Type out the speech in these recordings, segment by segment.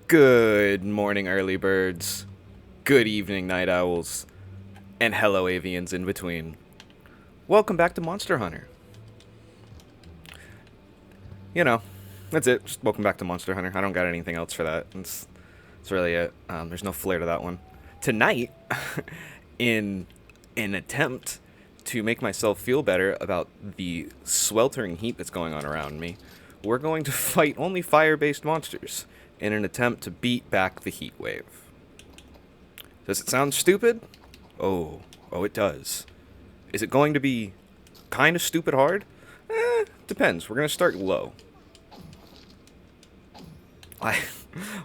Good morning, early birds. Good evening, night owls. And hello, avians in between. Welcome back to Monster Hunter. You know, that's it. Just welcome back to Monster Hunter. I don't got anything else for that. That's really it. There's no flair to that one. Tonight, in an attempt to make myself feel better about the sweltering heat that's going on around me, we're going to fight only fire-based monsters in an attempt to beat back the heat wave. Does it sound stupid? Oh, it does. Is it going to be kind of stupid hard? Depends. We're going to start low.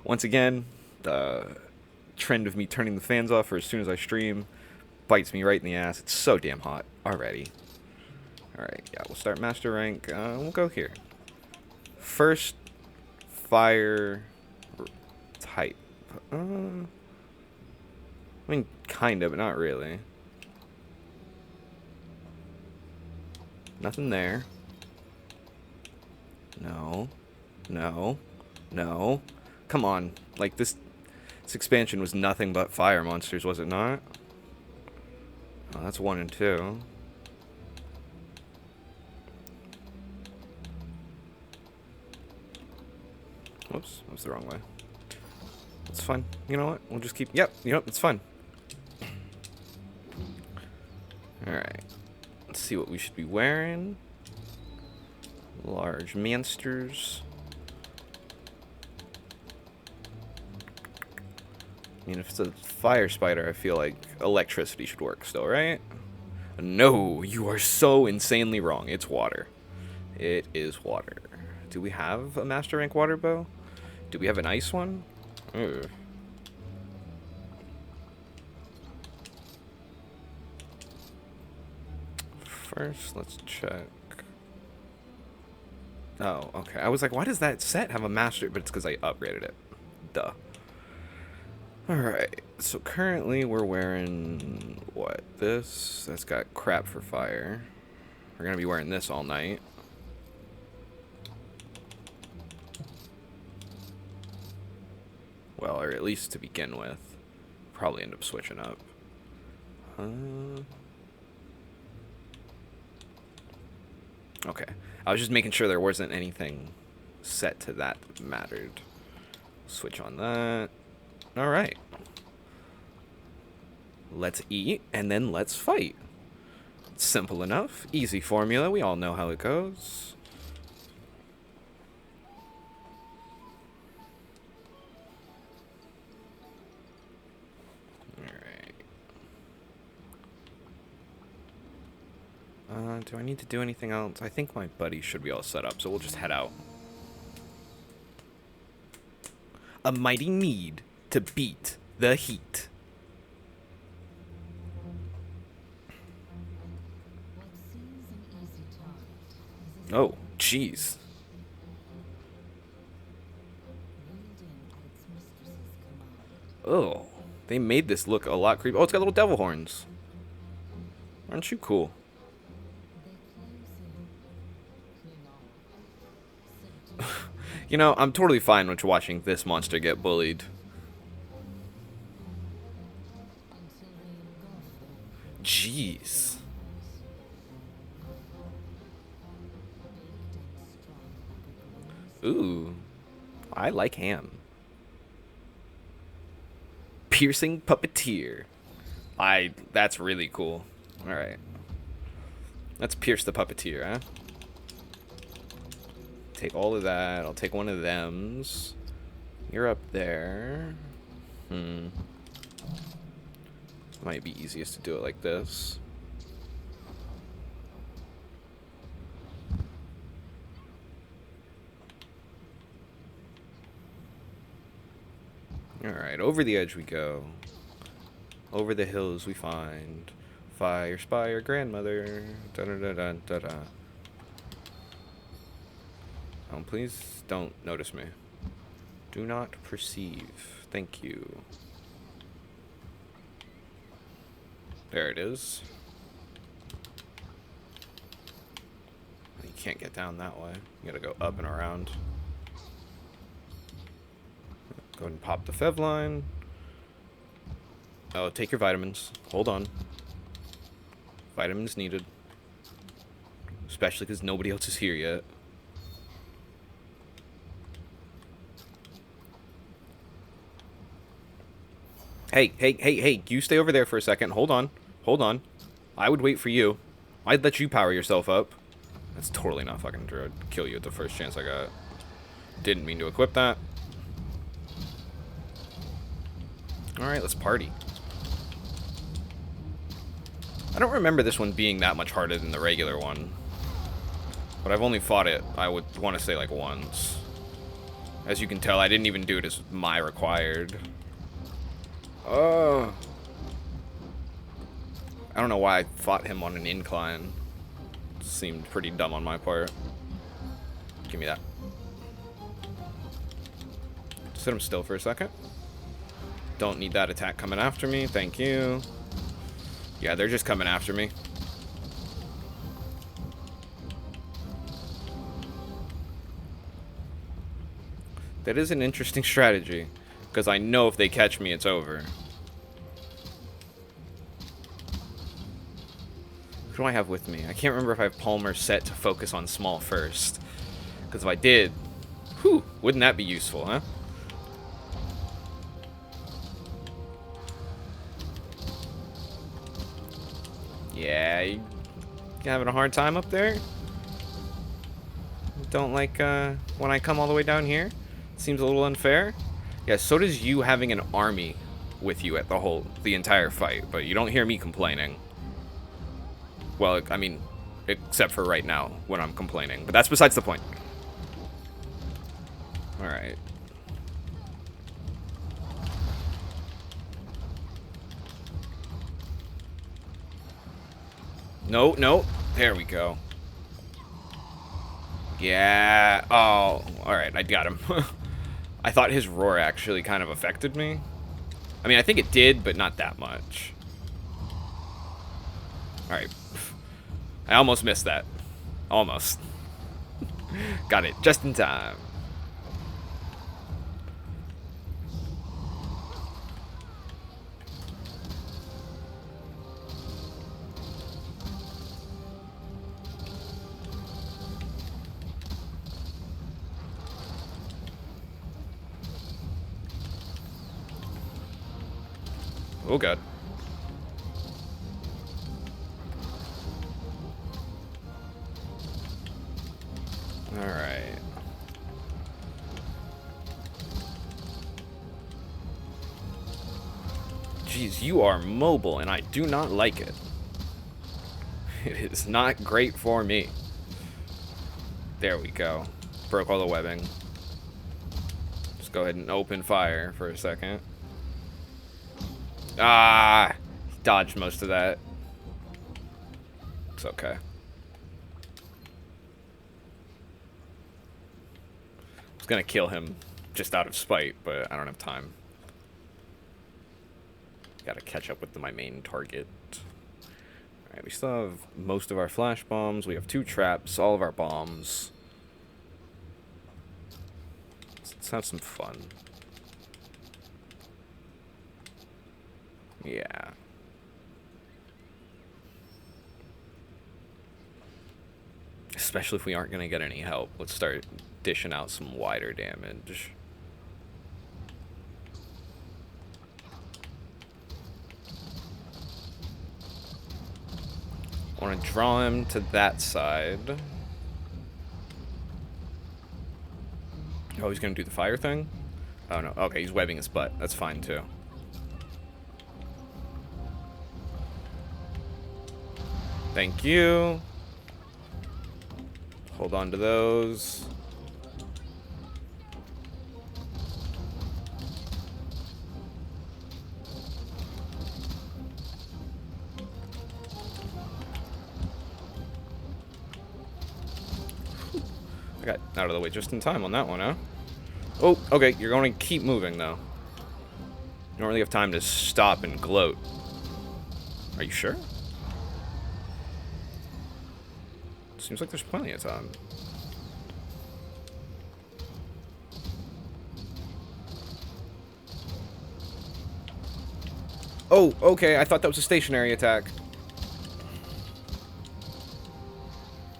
Once again, the trend of me turning the fans off for as soon as I stream bites me right in the ass. It's so damn hot already. Alright, yeah, we'll start master rank. We'll go here. First, fire type. I mean, kind of, but not really. Nothing there. No. Come on. Like, this expansion was nothing but fire monsters, was it not? Oh, that's 1 and 2. Whoops, that was the wrong way. It's fine. You know what? We'll just keep... Yep, it's fine. Alright. Let's see what we should be wearing. Large monsters. I mean, if it's a fire spider, I feel like electricity should work still, right? No, you are so insanely wrong. It's water. It is water. Do we have a master rank water bow? Do we have an ice one? Ugh. First, let's check. Oh, okay. I was like, why does that set have a master? But it's because I upgraded it. Duh. Alright, so currently we're wearing, what, this? That's got crap for fire. We're gonna be wearing this all night. Well, or at least to begin with. Probably end up switching up. Okay. I was just making sure there wasn't anything set to that mattered. Switch on that. Alright. Let's eat, and then let's fight. Simple enough. Easy formula. We all know how it goes. Alright. Do I need to do anything else? I think my buddy should be all set up, so we'll just head out. A mighty need to beat the heat. Oh, jeez. Oh, they made this look a lot creepy. Oh, it's got little devil horns. Aren't you cool? You know, I'm totally fine with watching this monster get bullied. Jeez. Ooh. I like ham. Piercing puppeteer. That's really cool. Alright. Let's pierce the puppeteer, huh? Take all of that. I'll take one of them's. You're up there. Might be easiest to do it like this. Alright, over the edge we go. Over the hills we find Fire Spire Grandmother. Da-da-da-da-da-da. Oh, please don't notice me. Do not perceive. Thank you. There it is. You can't get down that way. You gotta go up and around. Go ahead and pop the Fev line. Oh, take your vitamins. Hold on. Vitamins needed. Especially because nobody else is here yet. Hey, you stay over there for a second. Hold on. I would wait for you. I'd let you power yourself up. That's totally not fucking true. I'd kill you at the first chance I got. Didn't mean to equip that. Alright, let's party. I don't remember this one being that much harder than the regular one. But I've only fought it, I would want to say, like, once. As you can tell, I didn't even do it as my required. I don't know why I fought him on an incline. Seemed pretty dumb on my part. Give me that. Sit him still for a second. Don't need that attack coming after me. Thank you. Yeah, they're just coming after me. That is an interesting strategy. Because I know if they catch me, it's over. Who do I have with me? I can't remember if I have Palmer set to focus on small first. Because if I did, whew, wouldn't that be useful, huh? Yeah, you having a hard time up there? Don't like when I come all the way down here? Seems a little unfair. Yeah, so does you having an army with you at the entire fight, but you don't hear me complaining. Well, I mean, except for right now when I'm complaining, but that's besides the point. All right. No. There we go. Yeah. Oh, all right. I got him. I thought his roar actually kind of affected me. I mean, I think it did, but not that much. All right. I almost missed that. Almost. Got it just in time. Oh, God. All right. Jeez, you are mobile, and I do not like it. It is not great for me. There we go. Broke all the webbing. Just go ahead and open fire for a second. Ah! Dodged most of that. It's okay. I was gonna kill him just out of spite, but I don't have time. Gotta catch up with my main target. Alright, we still have most of our flash bombs. We have 2 traps, all of our bombs. Let's have some fun. Yeah. Especially if we aren't gonna get any help. Let's start dishing out some wider damage. I want to draw him to that side. Oh, he's gonna do the fire thing? Oh no, okay, he's webbing his butt. That's fine too. Thank you. Hold on to those. I got out of the way just in time on that one, huh? Oh, okay, you're going to keep moving, though. You don't really have time to stop and gloat. Are you sure? Seems like there's plenty of time. Oh, okay. I thought that was a stationary attack.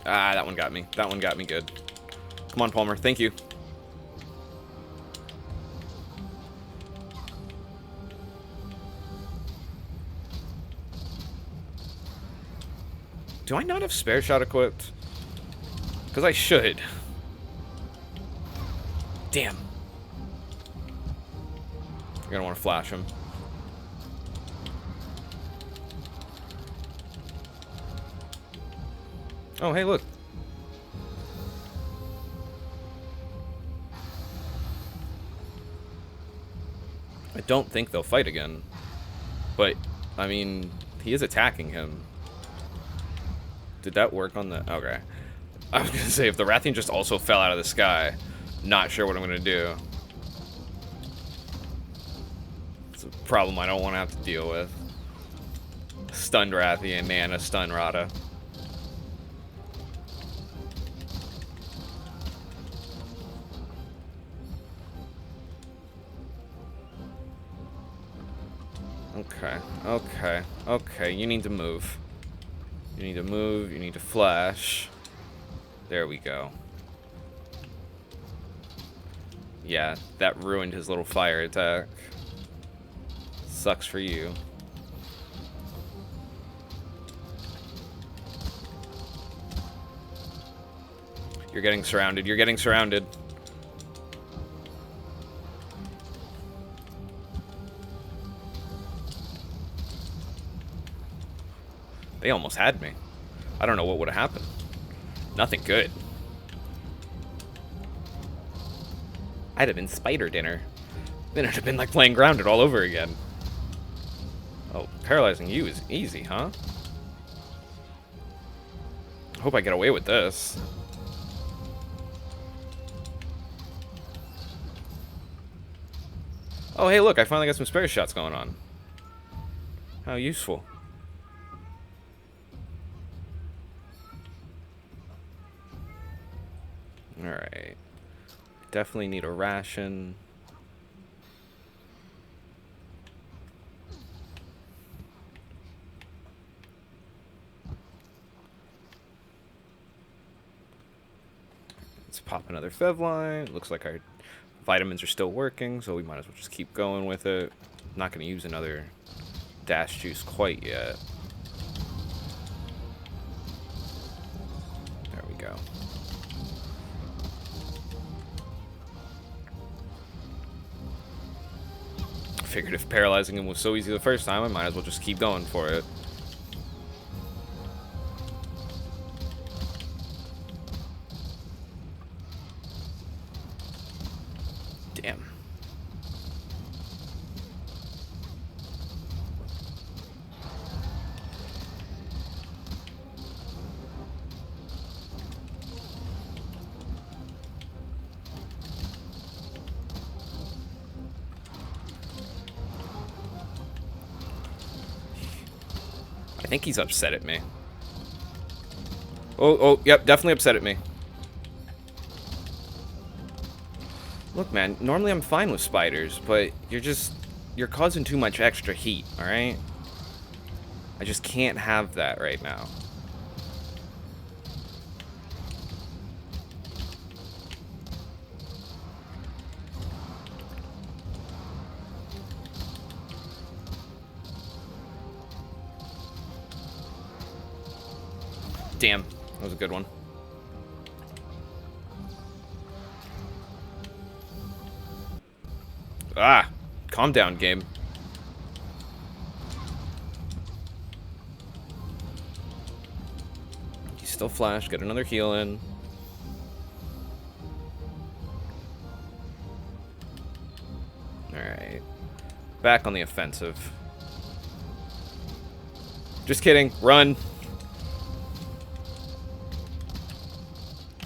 Ah, that one got me. That one got me good. Come on, Palmer. Thank you. Do I not have spare shot equipped? Because I should. Damn. You're going to want to flash him. Oh, hey, look. I don't think they'll fight again. But, I mean, he is attacking him. Did that work on the... Okay. I was going to say, if the Rathian just also fell out of the sky, not sure what I'm going to do. It's a problem I don't want to have to deal with. Stunned Rathian, man, a stun Rata. Okay, okay, okay, you need to move. You need to move, you need to flash. There we go. Yeah, that ruined his little fire attack. Sucks for you. You're getting surrounded, you're getting surrounded. They almost had me. I don't know what would have happened. Nothing good. I'd have been spider dinner. Then it'd have been like playing grounded all over again. Oh, paralyzing you is easy, huh? I hope I get away with this. Oh, hey, look, I finally got some spare shots going on. How useful. Alright. Definitely need a ration. Let's pop another Fev line. Looks like our vitamins are still working, so we might as well just keep going with it. Not going to use another dash juice quite yet. There we go. Figured if paralyzing him was so easy the first time, I might as well just keep going for it. Damn. I think he's upset at me. Oh, yep, definitely upset at me. Look, man, normally I'm fine with spiders, but you're causing too much extra heat, alright? I just can't have that right now. Damn, that was a good one. Ah, calm down, game. He's still flash, get another heal in. Alright. Back on the offensive. Just kidding, run.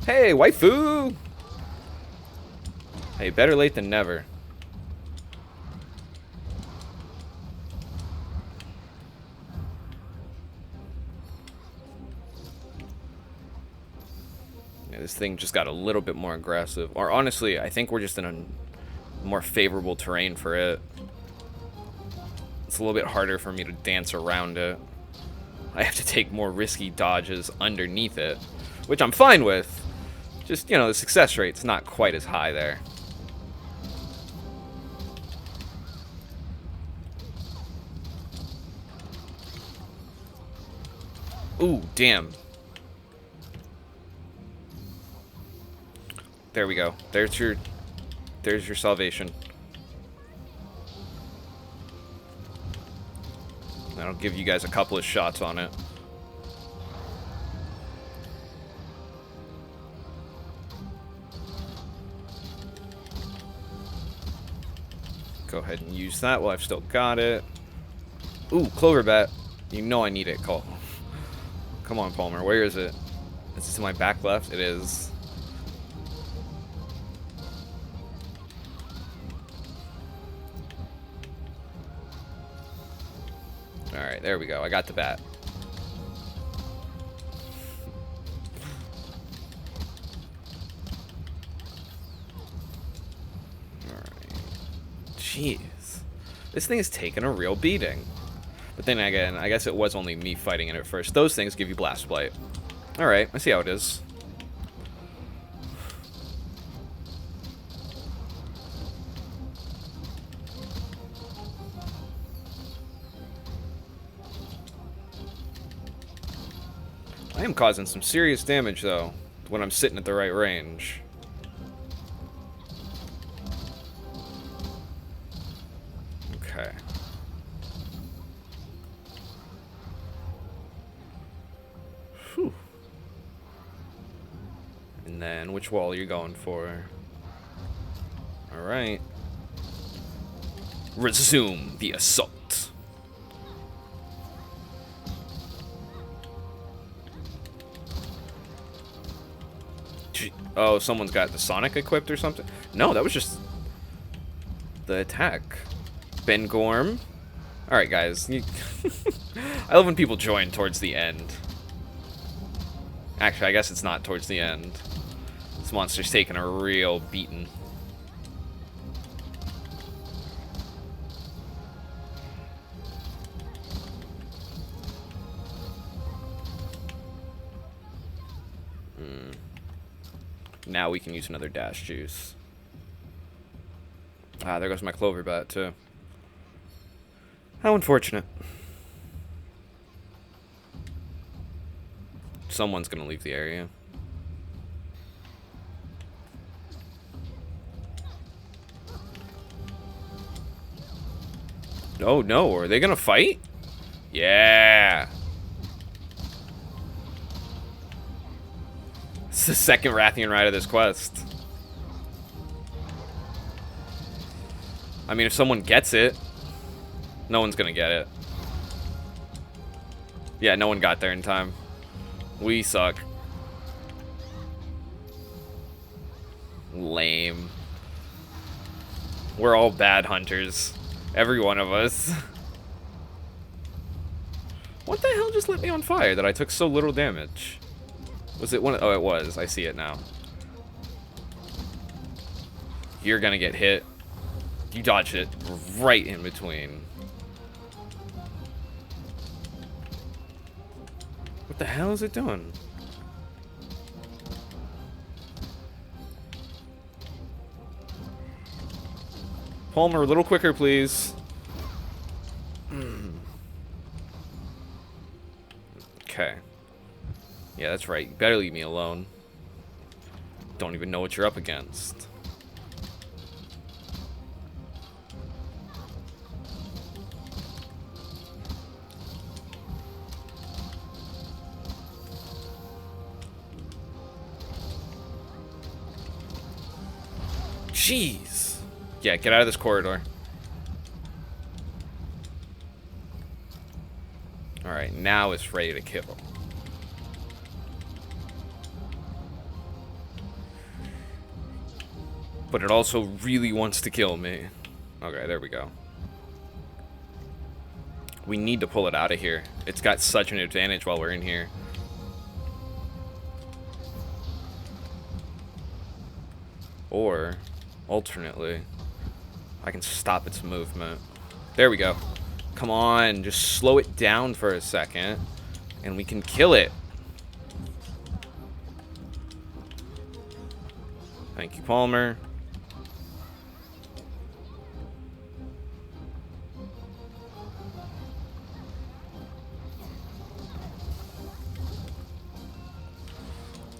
Hey, waifu! Hey, better late than never. Yeah, this thing just got a little bit more aggressive. Or honestly, I think we're just in a more favorable terrain for it. it's a little bit harder for me to dance around it. I have to take more risky dodges underneath it, which I'm fine with. Just, you know, the success rate's not quite as high there. Ooh, damn. There we go. There's your salvation. That'll give you guys a couple of shots on it. Go ahead and use that while I've still got it. Ooh, clover bat. You know I need it, Cole. Come on, Palmer. Where is it? Is this in my back left? It is. Alright, there we go. I got the bat. Alright. Jeez. This thing is taking a real beating. But then again, I guess it was only me fighting it at first. Those things give you blast blight. Alright, I see how it is. I am causing some serious damage, though, when I'm sitting at the right range. Okay. Whew. And then, which wall are you going for? Alright. Resume the assault. Oh, someone's got the Sonic equipped or something? No, that was just the attack. Ben Gorm. Alright, guys. I love when people join towards the end. Actually, I guess it's not towards the end. This monster's taking a real beating. Now we can use another dash juice. Ah, there goes my clover bat, too. How unfortunate. Someone's gonna leave the area. Oh, no. Are they gonna fight? Yeah. It's the second Rathian ride of this quest. I mean, if someone gets it, no one's gonna get it. Yeah, no one got there in time. We suck. Lame. We're all bad hunters. Every one of us. What the hell just lit me on fire that I took so little damage? Was it one? Oh, it was. I see it now. You're gonna get hit. You dodged it right in between. What the hell is it doing? Palmer, a little quicker, please. Okay. Yeah, that's right. You better leave me alone. Don't even know what you're up against. Jeez. Yeah, get out of this corridor. Alright, now it's ready to kill. But it also really wants to kill me. Okay, there we go. We need to pull it out of here. It's got such an advantage while we're in here. Or, alternately, I can stop its movement. There we go. Come on, just slow it down for a second, and we can kill it. Thank you, Palmer.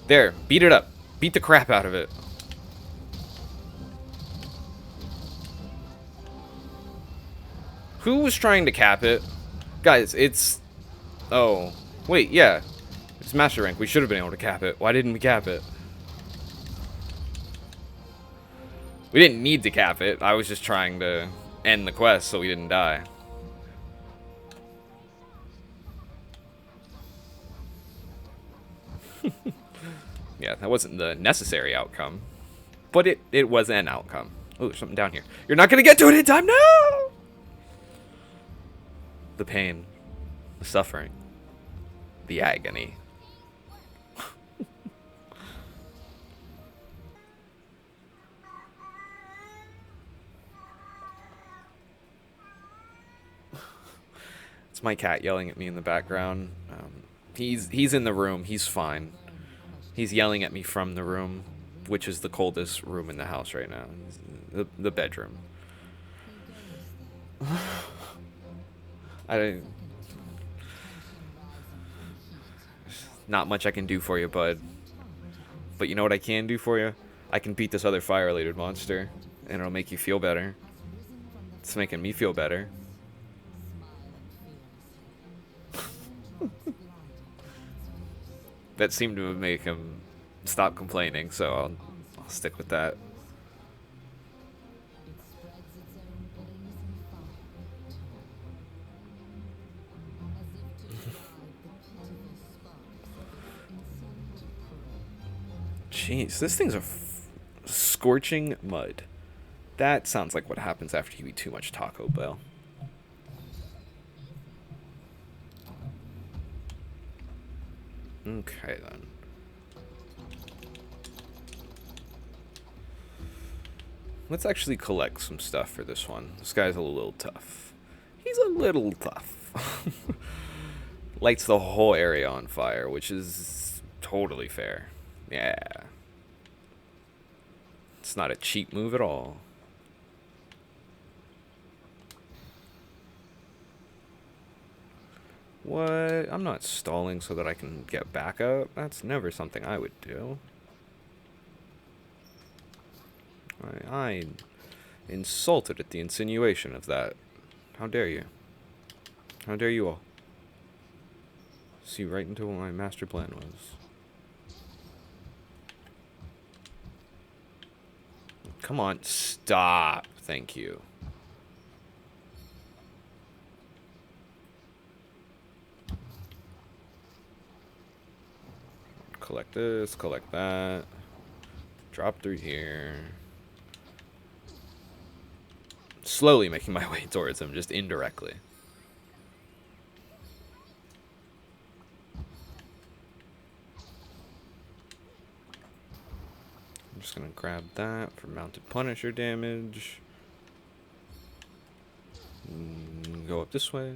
There, beat it up. Beat the crap out of it. Who was trying to cap it? Guys, it's... Oh. Wait, yeah. It's Master Rank. We should have been able to cap it. Why didn't we cap it? We didn't need to cap it. I was just trying to end the quest so we didn't die. Yeah, that wasn't the necessary outcome. But it was an outcome. Oh, there's something down here. You're not going to get to it in time! No! The pain. The suffering. The agony. It's my cat yelling at me in the background. He's in the room. He's fine. He's yelling at me from the room, which is the coldest room in the house right now. The bedroom. Not much I can do for you, bud. But you know what I can do for you? I can beat this other fire-related monster, and it'll make you feel better. It's making me feel better. That seemed to make him stop complaining, so I'll stick with that. Jeez, this thing's a scorching mud. That sounds like what happens after you eat too much Taco Bell. Okay, then. Let's actually collect some stuff for this one. This guy's a little tough. He's a little tough. Lights the whole area on fire, which is totally fair. Yeah. It's not a cheap move at all. What? I'm not stalling so that I can get back up. That's never something I would do. I insulted at the insinuation of that. How dare you? How dare you all? See right into what my master plan was. Come on, stop. Thank you. Collect this, collect that. Drop through here. Slowly making my way towards him, just indirectly. I'm just gonna grab that for mounted Punisher damage. Go up this way.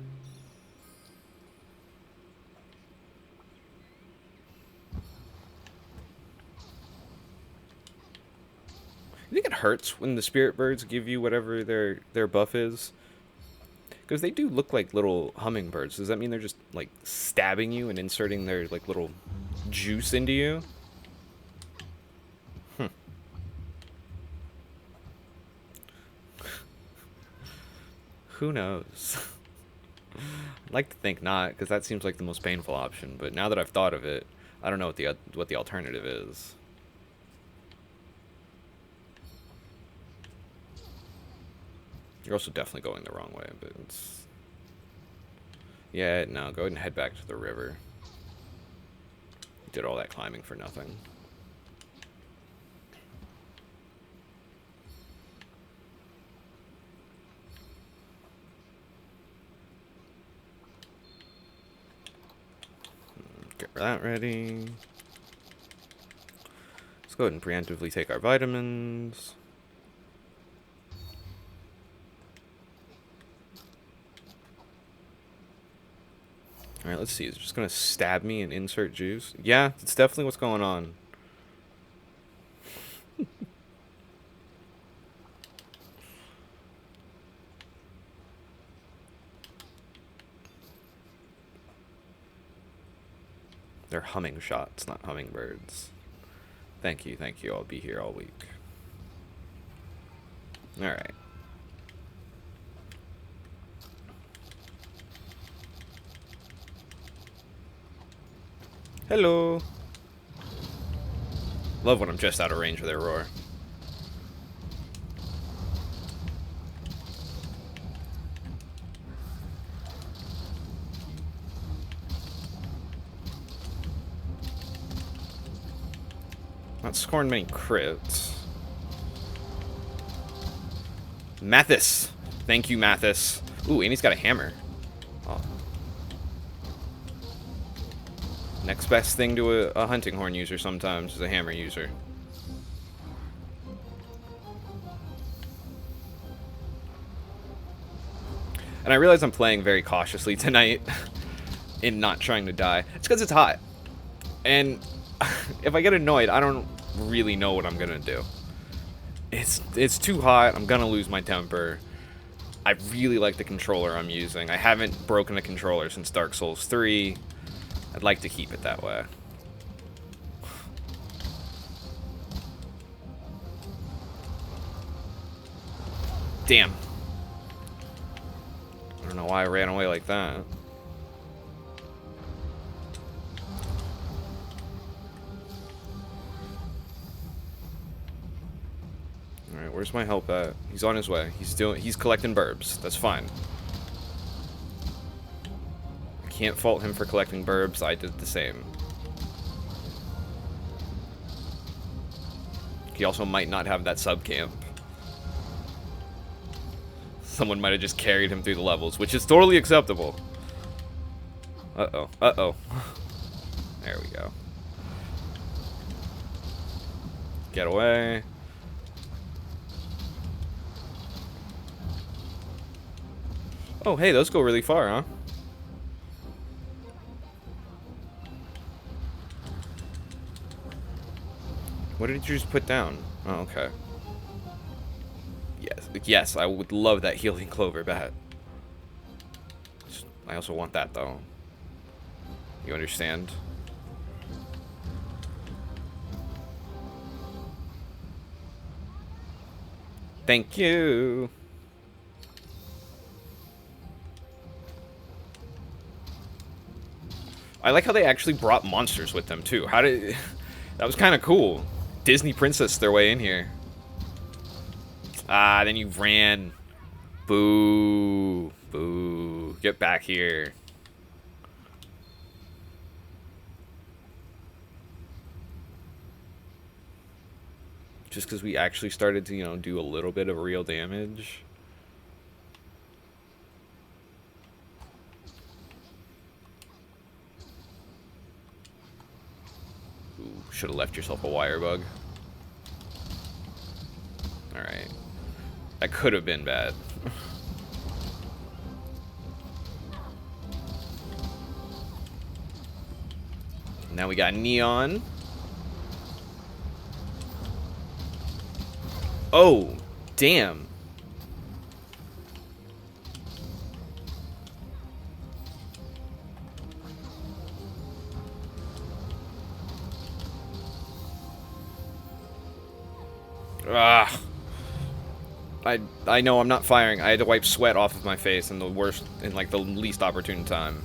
You think it hurts when the spirit birds give you whatever their buff is? Because they do look like little hummingbirds. Does that mean they're just like stabbing you and inserting their like little juice into you? Who knows? I'd like to think not, because that seems like the most painful option. But now that I've thought of it, I don't know what the alternative is. You're also definitely going the wrong way, but it's... Yeah, no, go ahead and head back to the river. Did all that climbing for nothing. Get that ready. Let's go ahead and preemptively take our vitamins. Alright, let's see. Is it just gonna stab me and insert juice? Yeah, it's definitely what's going on. They're humming shots, not hummingbirds. Thank you, thank you. I'll be here all week. Alright. Hello. Love when I'm just out of range of their roar. Not scoring many crits. Mathis. Thank you, Mathis. Ooh, and he's got a hammer. Oh. Next best thing to a hunting horn user sometimes is a hammer user. And I realize I'm playing very cautiously tonight in not trying to die. It's because it's hot. And if I get annoyed, I don't really know what I'm gonna do. It's too hot. I'm gonna lose my temper. I really like the controller I'm using. I haven't broken a controller since Dark Souls 3. I'd like to keep it that way. Damn. I don't know why I ran away like that. Alright, where's my help at? He's on his way. He's collecting burbs. That's fine. I can't fault him for collecting burbs. I did the same. He also might not have that sub camp. Someone might have just carried him through the levels, which is totally acceptable. Uh-oh. Uh-oh. There we go. Get away. Oh, hey, those go really far, huh? What did you just put down? Oh, okay. Yes, I would love that healing clover bat. I also want that, though. You understand? Thank you. I like how they actually brought monsters with them, too. How did... That was kind of cool. Disney princess their way in here. Ah, then you ran. Boo. Boo. Get back here. Just because we actually started to, you know, do a little bit of real damage. Ooh, should have left yourself a wire bug. Alright. That could have been bad. Now we got Neon. Oh, damn. Ah. I know I'm not firing. I had to wipe sweat off of my face in the worst, in like the least opportune time.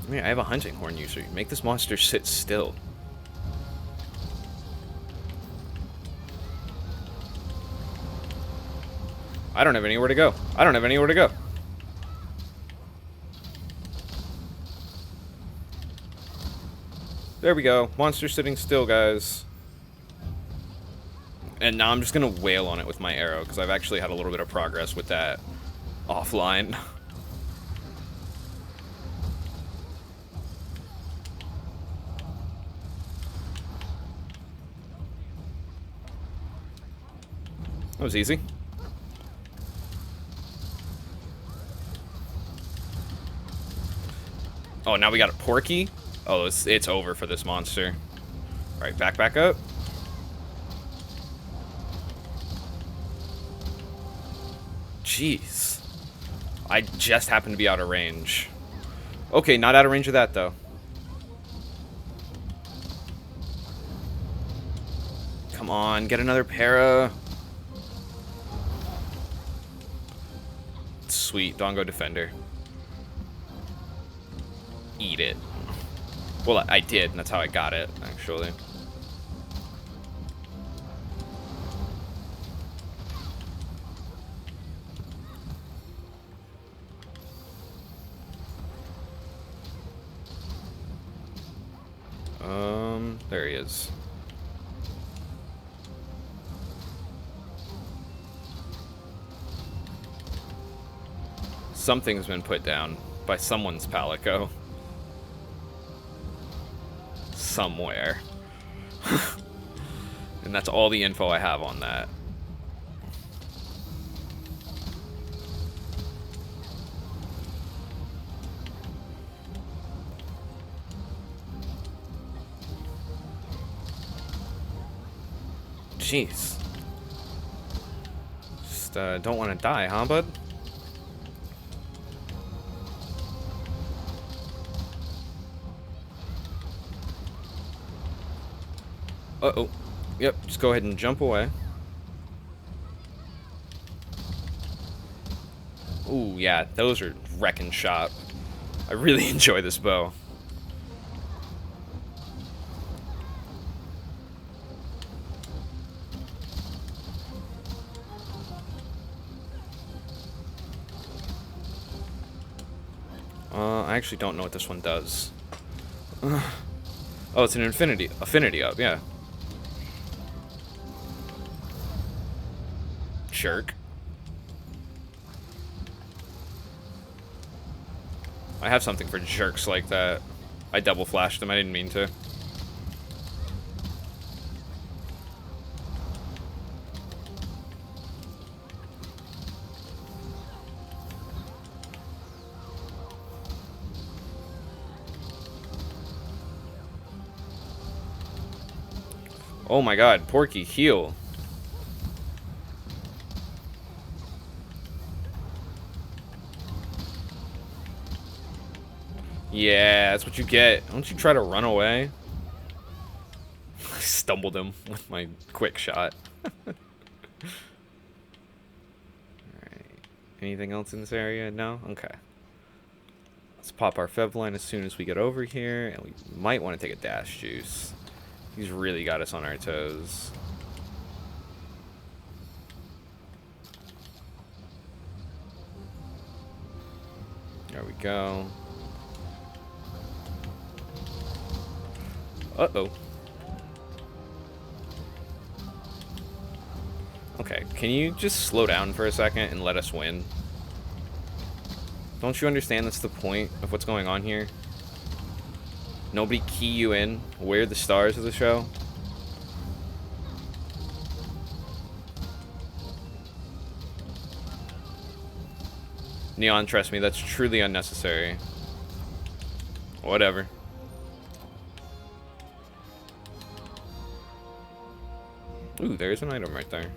I mean, I have a hunting horn user. Make this monster sit still. I don't have anywhere to go. I don't have anywhere to go. There we go. Monster sitting still, guys. And now I'm just going to wail on it with my arrow, because I've actually had a little bit of progress with that offline. was easy. Oh, now we got a Porky? Oh, it's over for this monster. Alright, back up. Jeez. I just happened to be out of range. Okay, not out of range of that, though. Come on, get another para. Sweet, Dongo Defender. Eat it. Well, I did, and that's how I got it, actually. There he is. Something's been put down by someone's Palico. Somewhere. And that's all the info I have on that. Jeez. Just don't want to die, huh, bud? Uh-oh. Yep, just go ahead and jump away. Ooh, yeah, those are wrecking shop. I really enjoy this bow. I actually don't know what this one does. Oh, it's an affinity up, yeah. Jerk. I have something for jerks like that. I double flashed them, I didn't mean to. Oh my god, Porky, heal. Yeah, that's what you get. Don't you try to run away? I stumbled him with my quick shot. Alright. Anything else in this area? No? Okay. Let's pop our Fev line as soon as we get over here, and we might want to take a dash juice. He's really got us on our toes. There we go. Uh-oh. Okay, can you just slow down for a second and let us win? Don't you understand that's the point of what's going on here? Nobody key you in. We're the stars of the show. Neon, trust me, that's truly unnecessary. Whatever. Ooh, there's an item right there.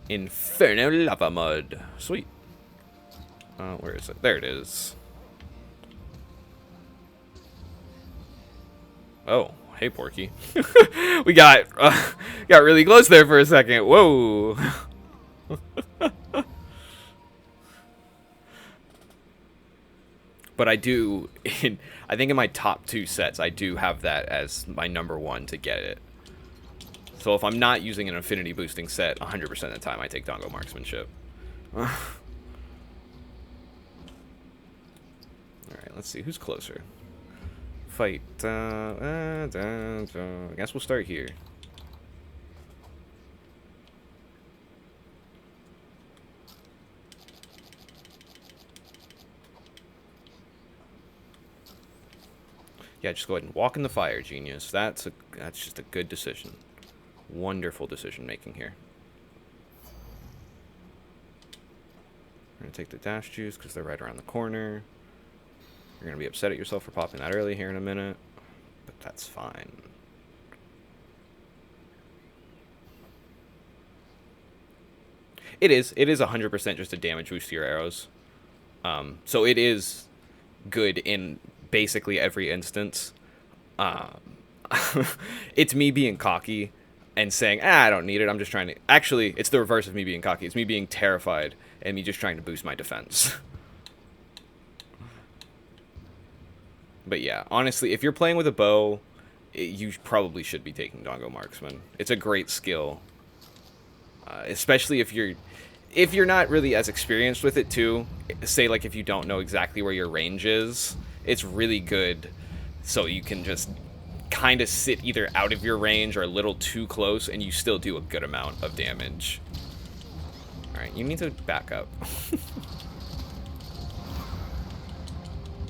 Inferno lava mud. Sweet. Where is it? There it is. Oh, hey, Porky. We got really close there for a second. Whoa. But I do, I think in my top 2 sets, I do have that as my #1 to get it. So if I'm not using an affinity boosting set, 100% of the time I take Dongo Marksmanship. Alright, let's see, who's closer? Fight. I guess we'll start here. Yeah, just go ahead and walk in the fire, genius. That's just a good decision. Wonderful decision making here. We're going to take the dash juice because they're right around the corner. You're going to be upset at yourself for popping that early here in a minute, but that's fine. It is 100% just a damage boost to your arrows. So it is good in basically every instance. It's me being cocky and saying, I don't need it. I'm just trying to... Actually, it's the reverse of me being cocky. It's me being terrified and me just trying to boost my defense. But yeah, honestly, if you're playing with a bow, you probably should be taking Dongo Marksman. It's a great skill. Especially if you're not really as experienced with it too. Say like if you don't know exactly where your range is, it's really good so you can just kind of sit either out of your range or a little too close and you still do a good amount of damage. Alright, you need to back up.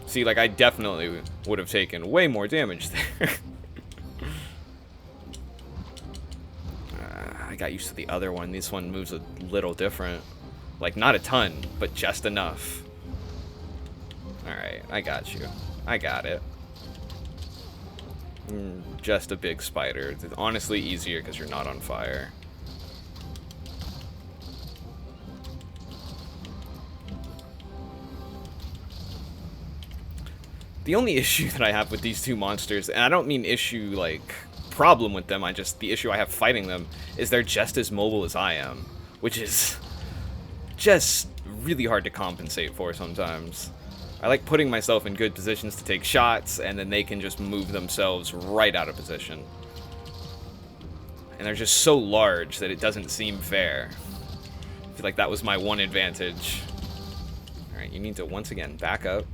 See, like I definitely would have taken way more damage there. I got used to the other one. This one moves a little different. Like, not a ton, but just enough. Alright, I got you. I got it. Just a big spider. It's honestly easier because you're not on fire. The only issue that I have with these two monsters, and I don't mean issue like problem with them, the issue I have fighting them is they're just as mobile as I am, which is just really hard to compensate for sometimes. I like putting myself in good positions to take shots, and then they can just move themselves right out of position. And they're just so large that it doesn't seem fair. I feel like that was my one advantage. Alright, you need to once again back up.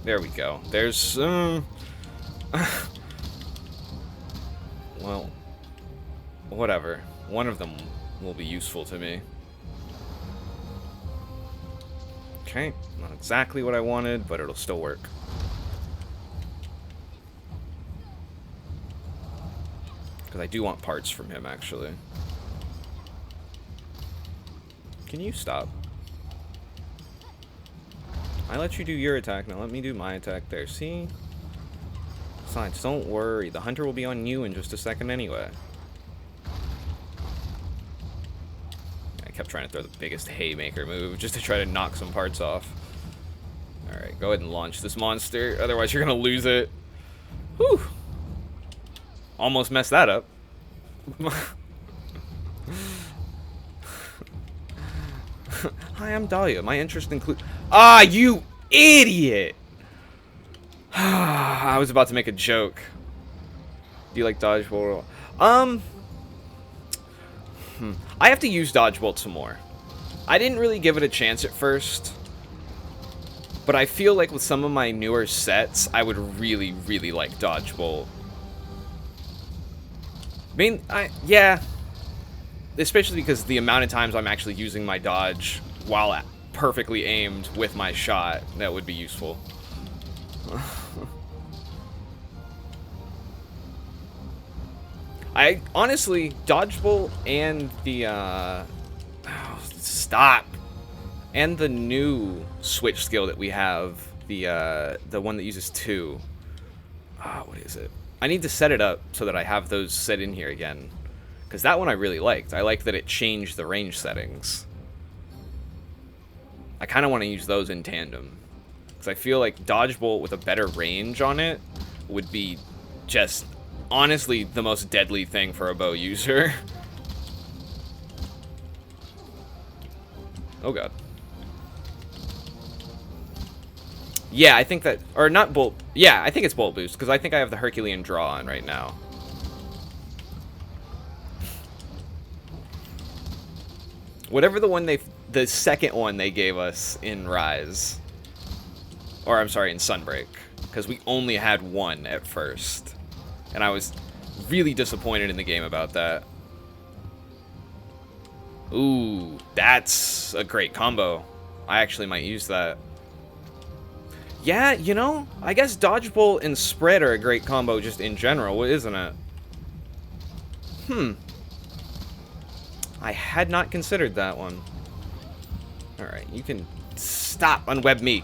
There we go. There's, well, whatever. One of them will be useful to me. Okay, not exactly what I wanted, but it'll still work. Because I do want parts from him, actually. Can you stop? I let you do your attack, now let me do my attack there. See? Besides, don't worry. The hunter will be on you in just a second anyway. I kept trying to throw the biggest haymaker move just to try to knock some parts off. Alright, go ahead and launch this monster. Otherwise, you're going to lose it. Whew! Almost messed that up. Hi, I'm Dahlia. My interest includes... Ah, you idiot! I was about to make a joke. Do you like dodgeball? I have to use dodgeball some more. I didn't really give it a chance at first, but I feel like with some of my newer sets, I would really, really like dodgeball. Yeah. Especially because the amount of times I'm actually using my dodge while perfectly aimed with my shot, that would be useful. I honestly, dodgeball and the stop, and the new switch skill that we have, the one that uses 2. What is it? I need to set it up so that I have those set in here again. Because that one I really liked. I liked that it changed the range settings. I kind of want to use those in tandem. Because I feel like dodgeball with a better range on it would be just, honestly, the most deadly thing for a bow user. Oh god. Yeah, I think that, or not bolt, yeah, I think it's bolt boost, because I think I have the Herculean draw on right now. Whatever the second one they gave us in Rise. Or, I'm sorry, in Sunbreak. Because we only had one at first. And I was really disappointed in the game about that. Ooh, that's a great combo. I actually might use that. Yeah, you know, I guess dodge bolt and spread are a great combo just in general, isn't it? I had not considered that one. Alright, you can stop unweb me.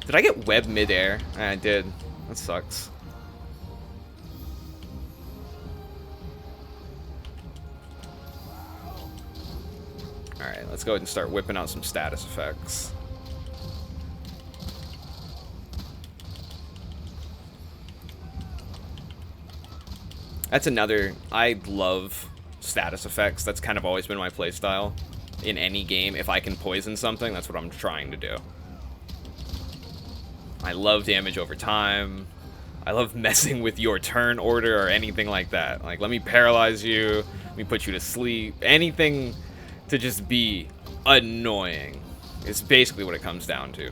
Did I get web midair? I did. That sucks. Alright, let's go ahead and start whipping out some status effects. That's another... I love status effects. That's kind of always been my playstyle. In any game, if I can poison something, that's what I'm trying to do. I love damage over time. I love messing with your turn order or anything like that. Like, let me paralyze you, let me put you to sleep. Anything to just be annoying is basically what it comes down to.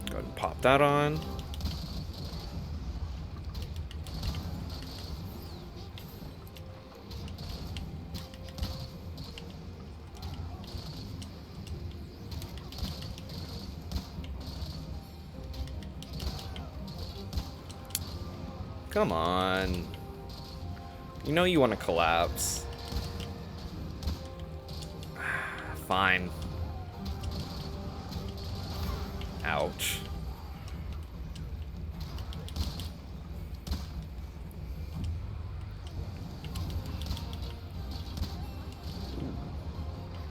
Go ahead and pop that on. Come on. You know you want to collapse. Fine. Ouch.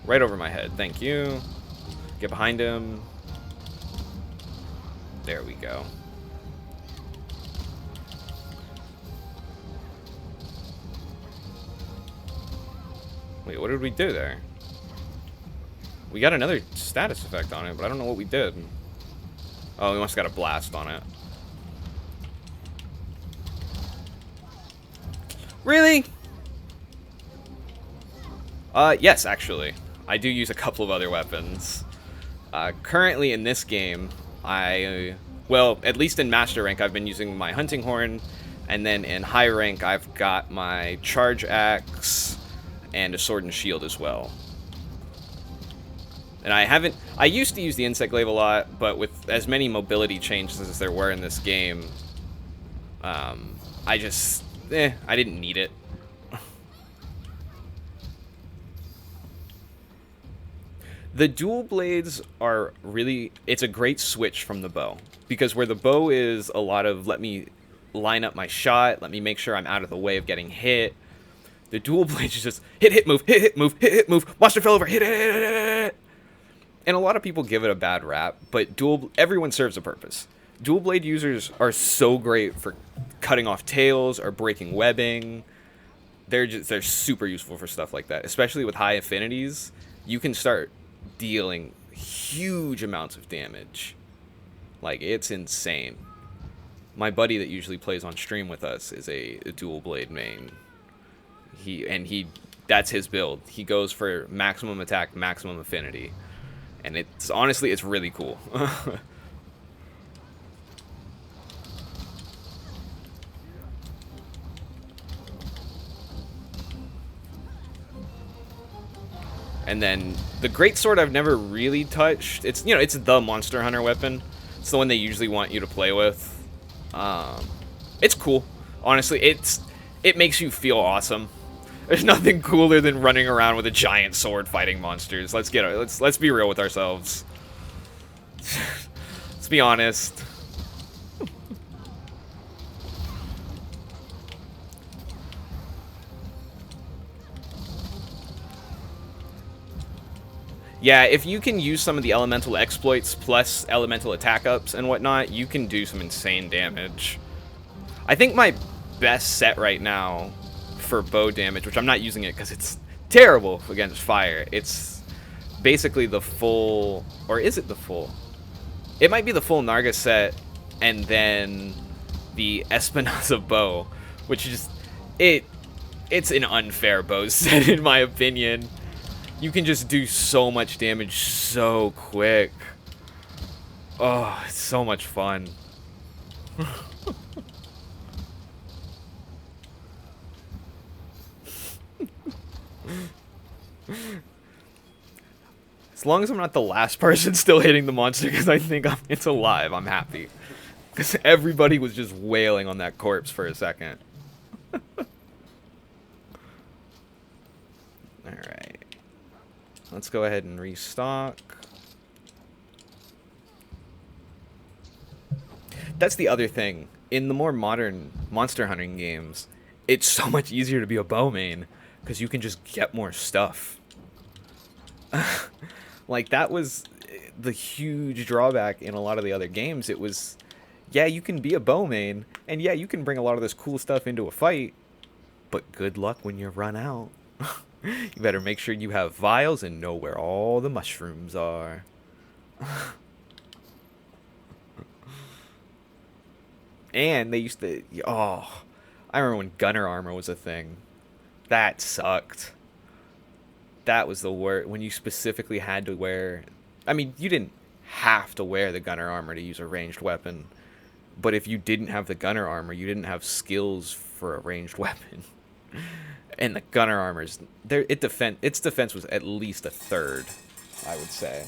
Right over my head. Thank you. Get behind him. There we go. Wait, what did we do there? We got another status effect on it, but I don't know what we did. Oh, we must have got a blast on it. Really? Yes, actually. I do use a couple of other weapons. Currently in this game, well, at least in Master Rank, I've been using my Hunting Horn, and then in High Rank, I've got my Charge Axe, and a Sword and Shield as well. And I used to use the Insect Glaive a lot, but with as many mobility changes as there were in this game, I didn't need it. The dual blades are really, it's a great switch from the bow. Because where the bow is a lot of, let me line up my shot, let me make sure I'm out of the way of getting hit. The dual blades is just hit, move, hit, move, hit, move. Monster fell over, hit, hit. And a lot of people give it a bad rap, but everyone serves a purpose. Dual blade users are so great for cutting off tails or breaking webbing. They're super useful for stuff like that, especially with high affinities. You can start dealing huge amounts of damage. Like, it's insane. My buddy that usually plays on stream with us is a dual blade main. That's his build. He goes for maximum attack, maximum affinity. And it's honestly, it's really cool. And then the greatsword I've never really touched. It's, you know, it's the Monster Hunter weapon. It's the one they usually want you to play with. It's cool. Honestly, it makes you feel awesome. There's nothing cooler than running around with a giant sword fighting monsters. Let's be real with ourselves. Let's be honest. Yeah, if you can use some of the elemental exploits plus elemental attack ups and whatnot, you can do some insane damage. I think my best set right now for bow damage, which I'm not using it because it's terrible against fire, it's basically the full, or is it the full? It might be the full Narga set, and then the Espinaza bow, which is it's an unfair bow set in my opinion. You can just do so much damage so quick. Oh, it's so much fun. As long as I'm not the last person still hitting the monster because I think it's alive, I'm happy. Because everybody was just wailing on that corpse for a second. Alright. Let's go ahead and restock. That's the other thing. In the more modern monster hunting games, it's so much easier to be a bow main because you can just get more stuff. Like, that was the huge drawback in a lot of the other games. It was, yeah, you can be a bow main, and yeah, you can bring a lot of this cool stuff into a fight, but good luck when you run out. You better make sure you have vials and know where all the mushrooms are. And they used to... Oh, I remember when gunner armor was a thing. That sucked. That was the worst. When you specifically had to wear... I mean, you didn't have to wear the gunner armor to use a ranged weapon. But if you didn't have the gunner armor, you didn't have skills for a ranged weapon. And the gunner armor's... its defense was at least a third, I would say.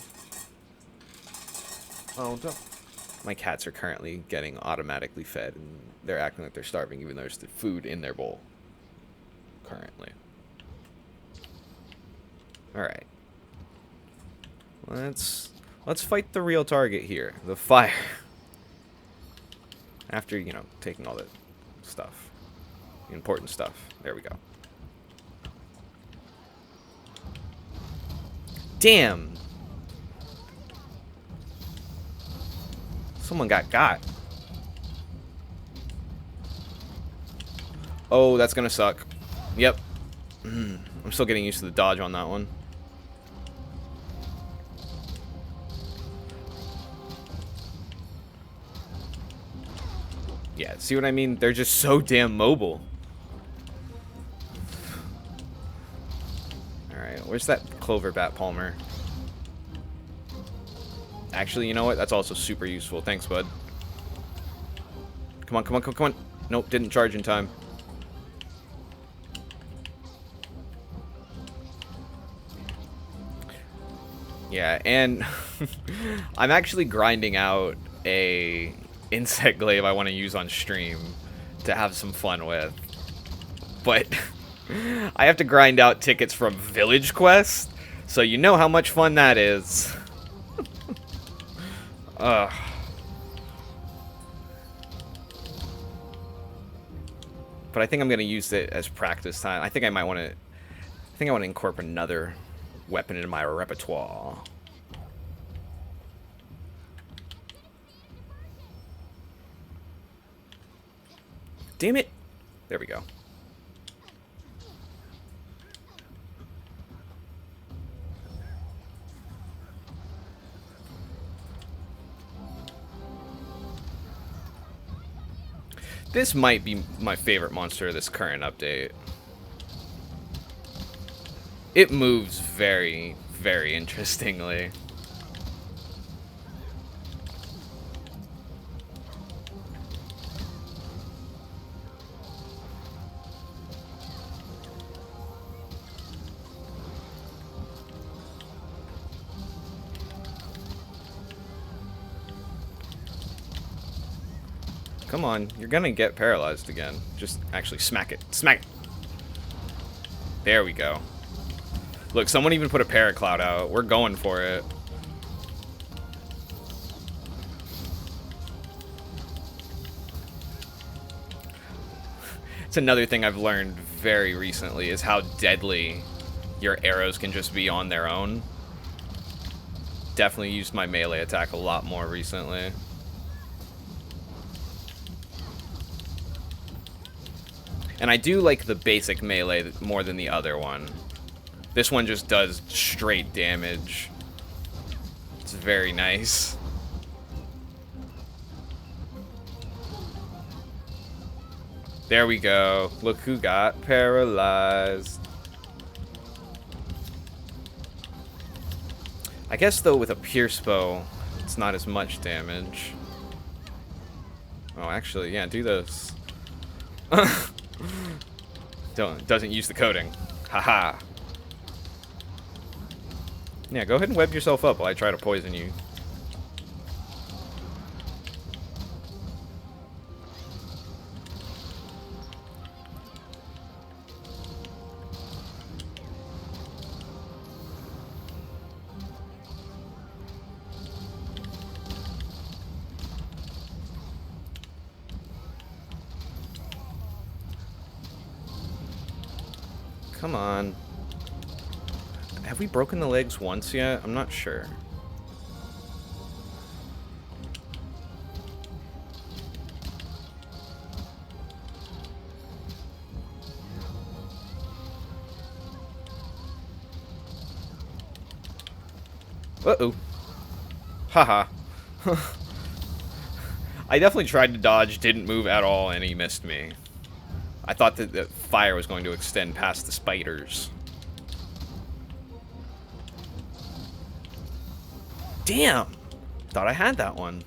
Oh, don't... My cats are currently getting automatically fed, and they're acting like they're starving, even though there's food in their bowl. Currently. Alright. Let's fight the real target here. The fire. After, you know, taking all the stuff. The important stuff. There we go. Damn! Someone got. Oh, that's gonna suck. Yep. I'm still getting used to the dodge on that one. Yeah, see what I mean? They're just so damn mobile. Alright, where's that clover bat palmer? Actually, you know what? That's also super useful. Thanks, bud. Come on. Nope, didn't charge in time. Yeah, and I'm actually grinding out a insect glaive I want to use on stream to have some fun with. But I have to grind out tickets from Village Quest, so you know how much fun that is. Ugh. But I think I'm gonna use it as practice time. I think I might want to. I think I want to incorporate another weapon into my repertoire. Damn it! There we go. This might be my favorite monster of this current update. It moves very, very interestingly. Come on, you're gonna get paralyzed again. Just actually smack it. Smack it! There we go. Look, someone even put a paracloud out. We're going for it. It's another thing I've learned very recently is how deadly your arrows can just be on their own. Definitely used my melee attack a lot more recently. And I do like the basic melee more than the other one. This one just does straight damage. It's very nice. There we go. Look who got paralyzed. I guess, though, with a pierce bow, it's not as much damage. Oh, actually, yeah, do this. Doesn't use the coding. Haha. Yeah, go ahead and web yourself up while I try to poison you. Come on. Have we broken the legs once yet? I'm not sure. Uh-oh. Haha. I definitely tried to dodge, didn't move at all, and he missed me. I thought that the fire was going to extend past the spiders. Damn! Thought I had that one.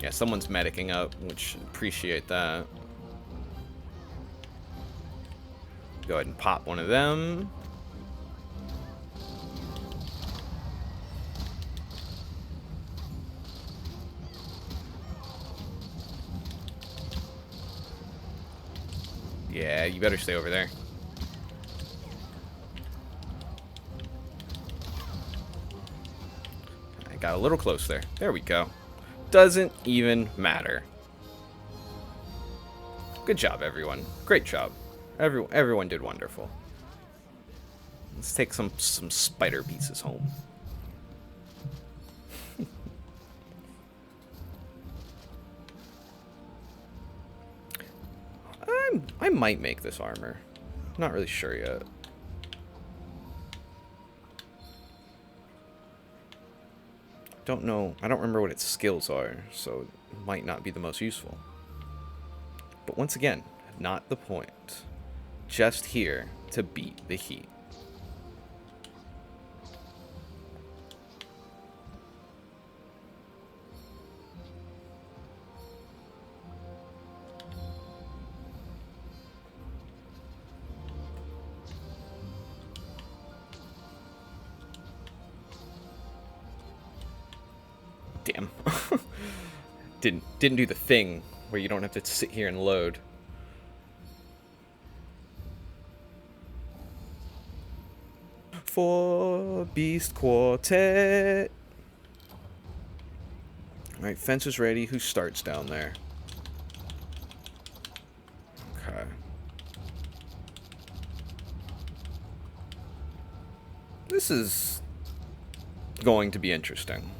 Yeah, someone's medicing up, which appreciate that. Go ahead and pop one of them. Yeah, you better stay over there. I got a little close there. There we go. Doesn't even matter. Good job, everyone. Great job. Everyone did wonderful. Let's take some spider pieces home. I might make this armor. Not really sure yet. Don't know. I don't remember what its skills are, so it might not be the most useful. But once again, not the point. Just here to beat the heat. Damn. Didn't do the thing where you don't have to sit here and load. For Beast Quartet. Alright, fence is ready. Who starts down there? Okay. This is going to be interesting.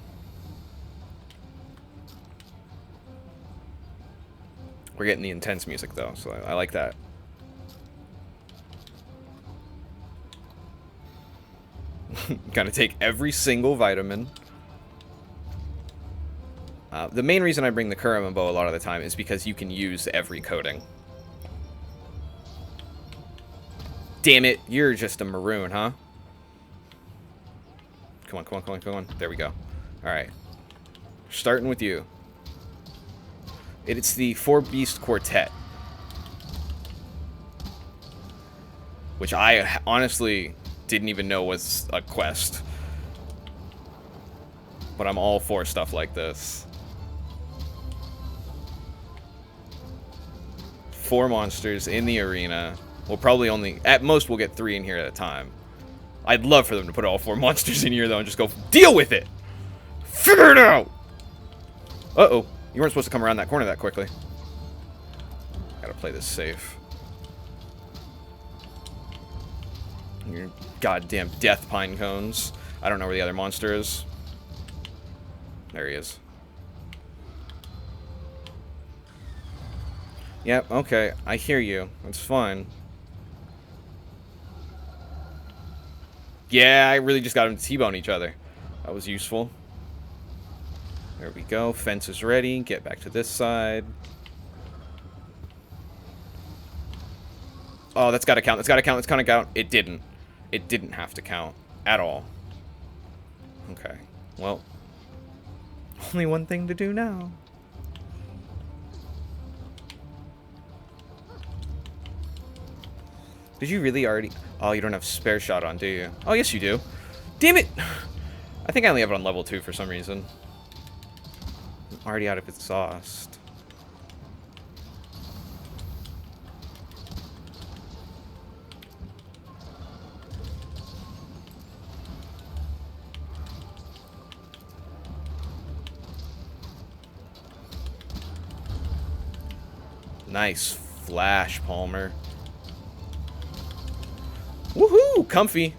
We're getting the intense music, though, so I like that. Gotta take every single vitamin. The main reason I bring the Kurama bow a lot of the time is because you can use every coating. Damn it, you're just a maroon, huh? Come on, come on, come on, come on. There we go. Alright. Starting with you. It's the 4-Beast Quartet. Which I honestly didn't even know was a quest. But I'm all for stuff like this. 4 monsters in the arena. We'll probably only... At most, we'll get 3 in here at a time. I'd love for them to put all 4 monsters in here, though, and just go, deal with it! Figure it out! Uh-oh. You weren't supposed to come around that corner that quickly. Gotta play this safe. Your goddamn death pine cones. I don't know where the other monster is. There he is. Yep, okay. I hear you. That's fine. Yeah, I really just got them to T-bone each other. That was useful. There we go. Fence is ready. Get back to this side. Oh, that's gotta count. That's gotta count. That's gotta count. It didn't. It didn't have to count. At all. Okay. Well. Only one thing to do now. Did you really already... Oh, you don't have spare shot on, do you? Oh, yes you do. Damn it! I think I only have it on level 2 for some reason. I'm already out of exhaust. Nice flash, Palmer. Woohoo! Comfy.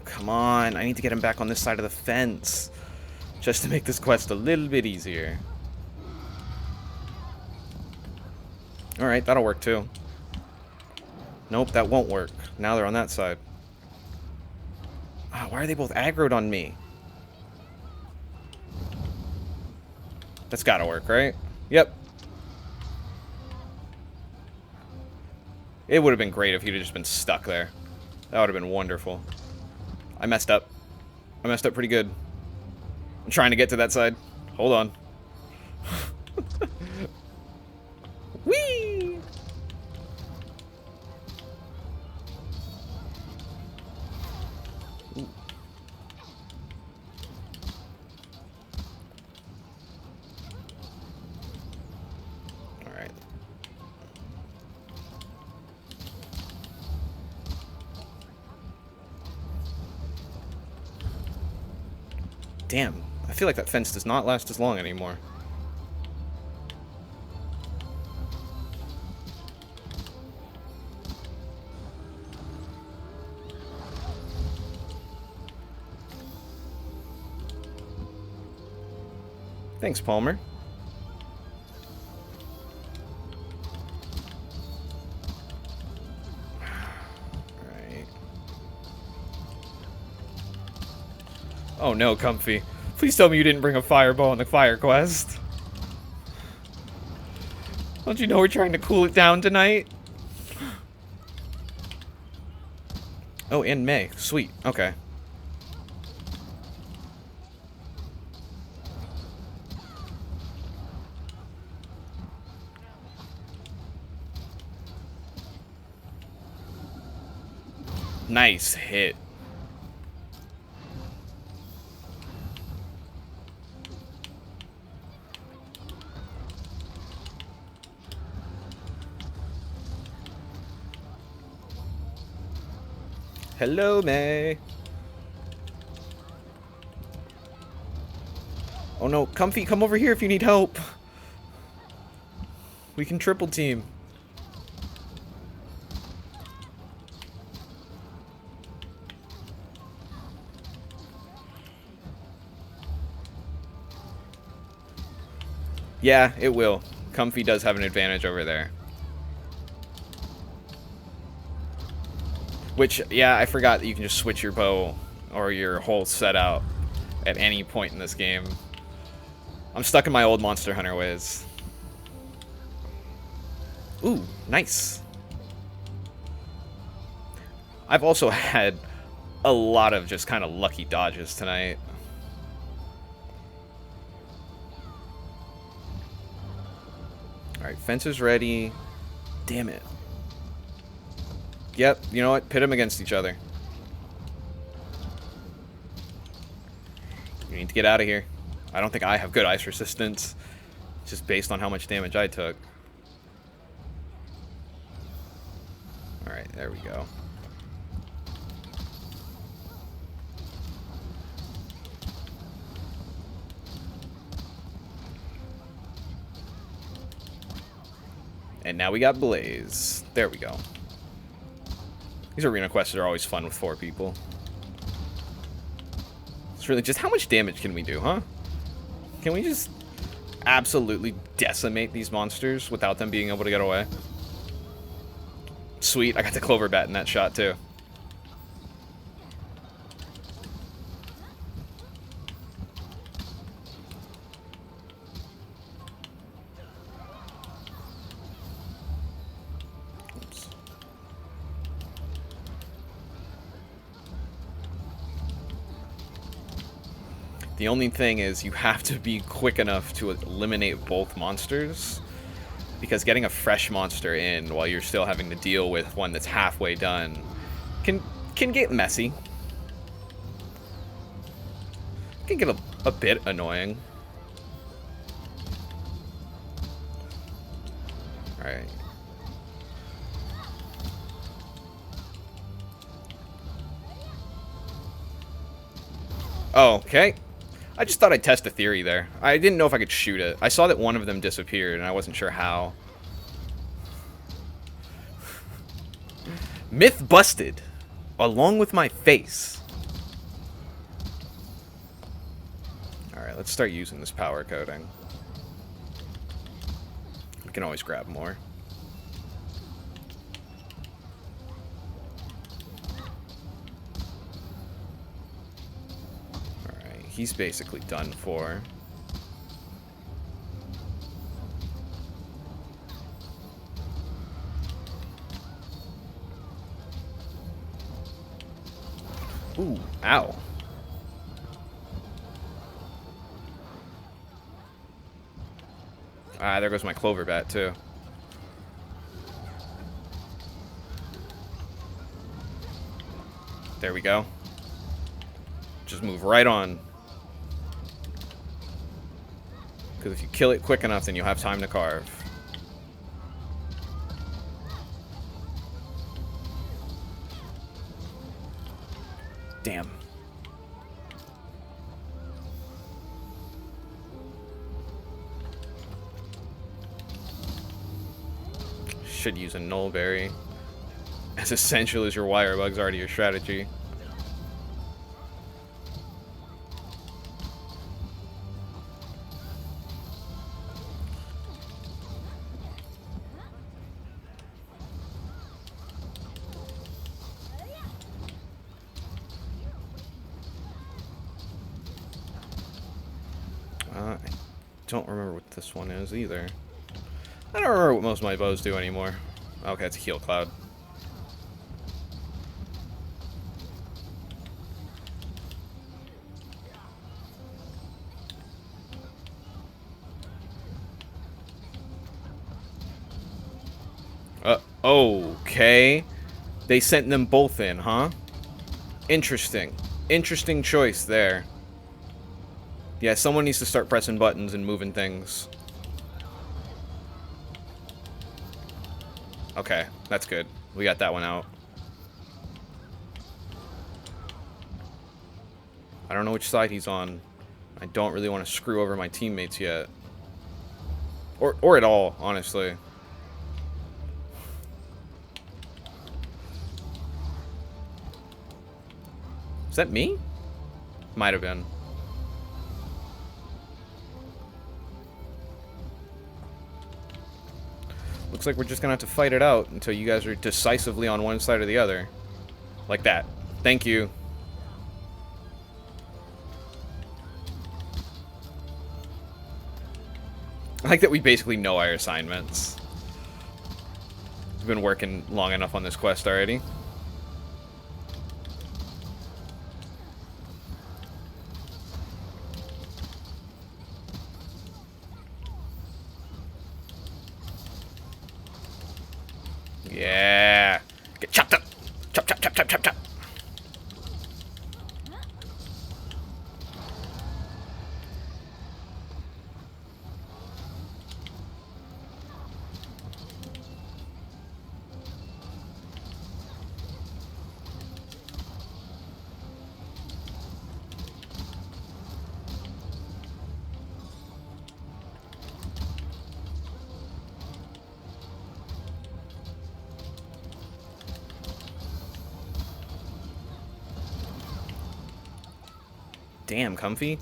Come on, I need to get him back on this side of the fence. Just to make this quest a little bit easier. Alright, that'll work too. Nope, that won't work. Now they're on that side. Ah, why are they both aggroed on me? That's gotta work, right? Yep. It would have been great if he'd have just been stuck there. That would have been wonderful. I messed up. I messed up pretty good. I'm trying to get to that side. Hold on. Whee! Alright. Damn. I feel like that fence does not last as long anymore. Thanks, Palmer. Alright. Oh no, Comfy. Please tell me you didn't bring a fireball in the fire quest. Don't you know we're trying to cool it down tonight? Oh, and May. Sweet. Okay. Nice hit. Hello, May. Oh no, Comfy, come over here if you need help. We can triple team. Yeah, it will. Comfy does have an advantage over there. Which, yeah, I forgot that you can just switch your bow or your whole set out at any point in this game. I'm stuck in my old Monster Hunter ways. Ooh, nice. I've also had a lot of just kind of lucky dodges tonight. Alright, fence is ready. Damn it. Yep, you know what? Pit them against each other. You need to get out of here. I don't think I have good ice resistance, just based on how much damage I took. Alright, there we go. And now we got Blaze. There we go. These arena quests are always fun with 4 people. It's really just how much damage can we do, huh? Can we just absolutely decimate these monsters without them being able to get away? Sweet, I got the clover bat in that shot too. The only thing is you have to be quick enough to eliminate both monsters, because getting a fresh monster in while you're still having to deal with one that's halfway done can get messy. Can get a bit annoying. Alright. Oh, okay. I just thought I'd test a theory there. I didn't know if I could shoot it. I saw that one of them disappeared, and I wasn't sure how. Myth busted. Along with my face. Alright, let's start using this power coating. We can always grab more. He's basically done for. Ooh, ow. Ah, there goes my clover bat, too. There we go. Just move right on. Because if you kill it quick enough, then you'll have time to carve. Damn. Should use a nullberry. As essential as your wire bugs are to your strategy. I don't remember what this one is either. I don't remember what most of my bows do anymore. Okay, it's a heal cloud. Okay. They sent them both in, huh? Interesting. Interesting choice there. Yeah, someone needs to start pressing buttons and moving things. Okay, that's good. We got that one out. I don't know which side he's on. I don't really want to screw over my teammates yet. Or at all, honestly. Is that me? Might have been. Looks like we're just gonna have to fight it out until you guys are decisively on one side or the other. Like that. Thank you. I like that we basically know our assignments. We've been working long enough on this quest already. Yeah. Get chopped up. Chop, chop, chop, chop, chop, chop. Damn, comfy.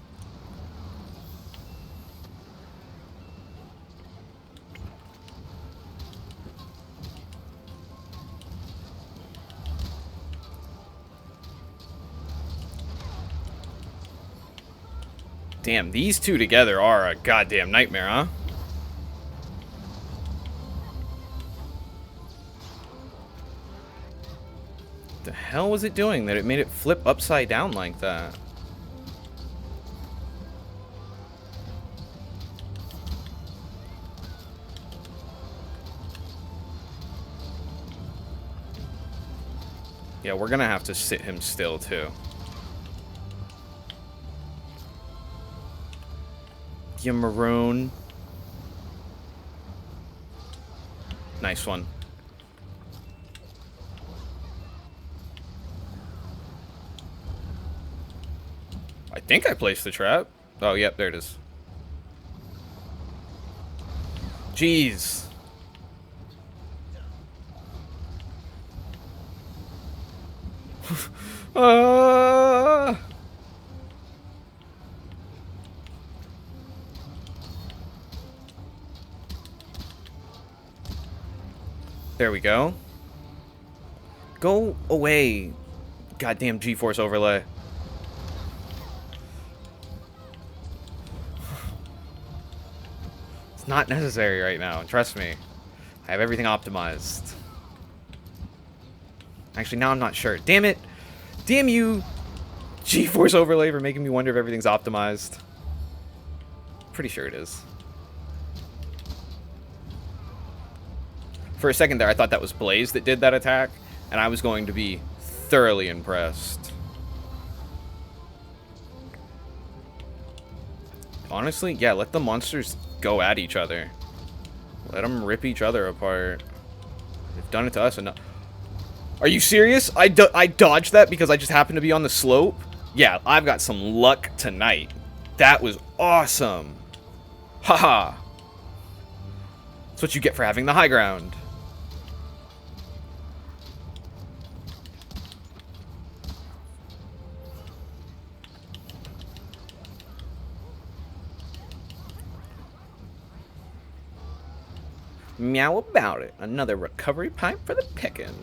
Damn, these two together are a goddamn nightmare, huh? The hell was it doing that it made it flip upside down like that? Yeah, we're gonna have to sit him still, too. You maroon. Nice one. I think I placed the trap. Oh, yep, there it is. Jeez. uh... There we go. Go away. Goddamn G-force overlay. It's not necessary right now. Trust me. I have everything optimized. Actually, now I'm not sure. Damn it. Damn you. G-force overlay for making me wonder if everything's optimized. Pretty sure it is. For a second there, I thought that was Blaze that did that attack, and I was going to be thoroughly impressed. Honestly, yeah, let the monsters go at each other. Let them rip each other apart. They've done it to us enough. Are you serious? I dodged that because I just happened to be on the slope? Yeah, I've got some luck tonight. That was awesome. Haha. That's what you get for having the high ground. Meow about it. Another recovery pipe for the pickin'.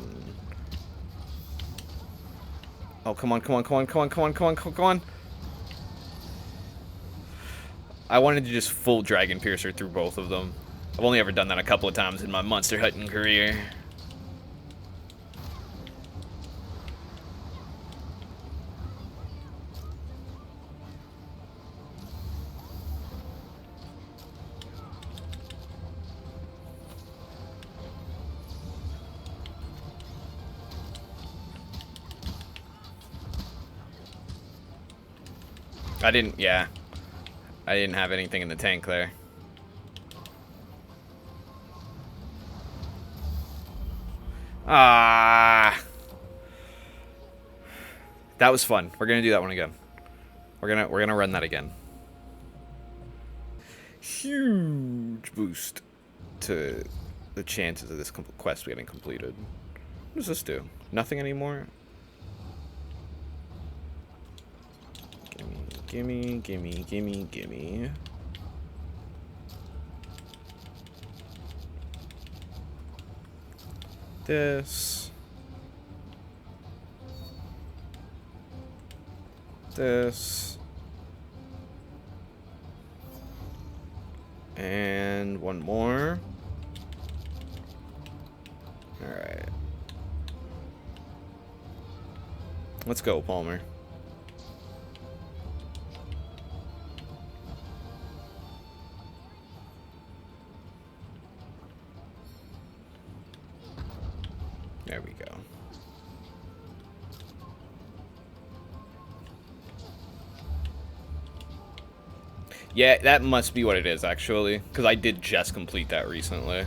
Oh, come on, come on, come on, come on, come on, come on, come on. I wanted to just full Dragon Piercer through both of them. I've only ever done that a couple of times in my monster hunting career. I didn't have anything in the tank there. Ah, that was fun. We're gonna do that one again. We're gonna run that again. Huge boost to the chances of this quest getting completed. What does this do? Nothing anymore. Gimme, gimme, gimme, gimme. This. This. And one more. Alright. Let's go, Palmer. There we go. Yeah, that must be what it is, actually. Because I did just complete that recently.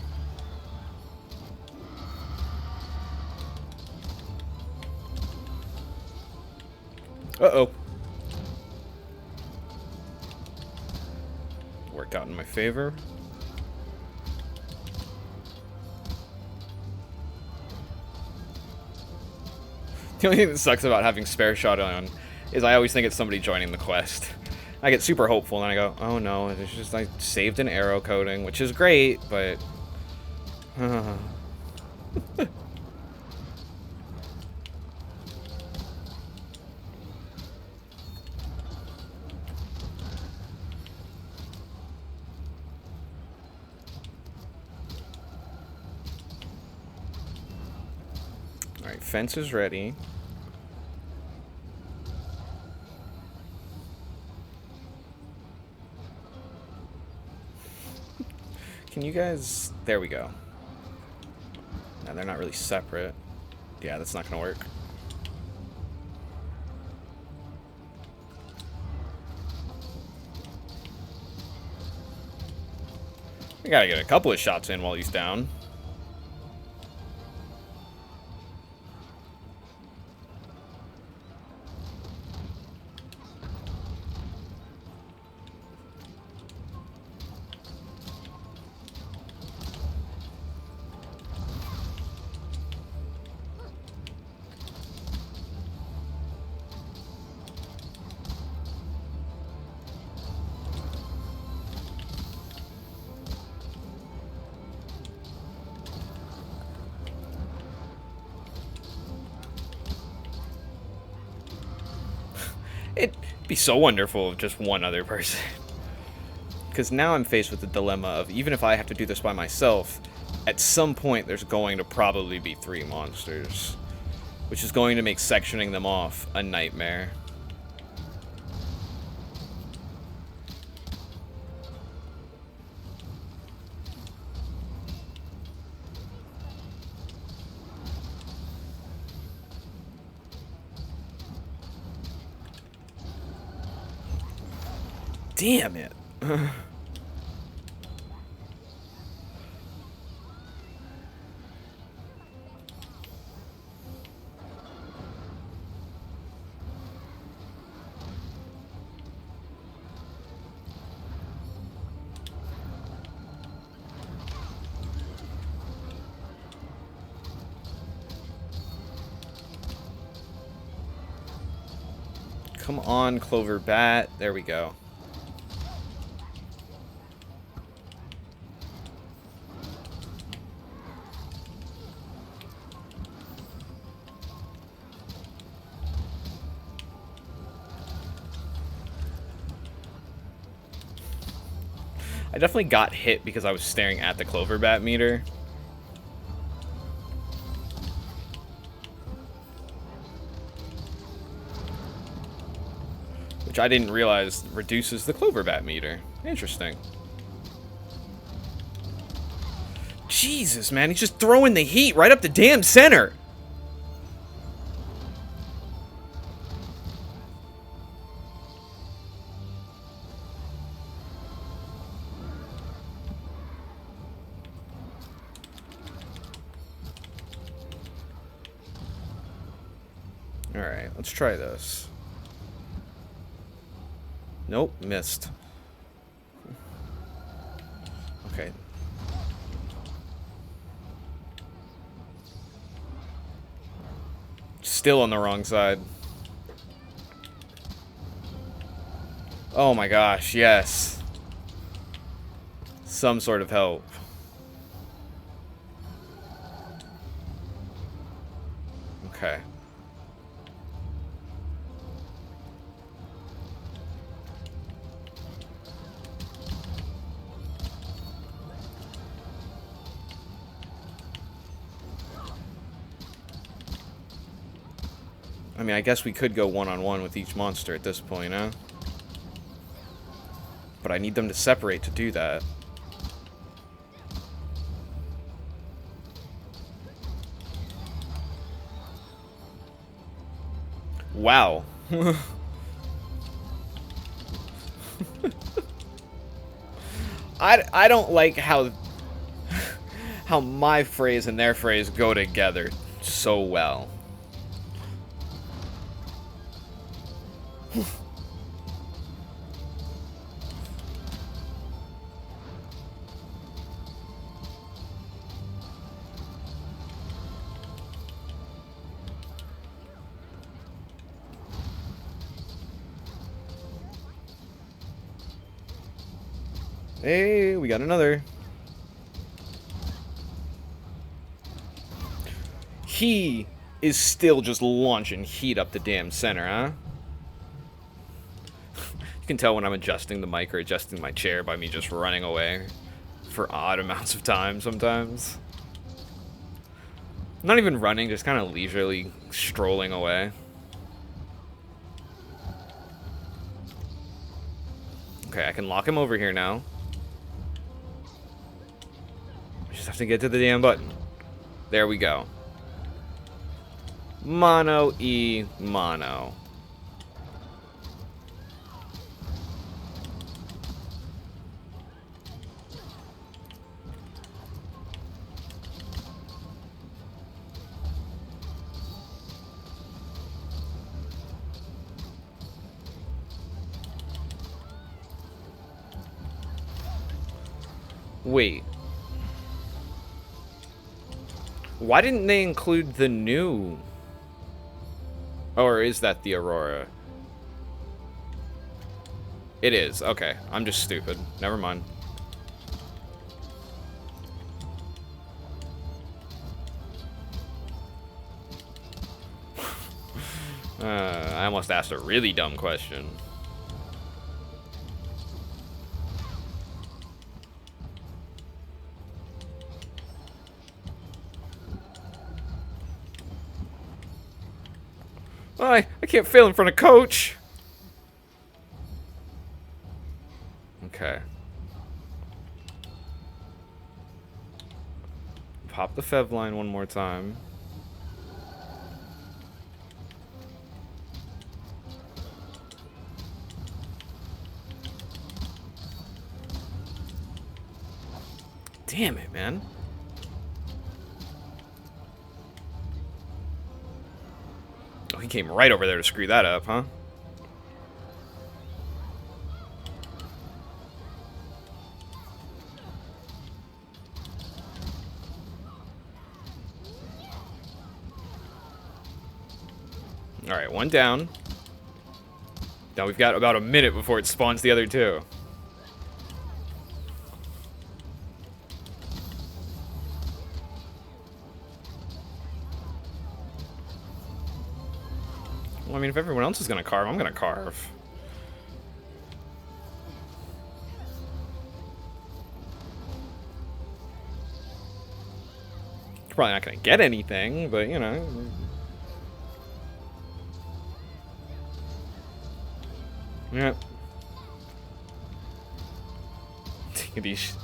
Uh-oh. Worked out in my favor. The only thing that sucks about having spare shot on is I always think it's somebody joining the quest. I get super hopeful and I go, oh no, it's just I saved an arrow coding, which is great, but... Alright, fence is ready. Can you guys... There we go. No, they're not really separate. Yeah, that's not gonna work. We gotta get a couple of shots in while he's down. It'd be so wonderful if just one other person. Because now I'm faced with the dilemma of, even if I have to do this by myself, at some point there's going to probably be 3 monsters. Which is going to make sectioning them off a nightmare. Damn it. Come on, Clover Bat. There we go. I definitely got hit because I was staring at the Clover Bat meter. Which I didn't realize reduces the Clover Bat meter. Interesting. Jesus, man, he's just throwing the heat right up the damn center. Alright, let's try this. Nope, missed. Okay. Still on the wrong side. Oh my gosh, yes. Some sort of help. Okay. I mean, I guess we could go one-on-one with each monster at this point, huh? But I need them to separate to do that. Wow. I don't like how my phrase and their phrase go together so well. Hey, we got another. He is still just launching heat up the damn center, huh? You can tell when I'm adjusting the mic or adjusting my chair by me just running away for odd amounts of time sometimes. Not even running, just kind of leisurely strolling away. Okay, I can lock him over here now. Just have to get to the damn button. There we go. Mono E mono. Wait. Why didn't they include the new? Or is that the Aurora? It is. Okay. I'm just stupid. Never mind. I almost asked a really dumb question. I can't fail in front of Coach. Okay. Pop the Fev line one more time. Damn it, man. Oh, he came right over there to screw that up, huh? Alright, one down. Now we've got about a minute before it spawns the other two. Well, I mean, if everyone else is gonna carve, I'm gonna carve. You're probably not gonna get anything, but you know. Yep. Take these.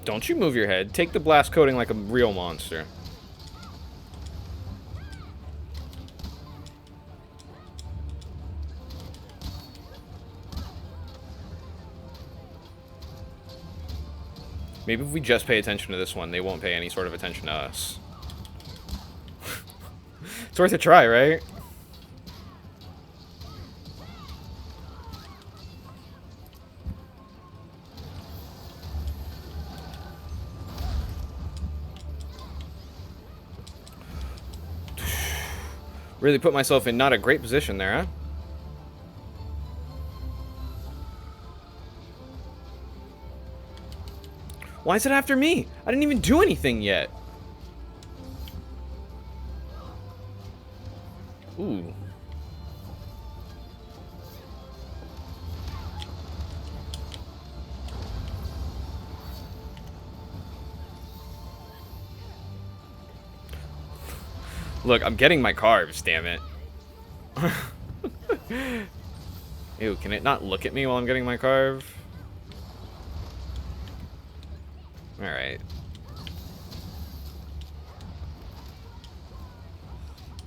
Don't you move your head. Take the blast coating like a real monster. Maybe if we just pay attention to this one, they won't pay any sort of attention to us. It's worth a try, right? Really put myself in not a great position there, huh? Why is it after me? I didn't even do anything yet. Ooh. Look, I'm getting my carbs, damn it. Ew, can it not look at me while I'm getting my carb? Alright.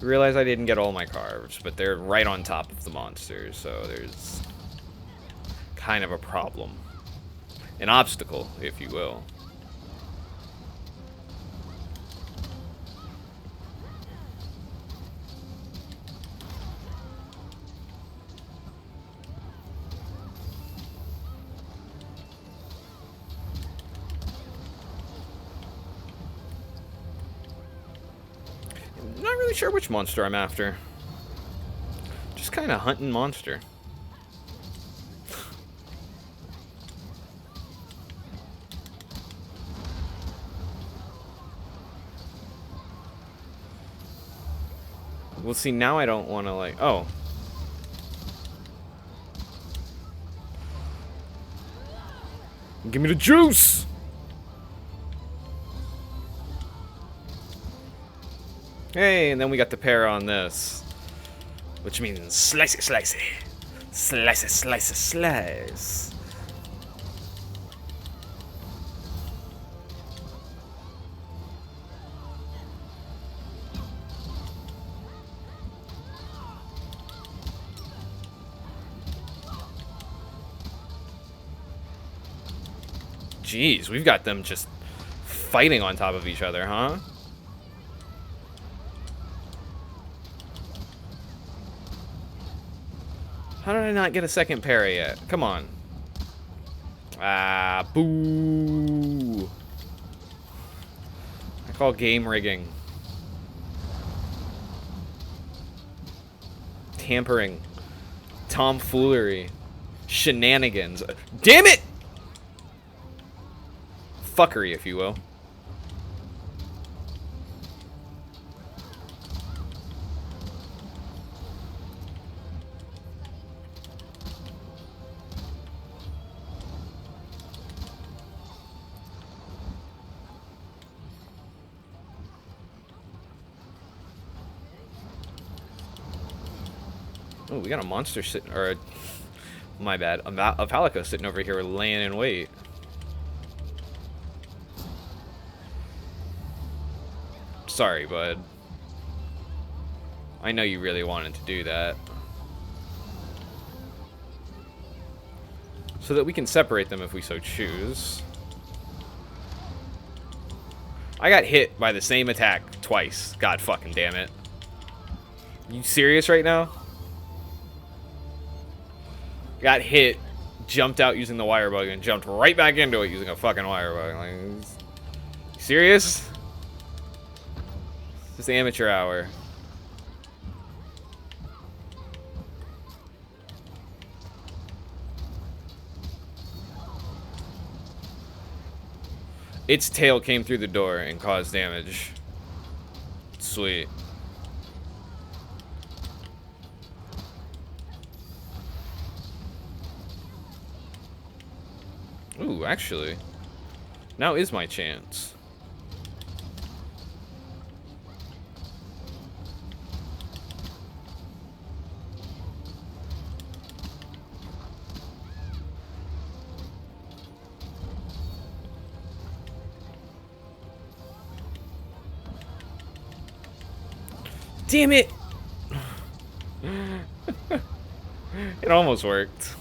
Realize I didn't get all my carbs, but they're right on top of the monsters, so there's kind of a problem. An obstacle, if you will. Not really sure which monster I'm after. Just kind of hunting monster. Well, see, now I don't want to, like... Oh. Give me the juice! Hey, and then we got the pair on this. Which means slice it, slice it. Slice it, slice it, slice. Jeez, we've got them just fighting on top of each other, huh? How did I not get a second parry yet? Come on. Ah, boo. I call game rigging. Tampering. Tomfoolery. Shenanigans. Damn it! Fuckery, if you will. Oh, we got a monster sitting, or my bad, a Palico sitting over here laying in wait. Sorry, bud. I know you really wanted to do that. So that we can separate them if we so choose. I got hit by the same attack twice. God fucking damn it. You serious right now? Got hit, jumped out using the wire bug, and jumped right back into it using a fucking wire bug. Like, you serious? It's amateur hour. Its tail came through the door and caused damage. Sweet. Ooh, actually. Now is my chance. Damn it! It almost worked.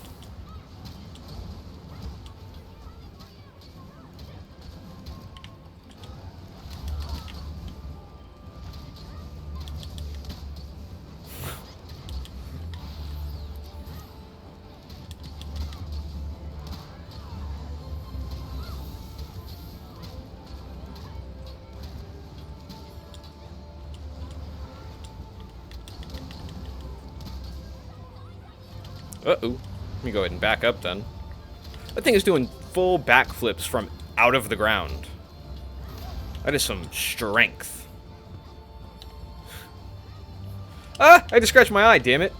Uh-oh. Let me go ahead and back up then. That thing is doing full backflips from out of the ground. That is some strength. Ah! I just scratched my eye, damn it.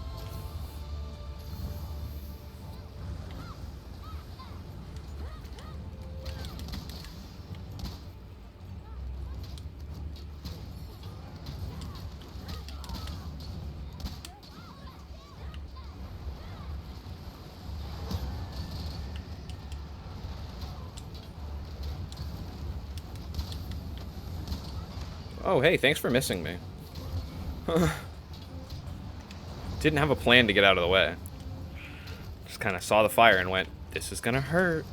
Oh, hey, thanks for missing me. Didn't have a plan to get out of the way. Just kind of saw the fire and went, this is gonna hurt.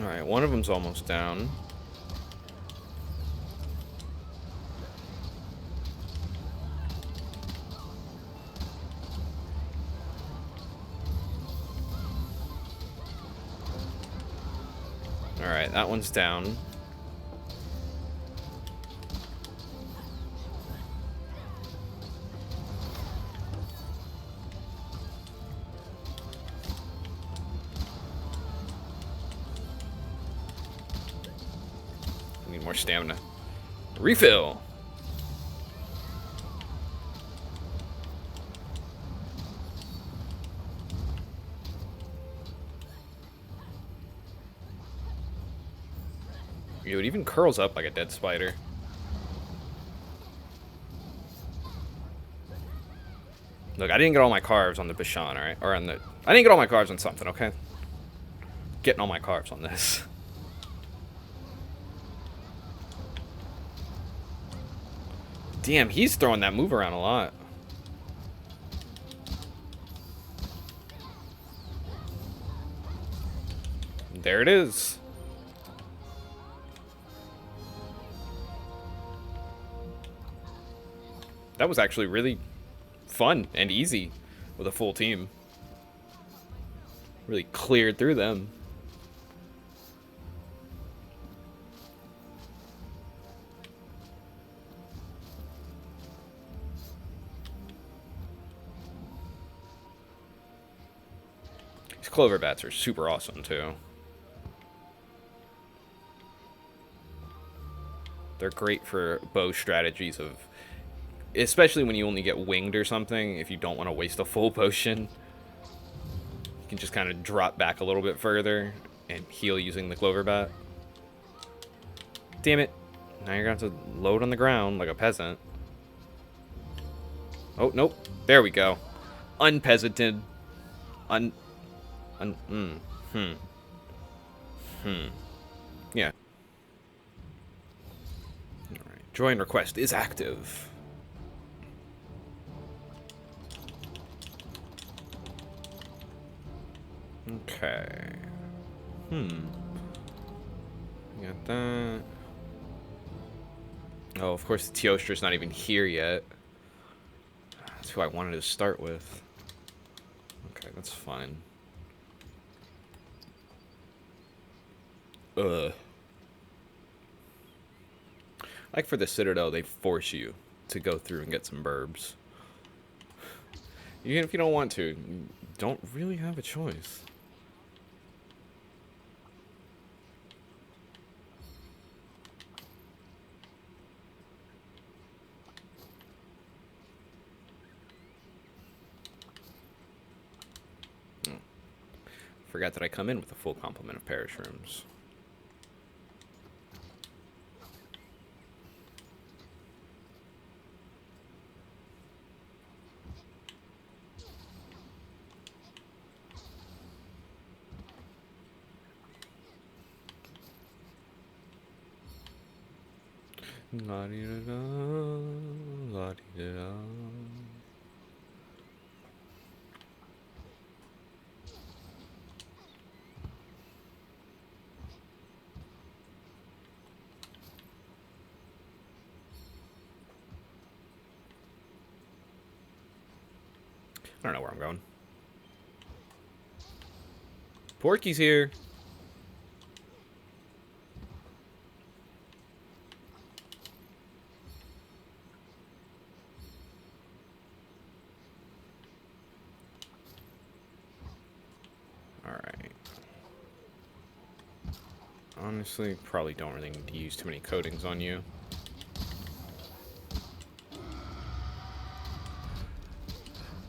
Alright, one of them's almost down. Alright, that one's down. Need more stamina. Refill! Yo, it even curls up like a dead spider. Look, I didn't get all my carves on the Bishan, alright? Or on the... I didn't get all my carves on something, okay? Getting all my carves on this. Damn, he's throwing that move around a lot. There it is. That was actually really fun and easy with a full team. Really cleared through them. These clover bats are super awesome too. They're great for bow strategies of, especially when you only get winged or something, if you don't want to waste a full potion. You can just kind of drop back a little bit further and heal using the clover bat. Damn it. Now you're going to have to load on the ground like a peasant. Oh, nope. There we go. Unpeasanted. Yeah. Alright. Join request is active. Okay. Got that. Oh, of course, the Teostra's not even here yet. That's who I wanted to start with. Okay, that's fine. Like for the Citadel, they force you to go through and get some burbs. Even if you don't want to, you don't really have a choice. Forgot that I come in with a full complement of parish rooms. La-di-da-da, la-di-da-da. I don't know where I'm going. Porky's here. Alright. Honestly, probably don't really need to use too many coatings on you.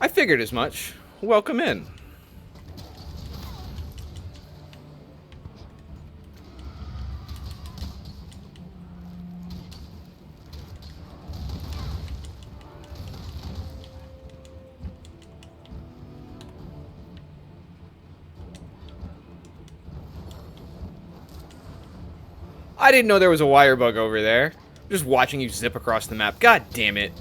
I figured as much. Welcome in. I didn't know there was a wire bug over there. Just watching you zip across the map. God damn it.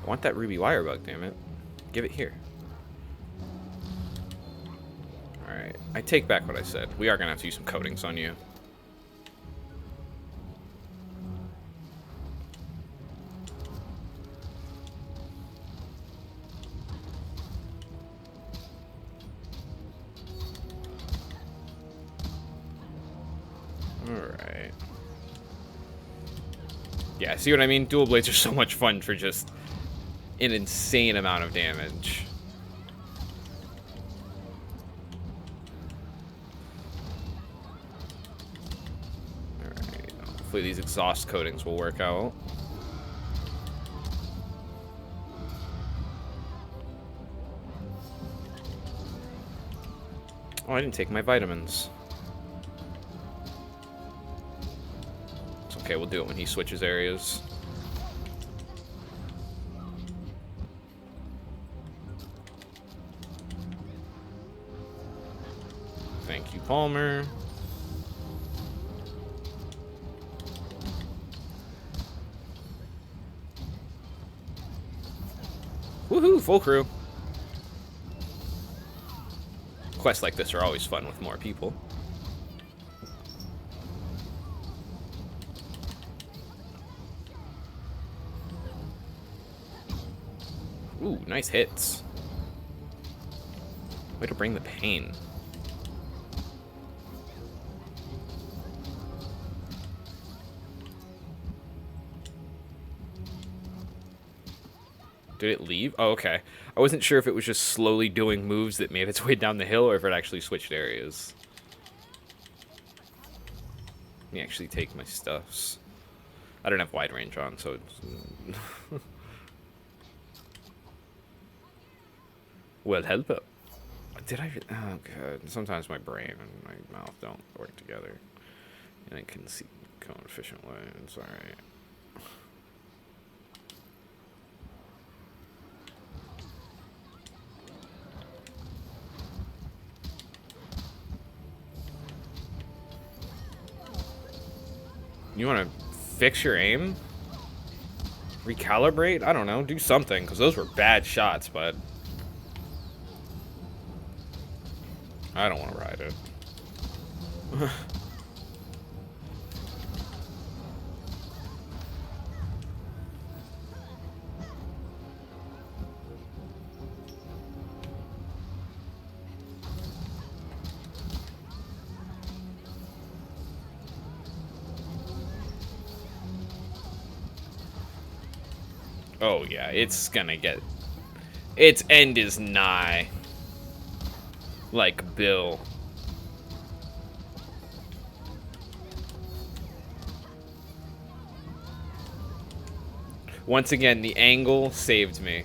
I want that ruby wire bug, damn it. Give it here. Alright. I take back what I said. We are going to have to use some coatings on you. Alright. Yeah, see what I mean? Dual blades are so much fun for just an insane amount of damage. Alright. Hopefully these exhaust coatings will work out. Oh, I didn't take my vitamins. It's okay, we'll do it when he switches areas. Thank you, Palmer. Woohoo, full crew. Quests like this are always fun with more people. Ooh, nice hits. Way to bring the pain. Did it leave? Oh, okay. I wasn't sure if it was just slowly doing moves that made its way down the hill or if it actually switched areas. Let me actually take my stuffs. I don't have wide range on, so it's... Well, help it. Did I... Oh, God. Sometimes my brain and my mouth don't work together. And I can see go an efficient way. It's alright. You want to fix your aim? Recalibrate? I don't know. Do something, because those were bad shots, but... I don't want to ride it. Oh, yeah, it's gonna get... Its end is nigh. Like Bill. Once again, the angle saved me.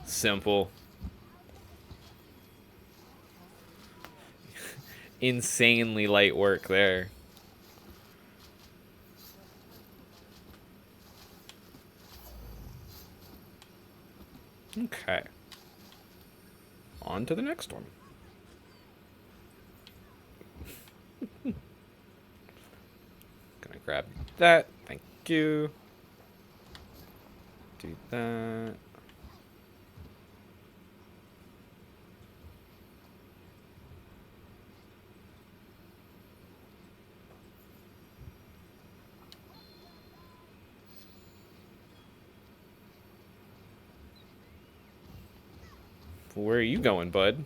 Simple. Insanely light work there. Okay. On to the next one. Gonna grab that. Thank you. Do that. Where are you going, bud?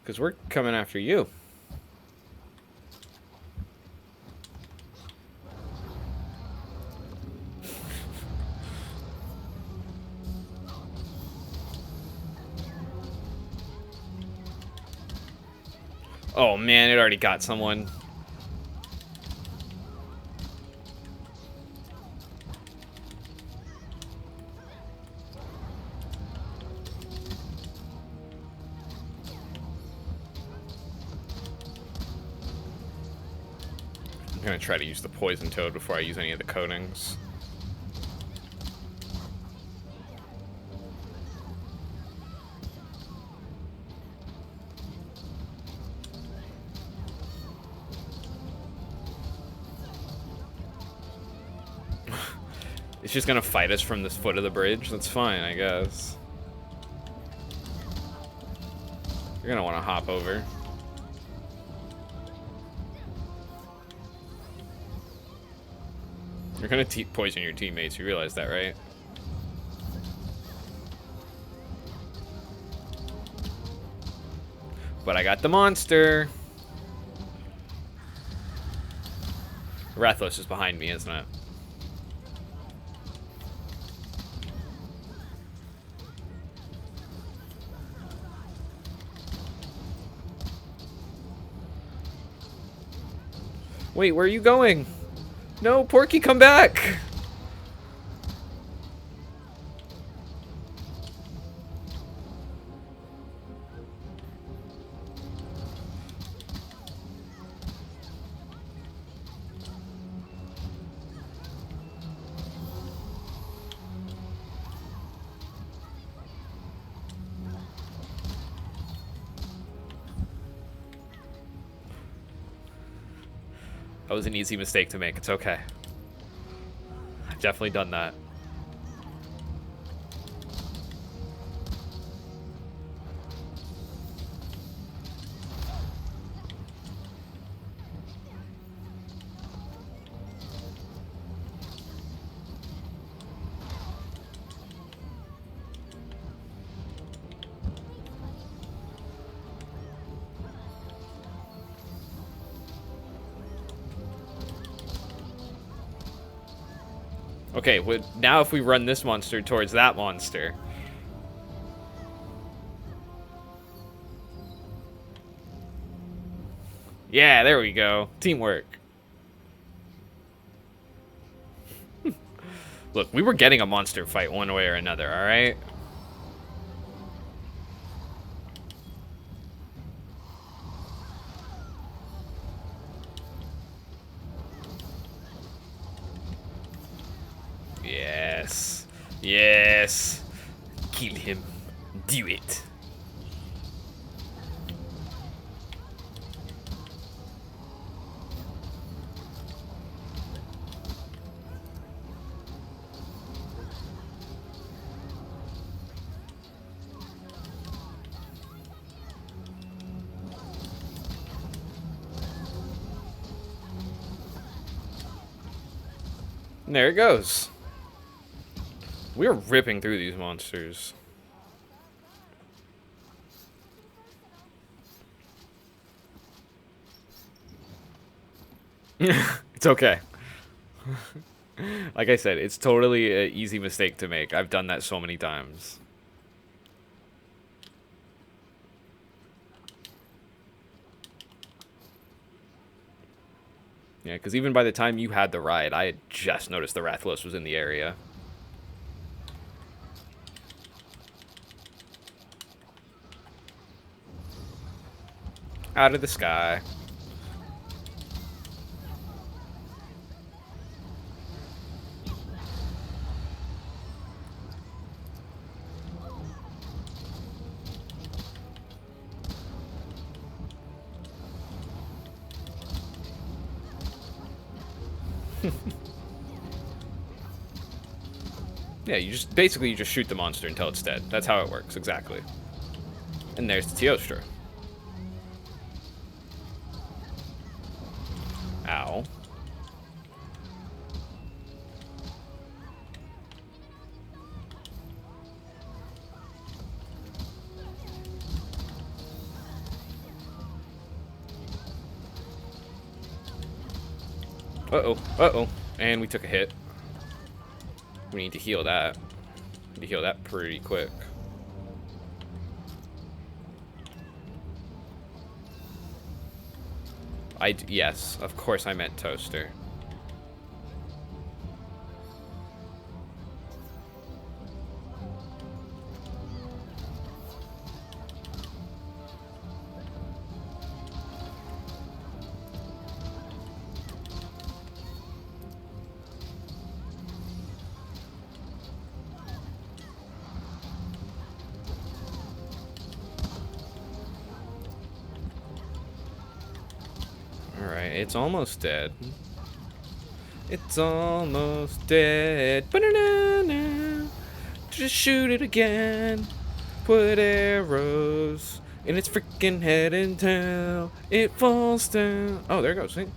Because we're coming after you. Oh man, it already got someone. I'm gonna try to use the poison toad before I use any of the coatings. It's just gonna fight us from this foot of the bridge. That's fine, I guess. You're gonna want to hop over. You're gonna poison your teammates. You realize that, right? But I got the monster. Rathalos is behind me, isn't it? Wait, where are you going? No, Porky, come back! That was an easy mistake to make. It's okay. I've definitely done that. Okay, well, now if we run this monster towards that monster. Yeah, there we go. Teamwork. Look, we were getting a monster fight one way or another, alright? Yes. Yes. Kill him. Do it. And there it goes. We're ripping through these monsters. It's okay. Like I said, it's totally an easy mistake to make. I've done that so many times. Yeah, because even by the time you had the ride, I had just noticed the Rathalos was in the area. Out of the sky. Yeah, you just shoot the monster until it's dead. That's how it works, exactly. And there's the Teostra. Ow. Uh-oh, uh-oh. And we took a hit. We need to heal that. We need to heal that pretty quick. Yes, of course I meant Toaster. Alright, it's almost dead. It's almost dead. Ba-na-na-na. Just shoot it again. Put arrows in its freaking head until it falls down. Oh, there it goes. See? It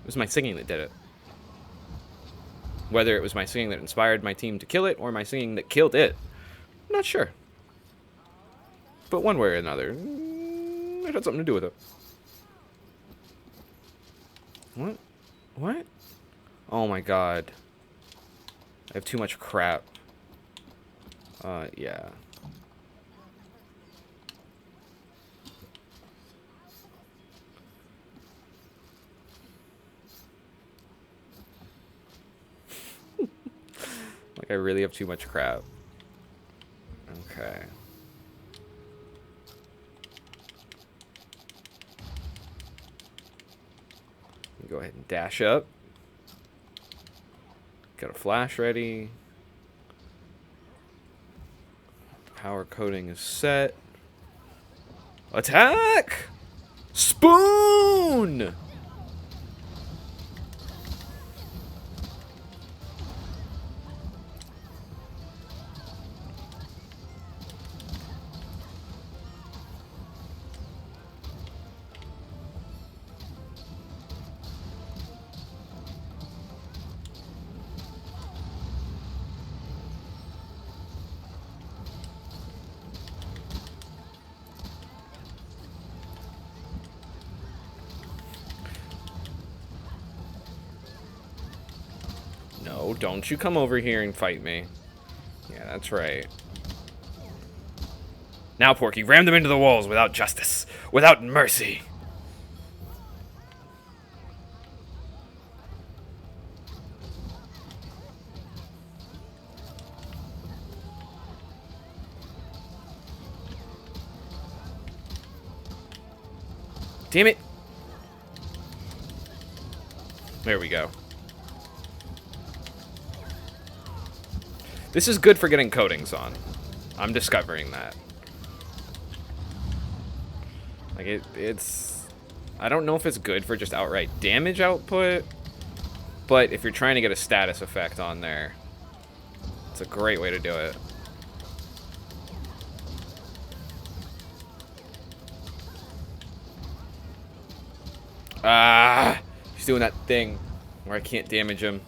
was my singing that did it. Whether it was my singing that inspired my team to kill it or my singing that killed it, I'm not sure. But one way or another, it had something to do with it. What? What? Oh my god. I have too much crap. Yeah. Like, I really have too much crap. Okay. Go ahead and dash up. Got a flash ready. Power coating is set. Attack! Spoon! No, don't you come over here and fight me. Yeah, that's right. Now, Porky, ram them into the walls without justice, without mercy. Damn it. There we go. This is good for getting coatings on. I'm discovering that. Like, it's... I don't know if it's good for just outright damage output, but if you're trying to get a status effect on there, it's a great way to do it. Ah! He's doing that thing where I can't damage him.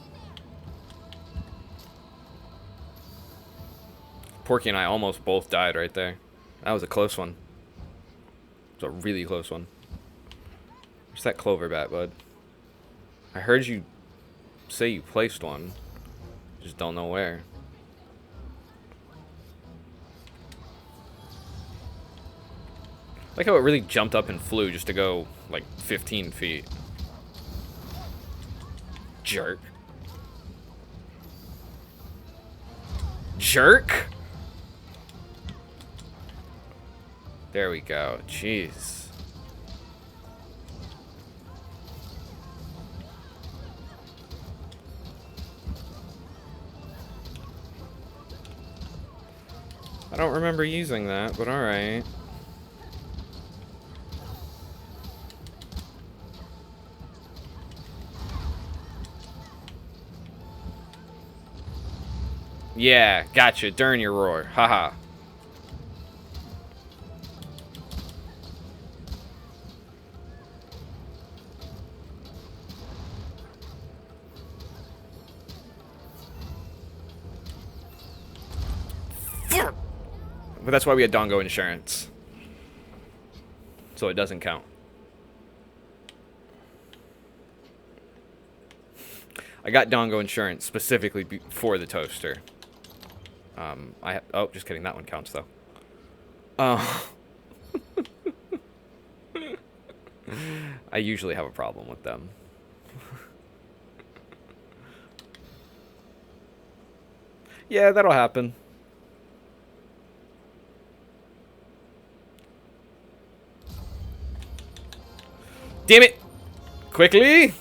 Porky and I almost both died right there. That was a close one. It was a really close one. Where's that clover bat, bud? I heard you say you placed one. Just don't know where. I like how it really jumped up and flew just to go, like, 15 feet. Jerk. Jerk? There we go. Jeez. I don't remember using that, but alright. Yeah, gotcha. During your roar. Haha. But that's why we had Dongo insurance. So it doesn't count. I got Dongo insurance specifically for the toaster. Oh, just kidding. That one counts, though. I usually have a problem with them. Yeah, that'll happen. Damn it! Quickly!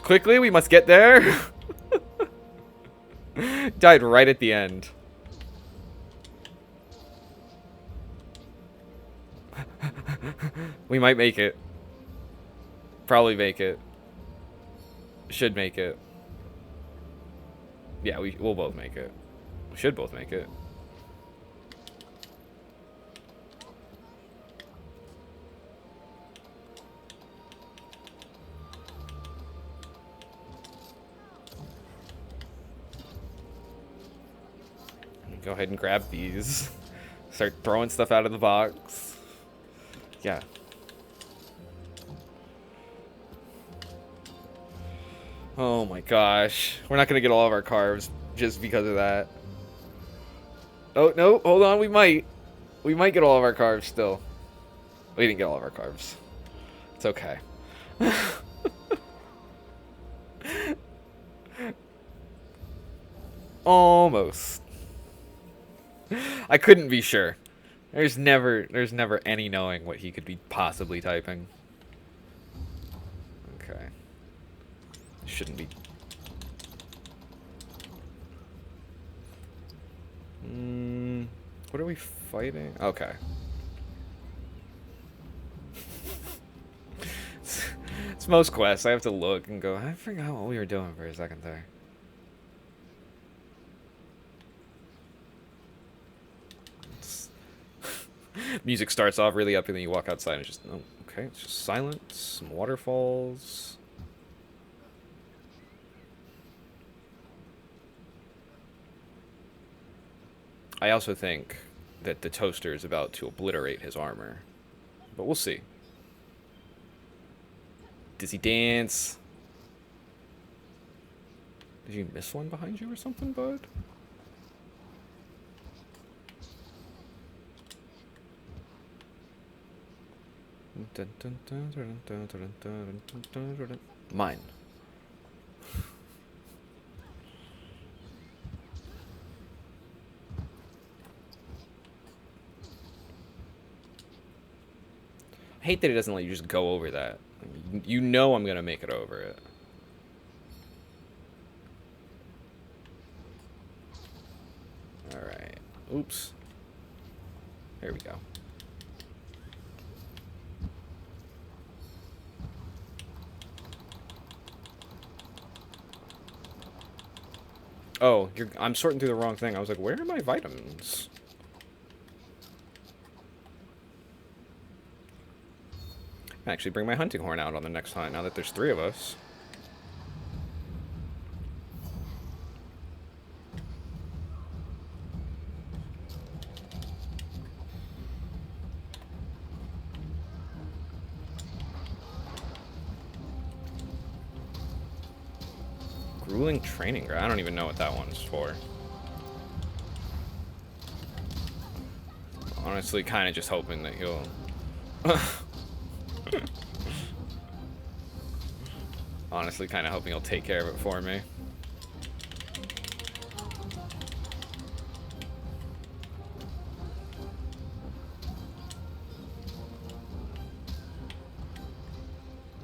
Quickly, we must get there. Died right at the end. We might make it. Probably make it. Should make it. Yeah, we'll both make it. We should both make it. Go ahead and grab these. Start throwing stuff out of the box. Yeah. Oh my gosh. We're not going to get all of our carbs just because of that. Oh, no. Hold on. We might. We might get all of our carbs still. We didn't get all of our carbs. It's okay. Almost. I couldn't be sure. There's never any knowing what he could be possibly typing. Okay. Shouldn't be. What are we fighting? Okay. It's most quests. I have to look and go, I forgot what we were doing for a second there. Music starts off really up and then you walk outside and it's just, oh, okay, it's just silence, some waterfalls. I also think that the toaster is about to obliterate his armor, but we'll see. Does he dance? Did you miss one behind you or something, bud? Mine. I hate that it doesn't let you just go over that. You know I'm gonna make it over it. Alright. Oops. There we go. Oh, I'm sorting through the wrong thing. I was like, where are my vitamins? I actually bring my hunting horn out on the next hunt now that there's 3 of us. Grueling training ground. I don't even know what that one's for. Honestly, kind of just hoping that he'll... Honestly, kind of hoping he'll take care of it for me.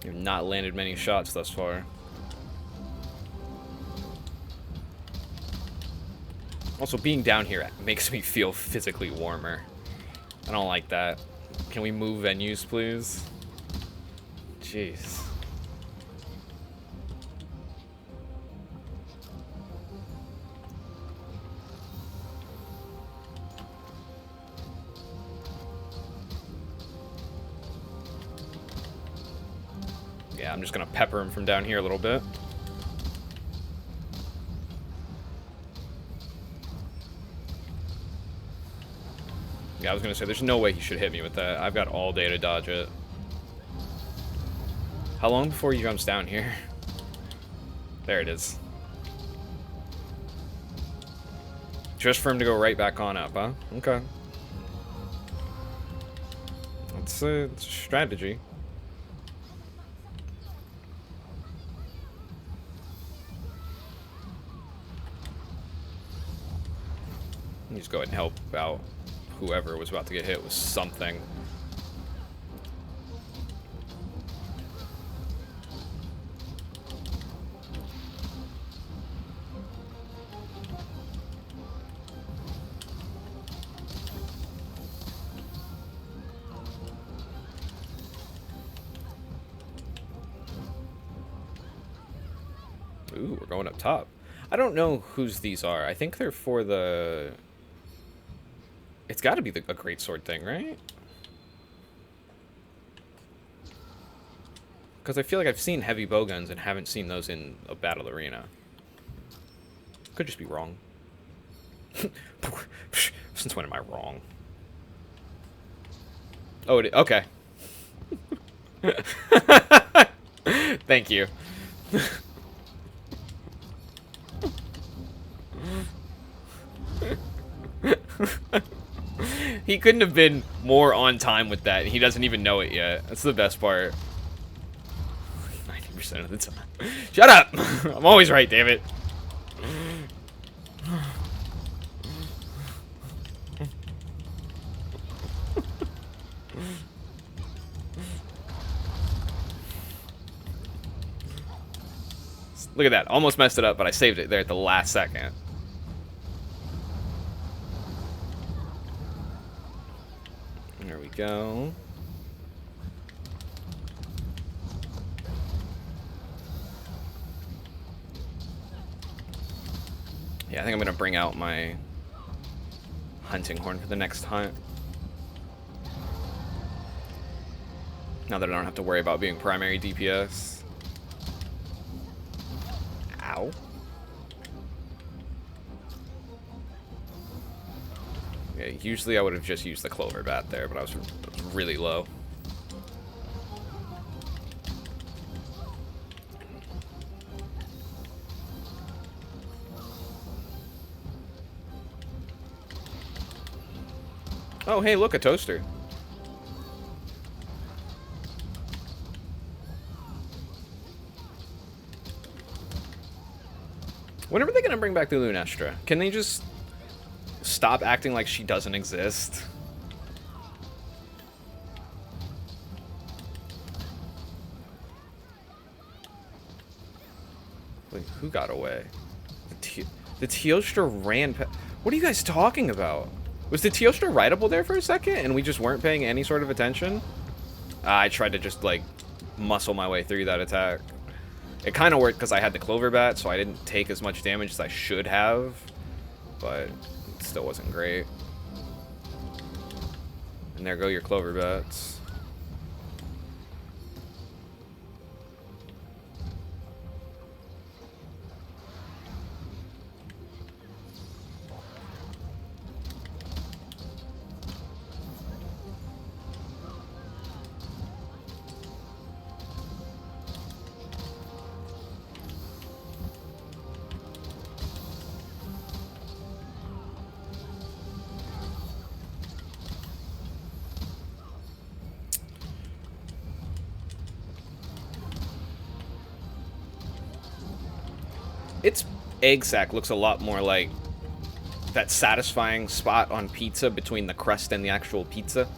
You've not landed many shots thus far. Also, being down here makes me feel physically warmer. I don't like that. Can we move venues, please? Jeez. Yeah, I'm just gonna pepper him from down here a little bit. Yeah, I was gonna say, there's no way he should hit me with that. I've got all day to dodge it. How long before he jumps down here? There it is. Just for him to go right back on up, huh? Okay. It's a strategy. You just go ahead and help out whoever was about to get hit with something. Ooh, we're going up top. I don't know whose these are. I think they're for the... It's got to be a great sword thing, right? Because I feel like I've seen heavy bowguns and haven't seen those in a battle arena. Could just be wrong. Since when am I wrong? Oh, okay. Thank you. He couldn't have been more on time with that. He doesn't even know it yet. That's the best part. 90% of the time. Shut up! I'm always right, damn it. Look at that. Almost messed it up, but I saved it there at the last second. There we go. Yeah, I think I'm gonna bring out my hunting horn for the next hunt. Now that I don't have to worry about being primary DPS. Ow. Yeah, usually I would have just used the clover bat there, but I was really low. Oh, hey, look, a toaster. When are they gonna bring back the Lunestra? Can they just stop acting like she doesn't exist? Wait, who got away? The Teostra ran. What are you guys talking about? Was the Teostra rideable there for a second, and we just weren't paying any sort of attention? I tried to just like muscle my way through that attack. It kind of worked because I had the Clover Bat, so I didn't take as much damage as I should have, but it still wasn't great. And there go your Clover Bats. Its egg sac looks a lot more like that satisfying spot on pizza between the crust and the actual pizza.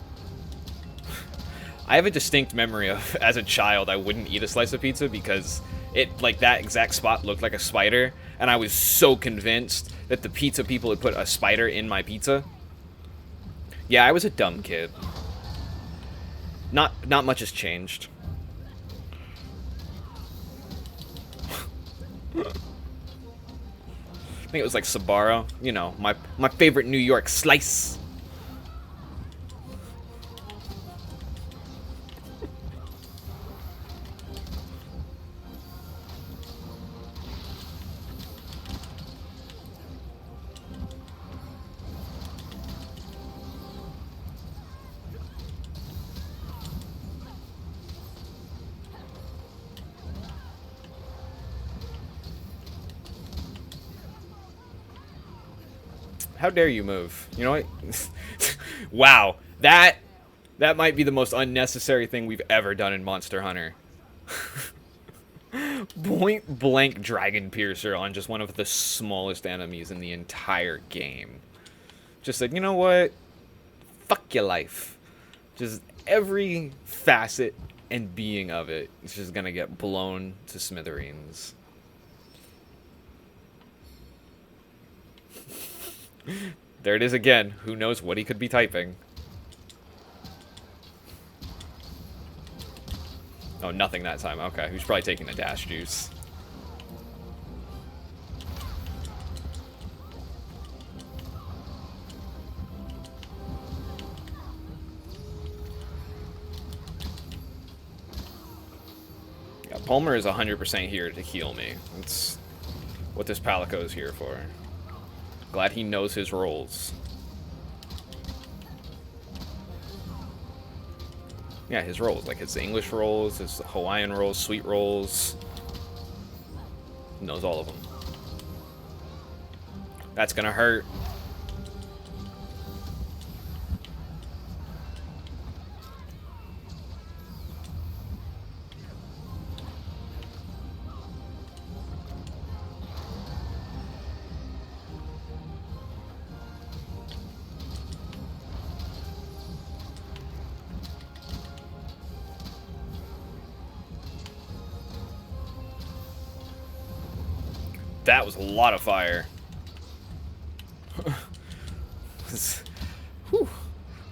I have a distinct memory of, as a child, I wouldn't eat a slice of pizza because it, like, that exact spot looked like a spider, and I was so convinced that the pizza people had put a spider in my pizza. Yeah, I was a dumb kid. Not much has changed. I think it was like Sbarro, you know, my favorite New York slice. How dare you move? You know what? Wow, that might be the most unnecessary thing we've ever done in Monster Hunter. Point blank Dragon Piercer on just one of the smallest enemies in the entire game. Just said, you know what? Fuck your life. Just every facet and being of it is just gonna get blown to smithereens. There it is again. Who knows what he could be typing? Oh, nothing that time. Okay, who's probably taking the dash juice? Yeah, Palmer is 100% here to heal me. That's what this Palico is here for. Glad he knows his roles. Yeah, his roles. Like his English roles, his Hawaiian roles, sweet roles. He knows all of them. That's gonna hurt. That was a lot of fire. Whew.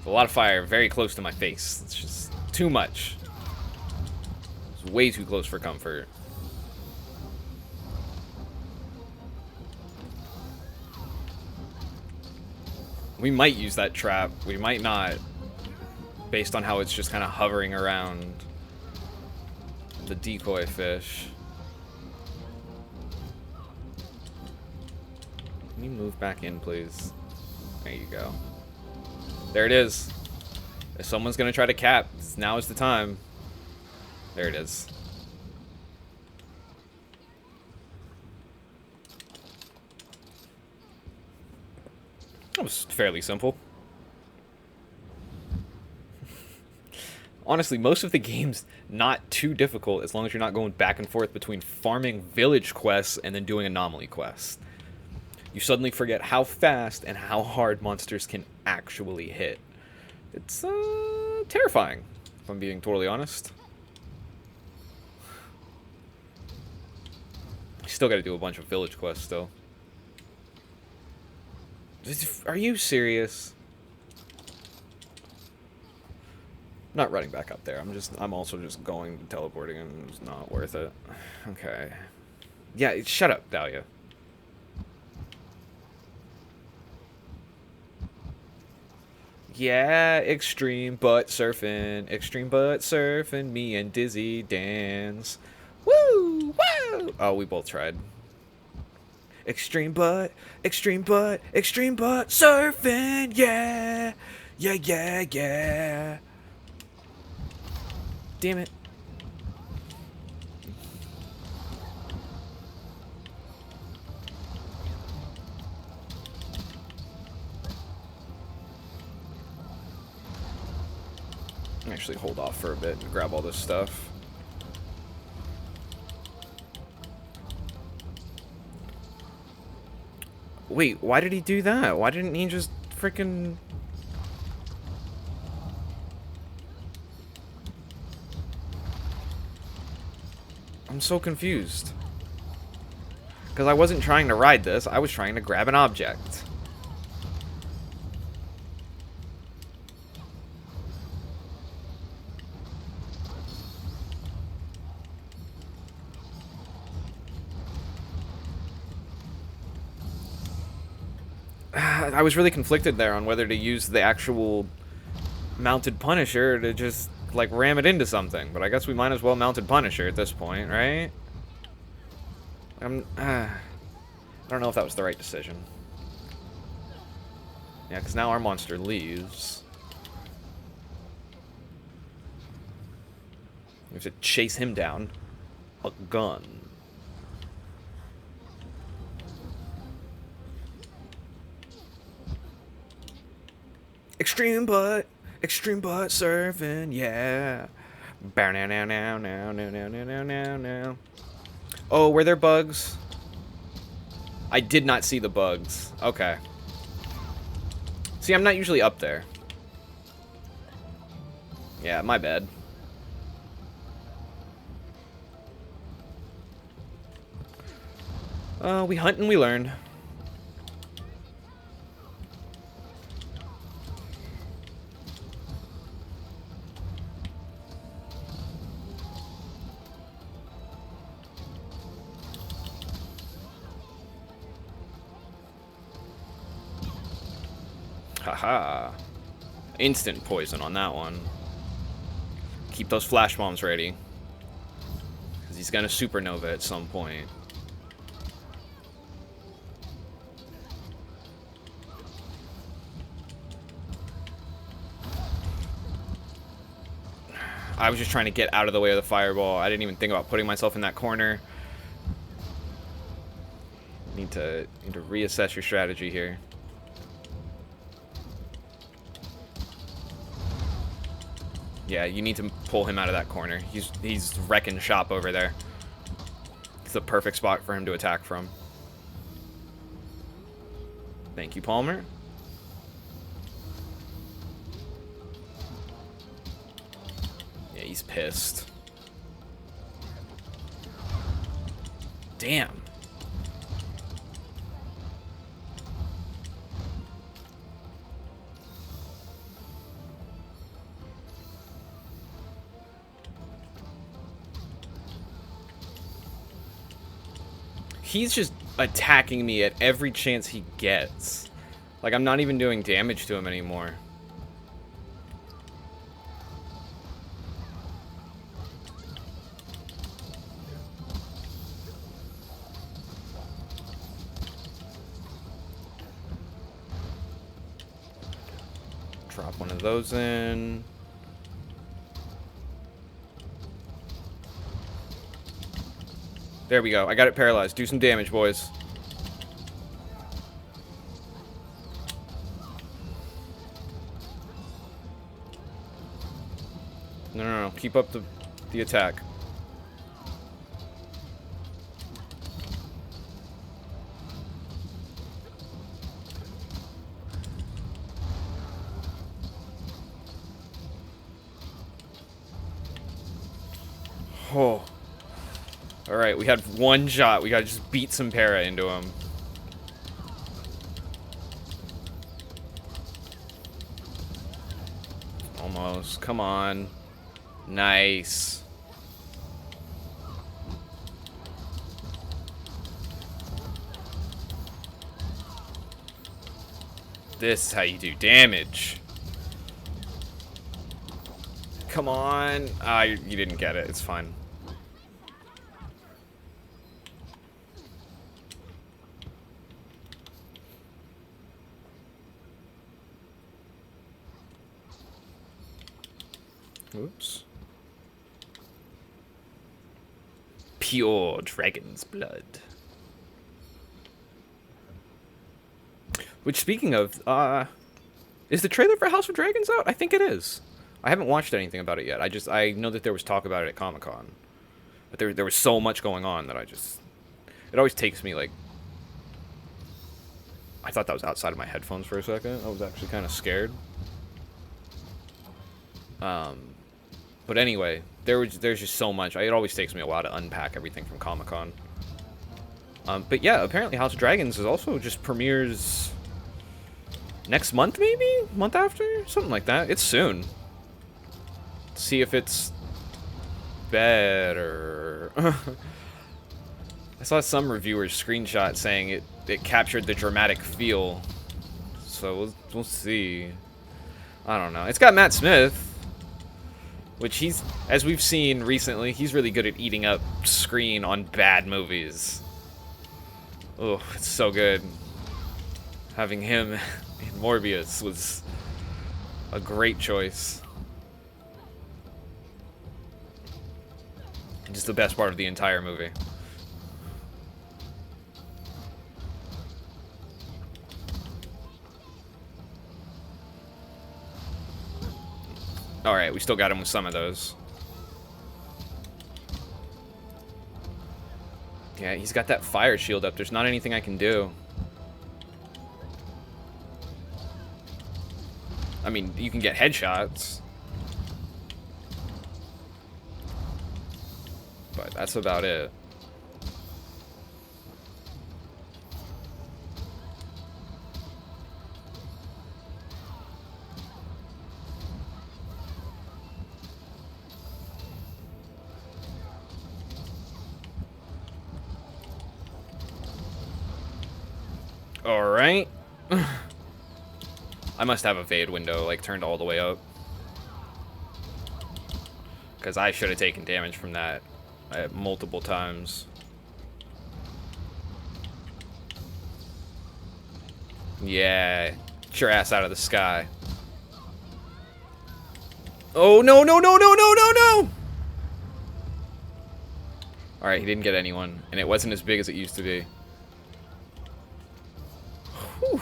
A lot of fire very close to my face. It's just too much. It's way too close for comfort. We might use that trap. We might not. Based on how it's just kind of hovering around the decoy fish. Can you move back in, please? There you go. There it is. If someone's gonna try to cap, now is the time. There it is. That was fairly simple. Honestly, most of the game's not too difficult as long as you're not going back and forth between farming village quests and then doing anomaly quests. You suddenly forget how fast and how hard monsters can actually hit. It's terrifying, if I'm being totally honest. Still got to do a bunch of village quests, though. Are you serious? I'm not running back up there. I'm also just going teleporting, and it's not worth it. Okay. Yeah, shut up, Dahlia. Yeah, extreme butt surfing, me and Dizzy dance. Woo! Woo! Oh, we both tried. Extreme butt surfing, yeah! Yeah, yeah, yeah! Damn it. Actually hold off for a bit and grab all this stuff. Wait, why did he do that? Why didn't he just freaking... I'm so confused. Because I wasn't trying to ride this, I was trying to grab an object. I was really conflicted there on whether to use the actual mounted Punisher to just, like, ram it into something. But I guess we might as well mounted Punisher at this point, right? I don't know if that was the right decision. Yeah, because now our monster leaves. We have to chase him down. A gun. Extreme butt surfing, yeah. Bow now now now now now now now now now. Oh, were there bugs? I did not see the bugs. Okay. See, I'm not usually up there. Yeah, my bad. We hunt and we learn. Haha. Instant poison on that one. Keep those flash bombs ready. Because he's gonna supernova at some point. I was just trying to get out of the way of the fireball. I didn't even think about putting myself in that corner. Need to reassess your strategy here. Yeah, you need to pull him out of that corner. He's wrecking shop over there. It's the perfect spot for him to attack from. Thank you, Palmer. Yeah, he's pissed. Damn. He's just attacking me at every chance he gets. Like, I'm not even doing damage to him anymore. Drop one of those in. There we go. I got it paralyzed. Do some damage, boys. No, no, no. Keep up the attack. Oh. Alright, we had one shot. We gotta just beat some para into him. Almost. Come on. Nice. This is how you do damage. Come on. Ah, you didn't get it. It's fine. Oops. Pure dragon's blood. Which, speaking of, is the trailer for House of Dragons out? I think it is. I haven't watched anything about it yet. I know that there was talk about it at Comic-Con. But there was so much going on that it always takes me, like... I thought that was outside of my headphones for a second. I was actually kind of scared. But anyway, there's just so much. It always takes me a while to unpack everything from Comic-Con. But yeah, apparently House of Dragons is also just premieres next month, maybe? Month after? Something like that. It's soon. See if it's better. I saw some reviewers screenshot saying it captured the dramatic feel. So we'll see. I don't know. It's got Matt Smith, which as we've seen recently, he's really good at eating up screen on bad movies. Oh, it's so good. Having him in Morbius was a great choice. Just the best part of the entire movie. Alright, we still got him with some of those. Yeah, he's got that fire shield up. There's not anything I can do. I mean, you can get headshots. But that's about it. Alright. I must have a Vade window, like, turned all the way up. Because I should have taken damage from that multiple times. Yeah. Get your ass out of the sky. Oh, no, no, no, no, no, no, no! Alright, he didn't get anyone. And it wasn't as big as it used to be. Whew.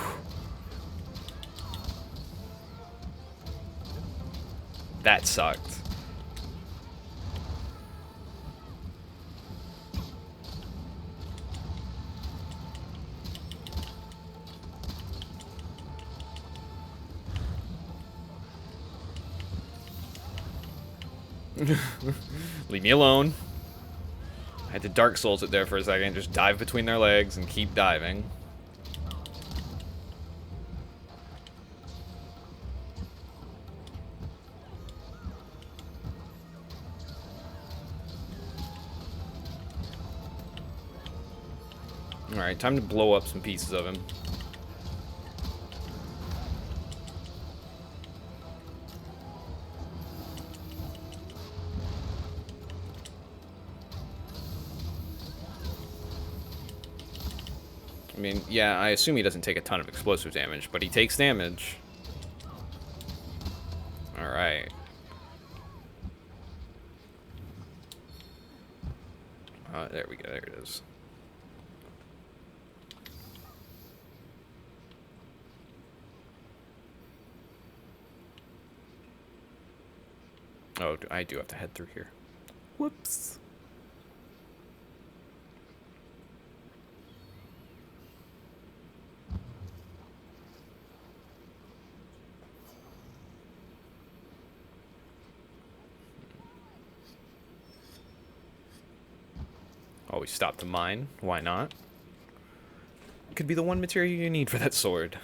That sucked. Leave me alone. I had to Dark Souls it there for a second. Just dive between their legs and keep diving. Alright, time to blow up some pieces of him. I mean, yeah, I assume he doesn't take a ton of explosive damage, but he takes damage. Alright. There we go, there it is. Oh, I do have to head through here. Whoops. Always stop to mine. Why not? Could be the one material you need for that sword.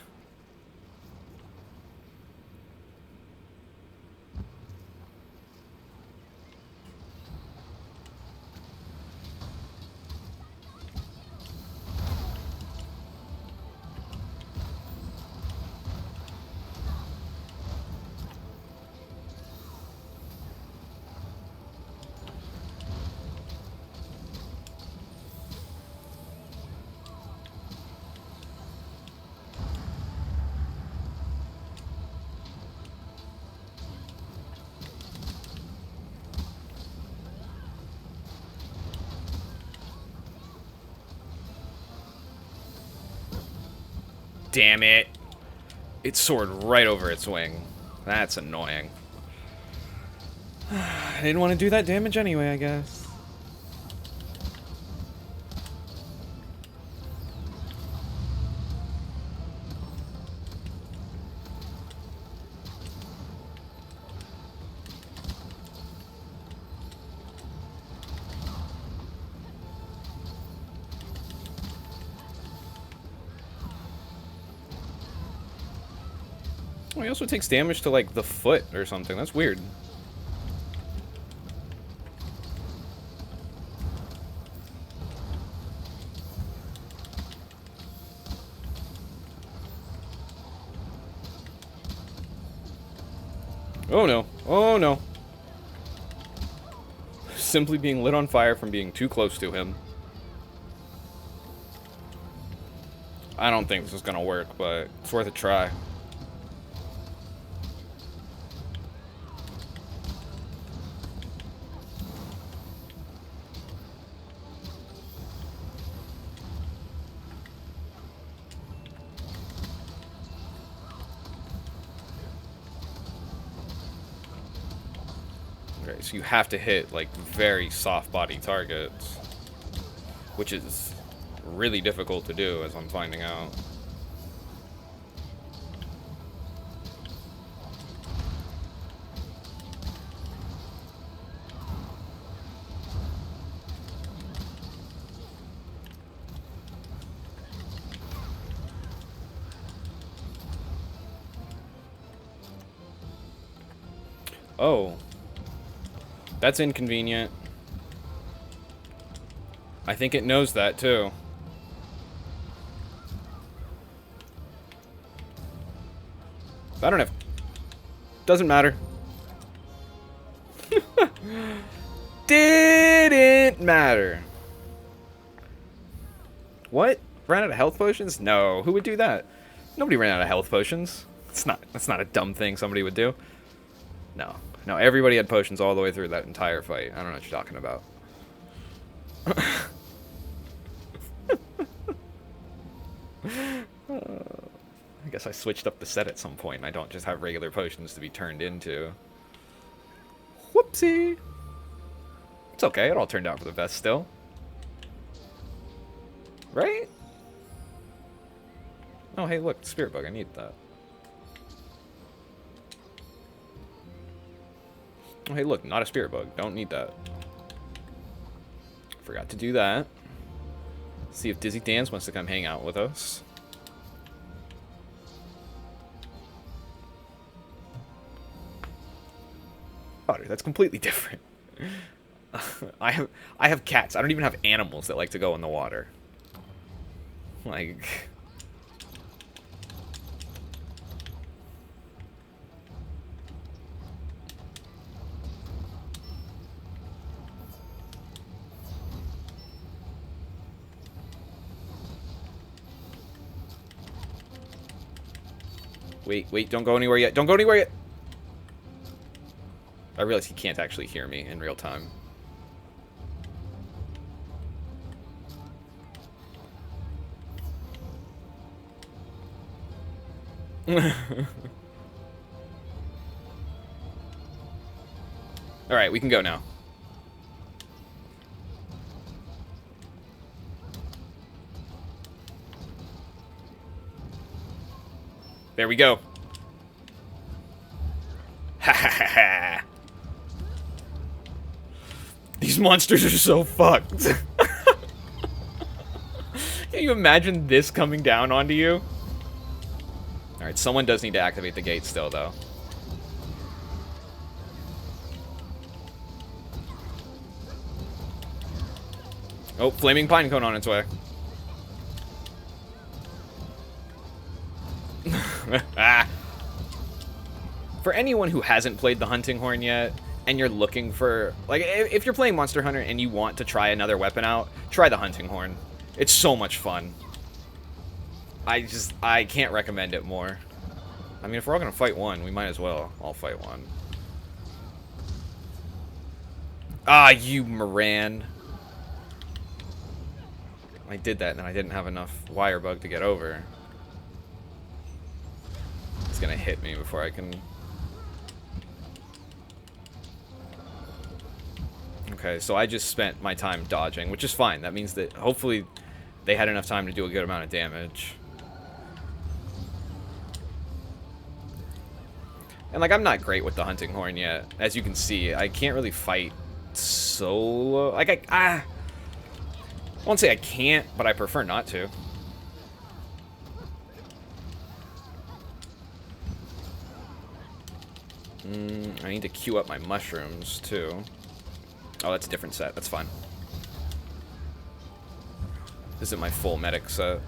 Damn it. It soared right over its wing. That's annoying. I didn't want to do that damage anyway, I guess. Oh, he also takes damage to, like, the foot or something. That's weird. Oh no. Oh no. Simply being lit on fire from being too close to him. I don't think this is gonna work, but it's worth a try. Okay, so you have to hit, like, very soft body targets, which is really difficult to do, as I'm finding out. Oh. That's inconvenient. I think it knows that, too. I don't have... Doesn't matter. Didn't matter. What? Ran out of health potions? No. Who would do that? Nobody ran out of health potions. That's not a dumb thing somebody would do. No. No, everybody had potions all the way through that entire fight. I don't know what you're talking about. I guess I switched up the set at some point, and I don't just have regular potions to be turned into. Whoopsie! It's okay, it all turned out for the best still. Right? Oh, hey, look, Spirit Bug, I need that. Oh, hey, look, not a Spirit Bug. Don't need that. Forgot to do that. See if Dizzy Dance wants to come hang out with us. Otter, that's completely different. I have cats. I don't even have animals that like to go in the water. Like... Wait, don't go anywhere yet. Don't go anywhere yet! I realize he can't actually hear me in real time. Alright, we can go now. There we go. Ha ha ha ha. These monsters are so fucked. Can you imagine this coming down onto you? Alright, someone does need to activate the gate still, though. Oh, flaming pine cone on its way. Ah. For anyone who hasn't played the hunting horn yet, and you're looking for, like, if you're playing Monster Hunter and you want to try another weapon out, try the hunting horn. It's so much fun. I can't recommend it more. I mean, if we're all gonna fight one, we might as well all fight one. Ah, you Moran. I did that and then I didn't have enough wire bug to get over. It's gonna hit me before I can... Okay, so I just spent my time dodging, which is fine. That means that hopefully they had enough time to do a good amount of damage. And, like, I'm not great with the hunting horn yet. As you can see, I can't really fight solo. Like, I won't say I can't, but I prefer not to. I need to queue up my mushrooms, too. Oh, that's a different set. That's fine. This isn't my full medic set.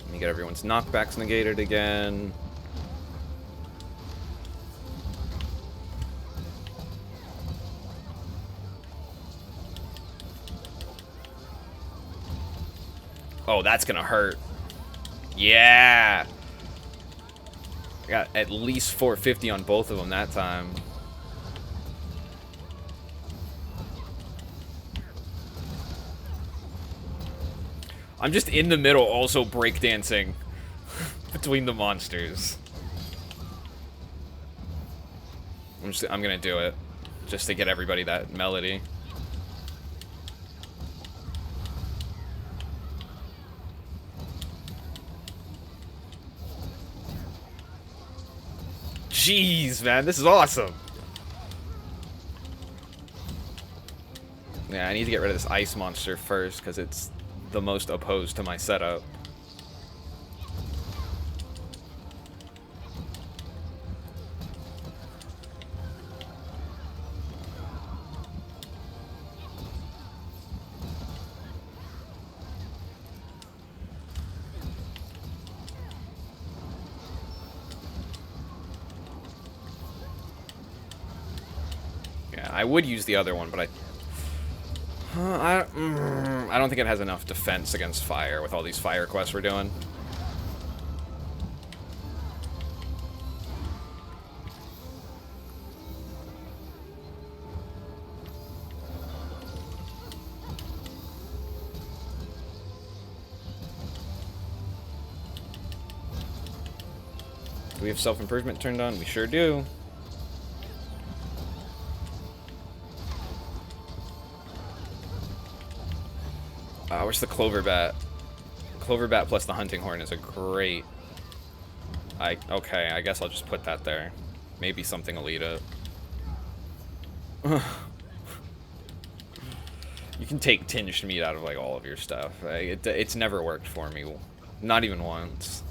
Let me get everyone's knockbacks negated again. Oh, that's gonna hurt. Yeah! I got at least 450 on both of them that time. I'm just in the middle also breakdancing between the monsters. I'm gonna do it just to get everybody that melody. Jeez, man, this is awesome. Yeah, I need to get rid of this ice monster first because it's the most opposed to my setup. I would use the other one, but I don't think it has enough defense against fire with all these fire quests we're doing. Do we have self-improvement turned on? We sure do. Where's the clover bat? Clover bat plus the hunting horn is a great... Okay, I guess I'll just put that there. Maybe something will eat it. You can take tinged meat out of, like, all of your stuff. It's never worked for me. Not even once.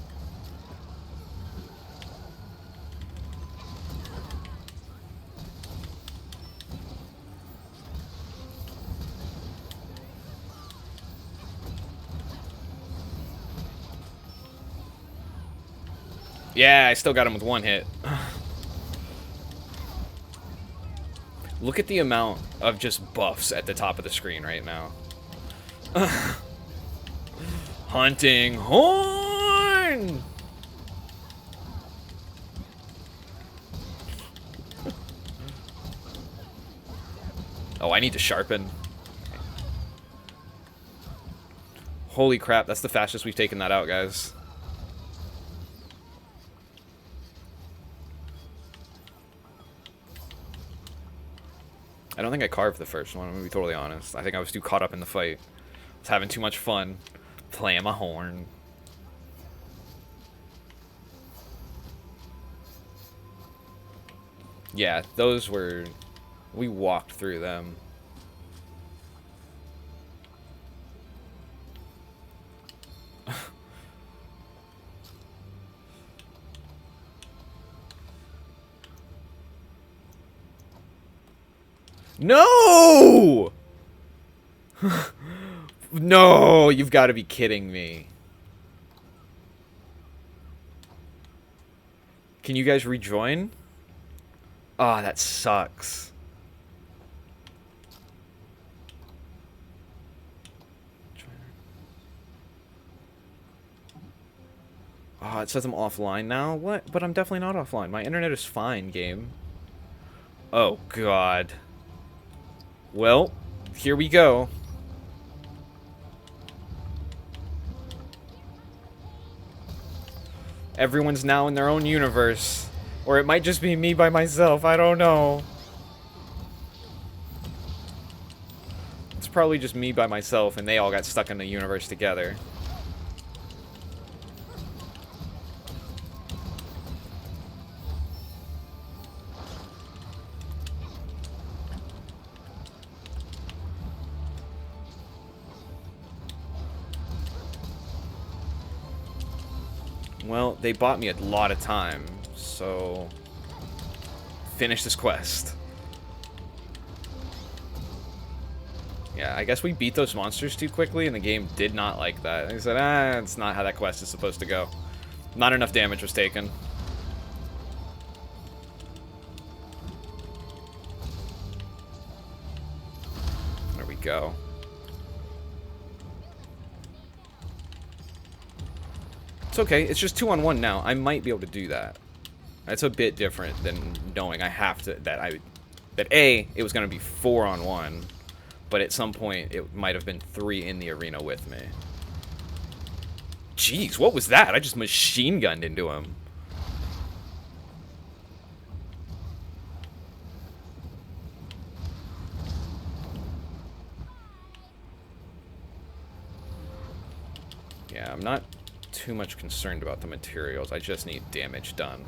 Yeah, I still got him with one hit. Look at the amount of just buffs at the top of the screen right now. Hunting horn! Oh, I need to sharpen. Holy crap, that's the fastest we've taken that out, guys. I don't think I carved the first one, I'm gonna be totally honest. I think I was too caught up in the fight. I was having too much fun playing my horn. Yeah, those were... We walked through them. No! No, you've got to be kidding me. Can you guys rejoin? Oh, that sucks. Oh, it says I'm offline now? What? But I'm definitely not offline. My internet is fine, game. Oh, God. Well, here we go. Everyone's now in their own universe. Or it might just be me by myself. I don't know. It's probably just me by myself, and they all got stuck in the universe together. Well, they bought me a lot of time, so... Finish this quest. Yeah, I guess we beat those monsters too quickly, and the game did not like that. They said, it's not how that quest is supposed to go. Not enough damage was taken. There we go. It's okay, it's just 2-on-1 now. I might be able to do that. That's a bit different than knowing I have to, that A, it was going to be 4-on-1, but at some point it might have been 3 in the arena with me. Jeez, what was that? I just machine gunned into him. Yeah, I'm not too much concerned about the materials. I just need damage done.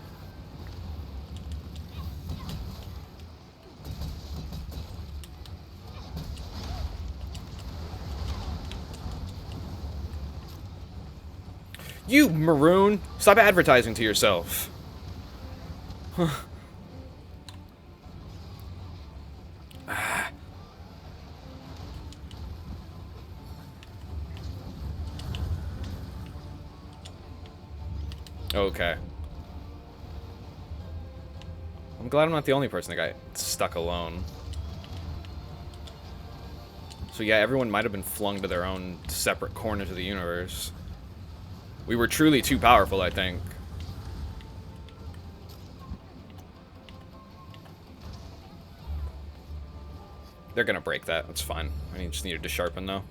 You, Maroon! Stop advertising to yourself. Okay. I'm glad I'm not the only person that got stuck alone. So yeah, everyone might have been flung to their own separate corners of the universe. We were truly too powerful, I think. They're gonna break that. That's fine. I just needed to sharpen, though.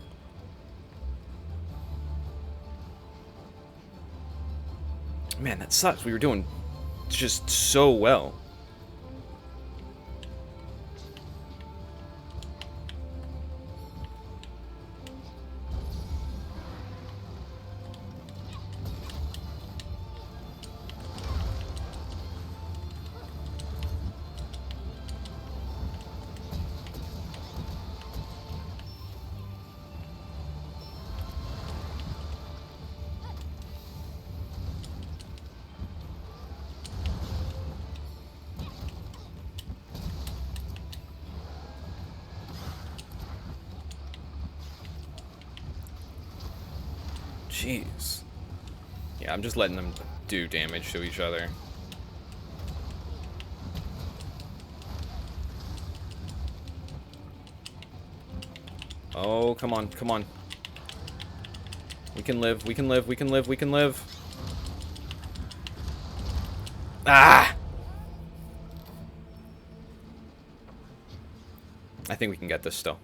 Man, that sucks. We were doing just so well. Jeez. Yeah, I'm just letting them do damage to each other. Oh, come on, come on. We can live, we can live, we can live, we can live. Ah! I think we can get this still.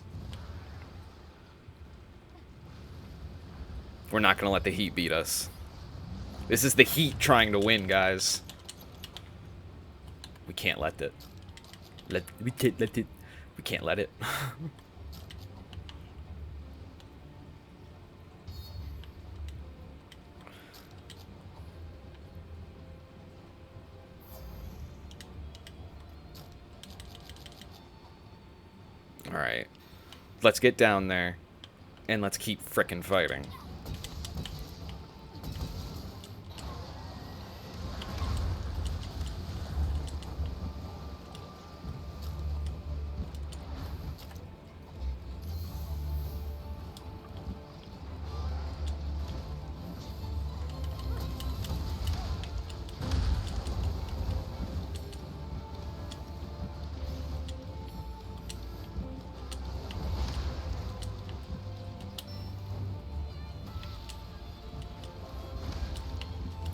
We're not gonna let the heat beat us. This is the heat trying to win, guys. We can't let it. We can't let it. We can't let it. Alright. Let's get down there. And let's keep frickin' fighting.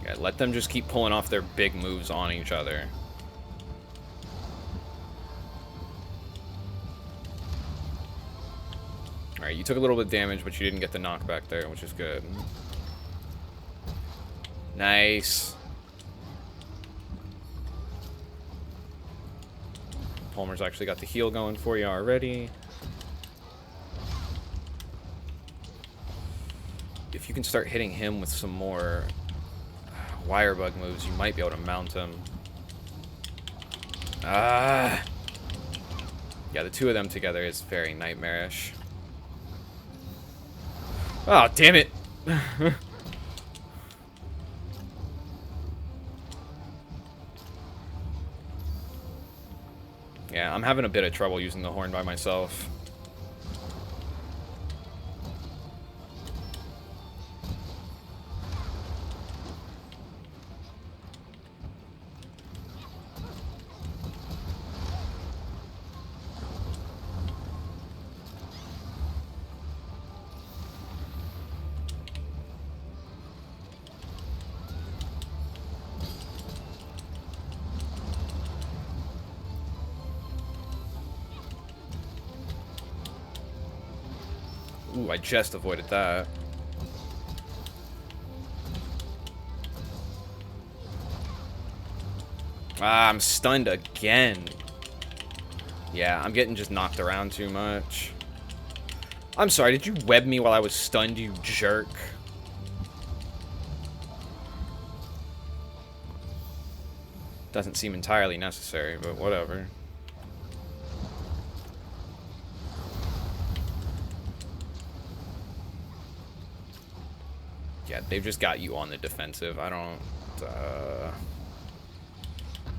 Yeah, let them just keep pulling off their big moves on each other. Alright, you took a little bit of damage, but you didn't get the knockback there, which is good. Nice. Palmer's actually got the heal going for you already. If you can start hitting him with some more wire bug moves, you might be able to mount him. Ah! Yeah, the two of them together is very nightmarish. Oh, damn it! Yeah, I'm having a bit of trouble using the horn by myself. Ooh, I just avoided that. Ah, I'm stunned again. Yeah, I'm getting just knocked around too much. I'm sorry, did you web me while I was stunned, you jerk? Doesn't seem entirely necessary, but whatever. Yeah, they've just got you on the defensive. I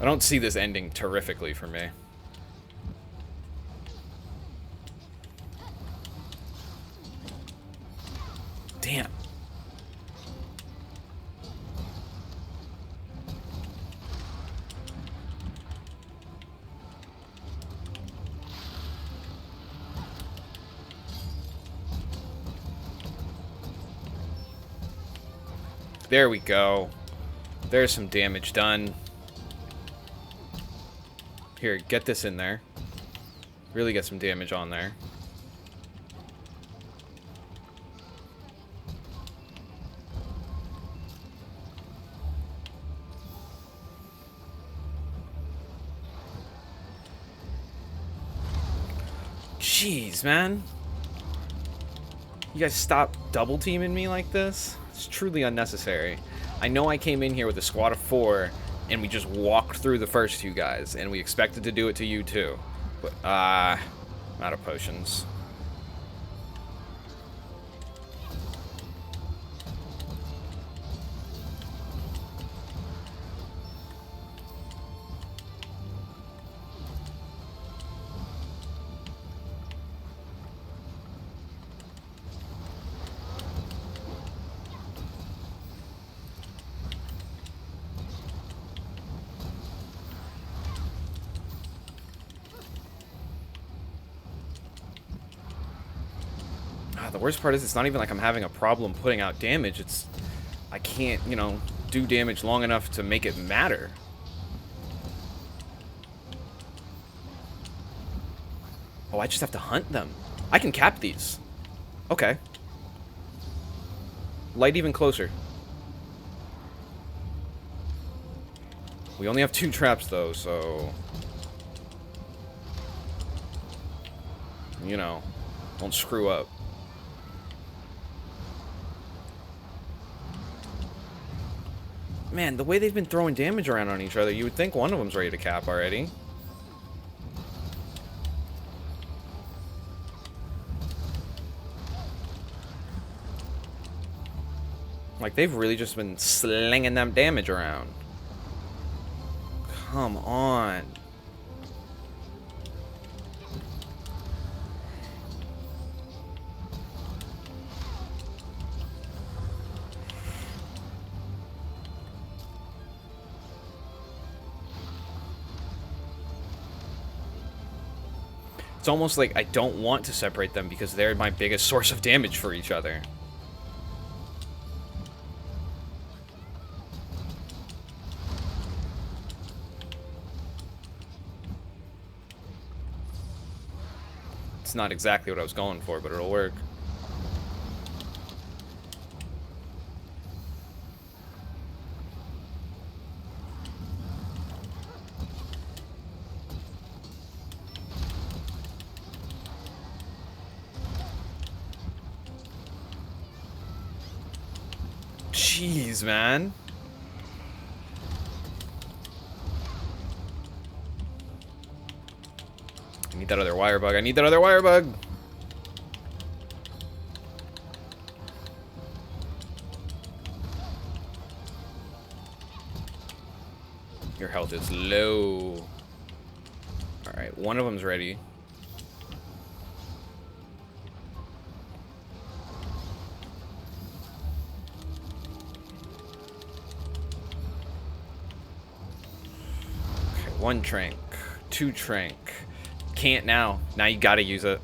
don't see this ending terrifically for me. Damn. There we go. There's some damage done. Here, get this in there. Really get some damage on there. Jeez, man. You guys stop double teaming me like this? It's truly unnecessary. I know I came in here with a squad of 4 and we just walked through the first 2 guys and we expected to do it to you too. But I'm out of potions. The worst part is it's not even like I'm having a problem putting out damage. It's I can't, you know, do damage long enough to make it matter. Oh, I just have to hunt them. I can cap these. Okay. Light even closer. We only have 2 traps, though, so... You know, don't screw up. Man, the way they've been throwing damage around on each other, you would think one of them's ready to cap already. Like, they've really just been slinging them damage around. Come on. It's almost like I don't want to separate them because they're my biggest source of damage for each other. It's not exactly what I was going for, but it'll work. Jeez, man. I need that other wire bug. I need that other wire bug. Your health is low. Alright, one of them's ready. Okay, 1 trank. 2 trank. Can't now. Now you gotta use it.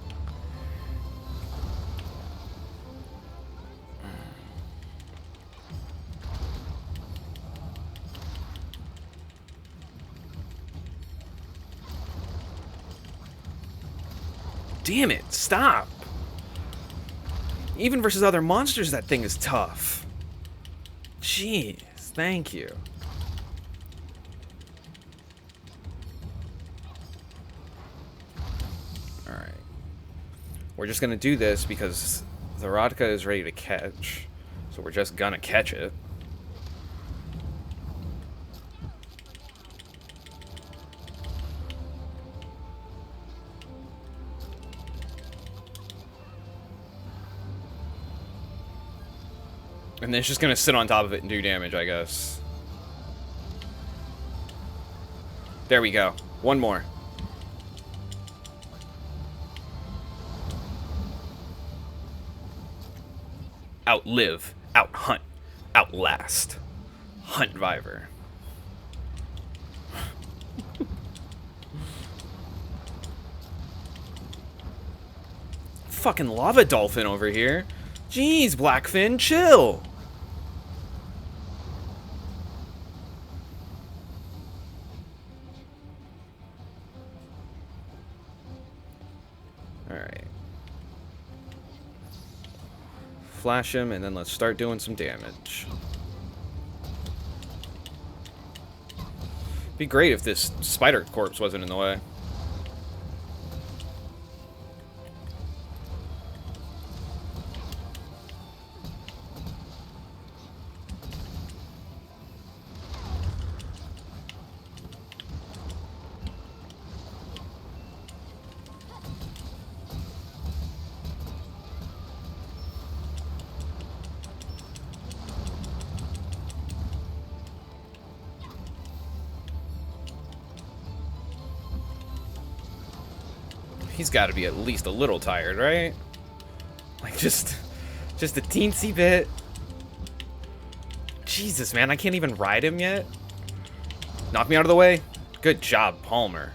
Damn it, stop. Even versus other monsters, that thing is tough. Jeez, thank you. Alright. We're just gonna do this because the Rodka is ready to catch. So we're just gonna catch it. And then it's just gonna sit on top of it and do damage, I guess. There we go. 1 more. Outlive, outhunt, outlast. Hunt Viver. Fucking lava dolphin over here. Jeez, Blackfin, chill. Alright. Flash him, and then let's start doing some damage. Be great if this spider corpse wasn't in the way. He's got to be at least a little tired, right? Like, just a teensy bit. Jesus, man, I can't even ride him yet. Knock me out of the way. Good job, Palmer.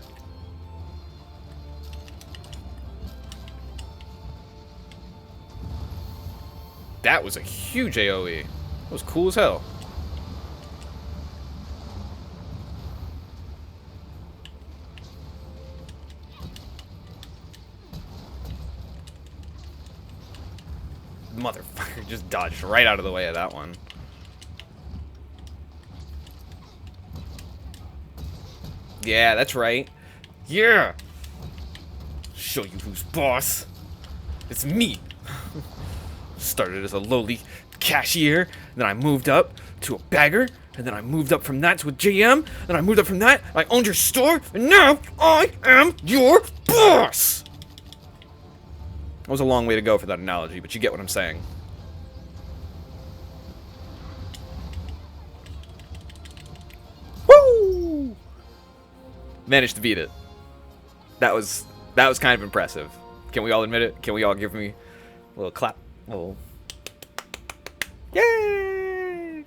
That was a huge AoE. That was cool as hell. Motherfucker just dodged right out of the way of that one. Yeah, that's right. Yeah! Show you who's boss. It's me. Started as a lowly cashier, then I moved up to a bagger, and then I moved up from that to a GM, then I moved up from that, I owned your store, and now I am your boss! That was a long way to go for that analogy, but you get what I'm saying. Woo! Managed to beat it. That was kind of impressive. Can we all admit it? Can we all give me a little clap? A little... Yay!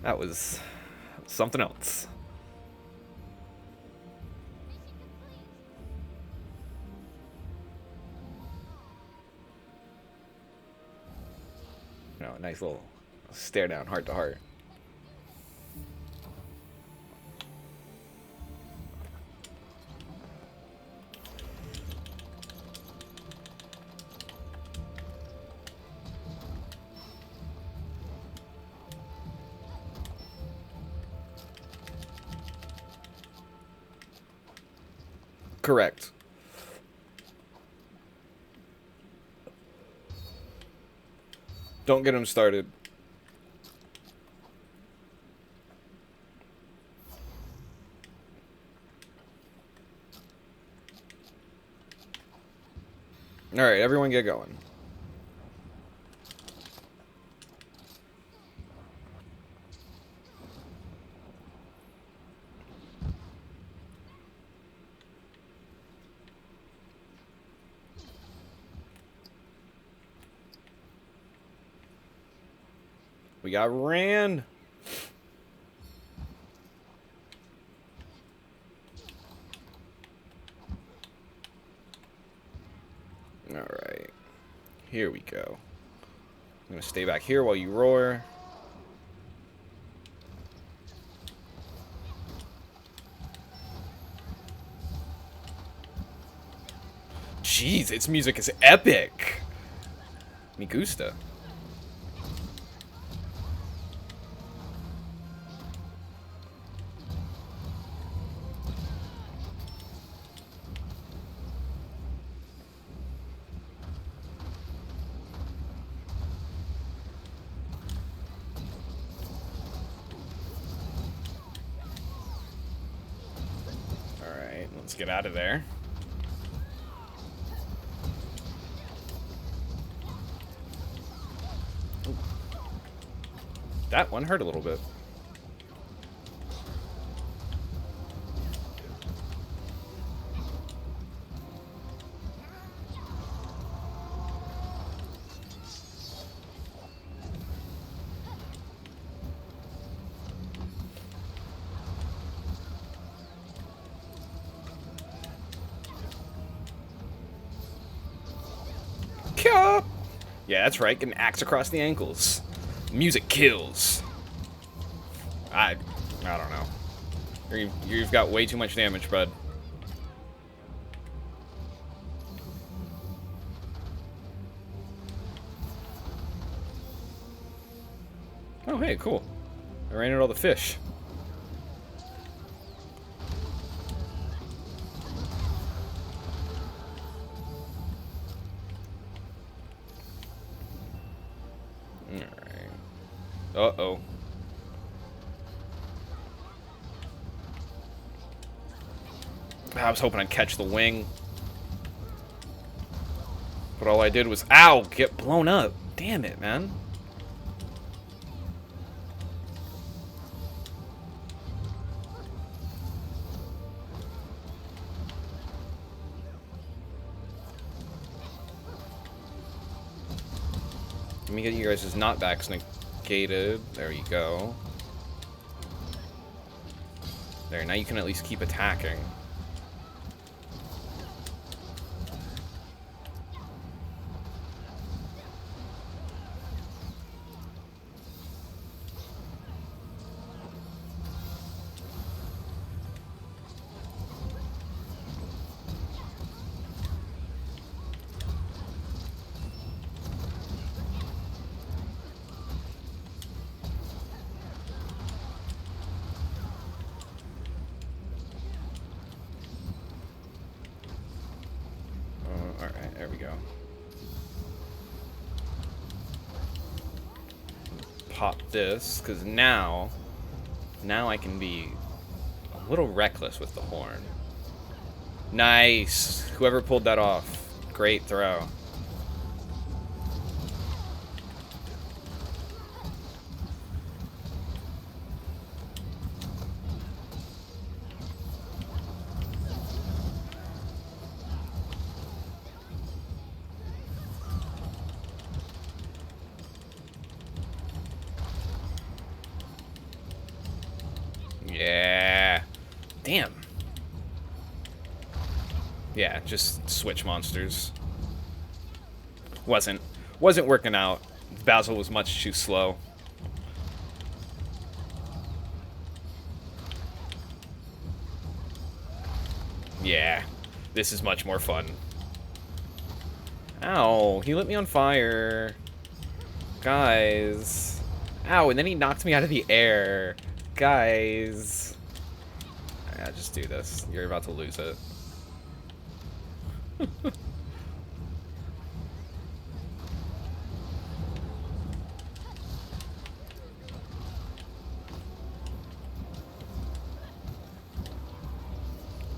That was something else. You know, a nice little stare down, heart to heart. Correct. Don't get him started. Alright, everyone get going. We got ran. Alright. Here we go. I'm gonna stay back here while you roar. Jeez, its music is epic. Me gusta. Alright, let's get out of there. Ooh. That one hurt a little bit. Yeah, that's right. Get an axe across the ankles. Music kills. I don't know. You've got way too much damage, bud. Oh, hey, cool. I ran into all the fish. Uh-oh. I was hoping I'd catch the wing. But all I did was, ow, get blown up. Damn it, man. Let me get you guys' knockbacks negated. There you go. There, now you can at least keep attacking. pop this, because now I can be a little reckless with the horn. Nice. Whoever pulled that off. Great throw. Yeah. Damn. Yeah, just switch monsters. Wasn't working out. Basil was much too slow. Yeah. This is much more fun. Ow, he lit me on fire. Guys. Ow, and then he knocked me out of the air. Guys. Yeah, just do this. You're about to lose it.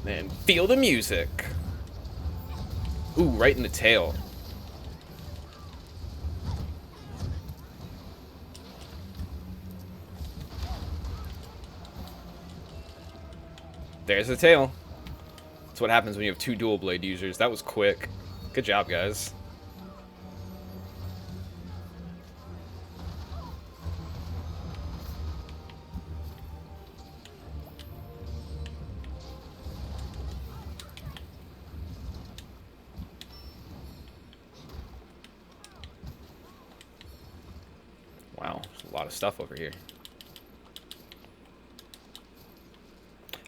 And feel the music. Ooh, right in the tail. There's the tail. That's what happens when you have two dual blade users. That was quick. Good job, guys. Wow, there's a lot of stuff over here.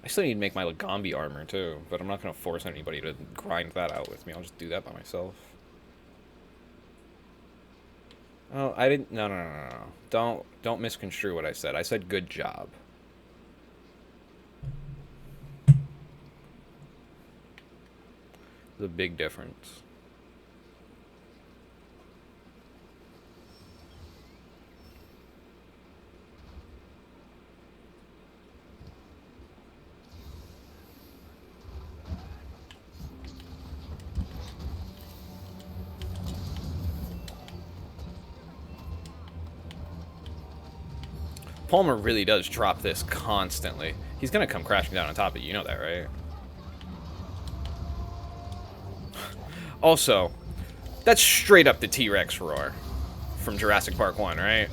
I still need to make my Lagambi armor, too, but I'm not going to force anybody to grind that out with me. I'll just do that by myself. Oh, I didn't... No. Don't misconstrue what I said. I said good job. There's a big difference. Palmer really does drop this constantly. He's gonna come crashing down on top of you. You know that, right? Also, that's straight up the T-Rex roar from Jurassic Park 1, right?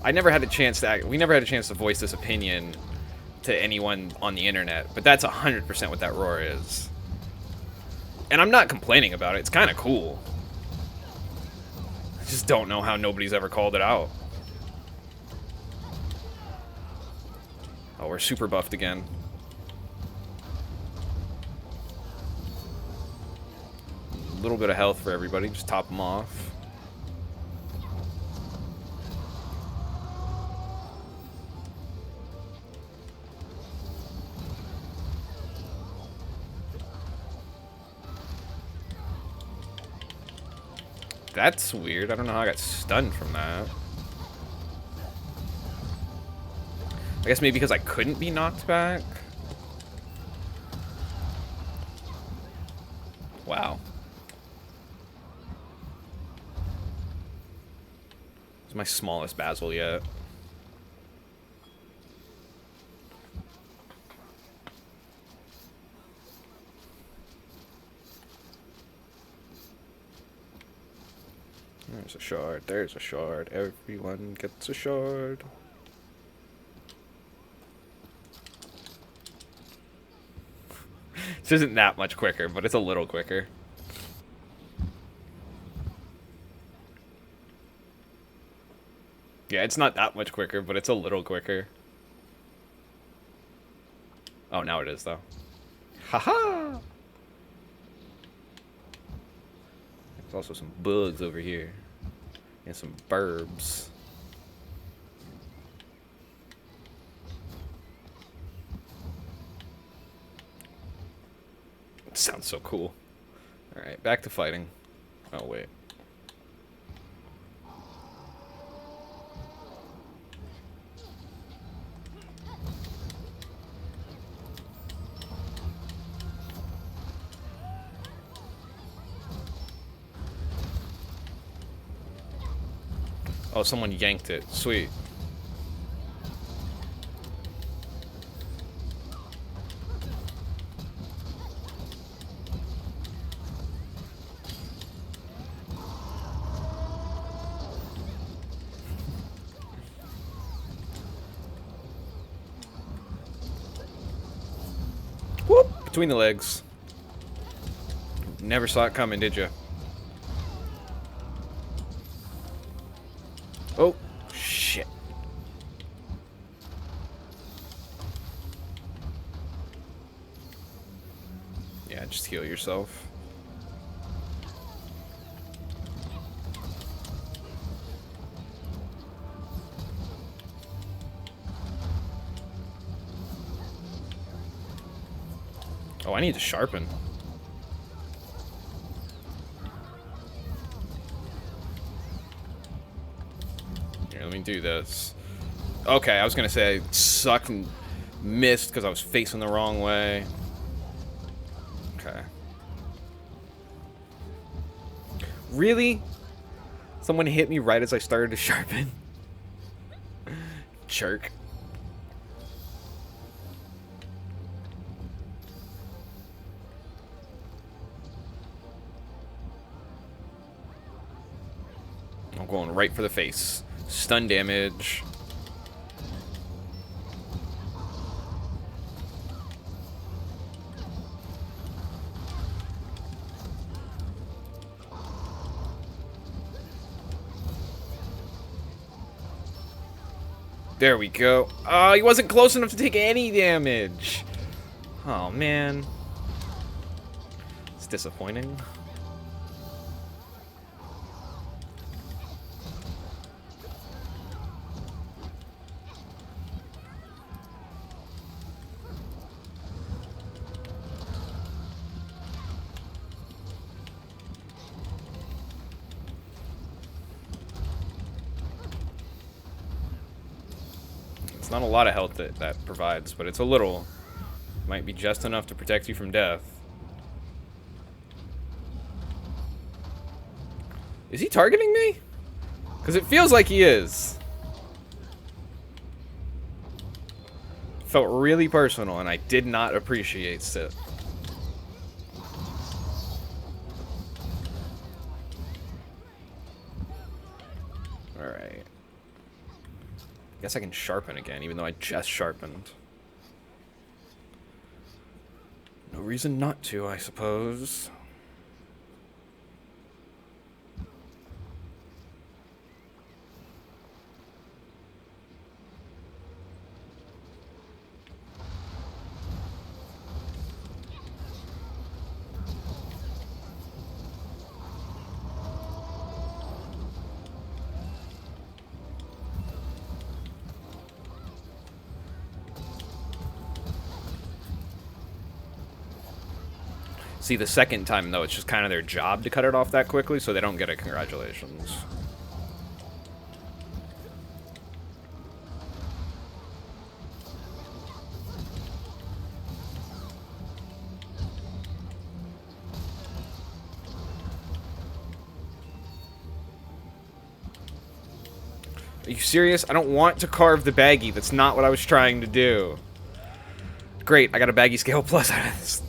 We never had a chance to voice this opinion to anyone on the internet, but that's 100% what that roar is. And I'm not complaining about it. It's kind of cool. I just don't know how nobody's ever called it out. Oh, we're super buffed again. A little bit of health for everybody. Just top them off. That's weird. I don't know how I got stunned from that. I guess maybe because I couldn't be knocked back? Wow. It's my smallest Basil yet. There's a shard. There's a shard. Everyone gets a shard. This isn't that much quicker, but it's a little quicker. Yeah, it's not that much quicker, but it's a little quicker. Oh, now it is, though. Haha! There's also some bugs over here. And some burbs. It sounds so cool. Alright, back to fighting. Oh, wait. Oh, someone yanked it. Sweet. Whoop! Between the legs. Never saw it coming, did you? Oh, shit. Yeah, just heal yourself. Oh, I need to sharpen. Here, let me do this. Okay, I was gonna say I sucked and missed because I was facing the wrong way. Okay. Really? Someone hit me right as I started to sharpen? Jerk. I'm going right for the face. Stun damage. There we go. Oh, he wasn't close enough to take any damage. Oh, man. It's disappointing. Not a lot of health that provides, but it's a little. Might be just enough to protect you from death. Is he targeting me? Because it feels like he is. Felt really personal, and I did not appreciate it. Alright. Guess I can sharpen again, even though I just sharpened. No reason not to, I suppose. See, the second time, though, it's just kind of their job to cut it off that quickly, so they don't get a congratulations. Are you serious? I don't want to carve the baggie. That's not what I was trying to do. Great, I got a baggie scale plus out of this.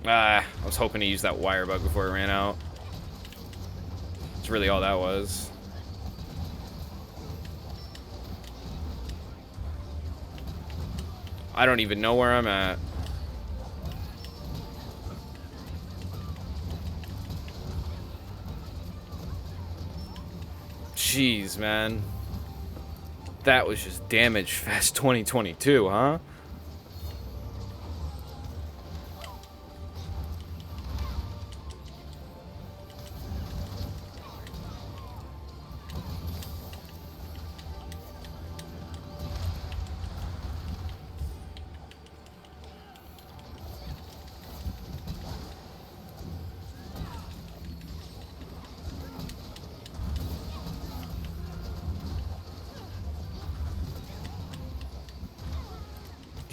I was hoping to use that wire bug before it ran out. That's really all that was. I don't even know where I'm at. Jeez, man. That was just Damage Fest 2022, huh?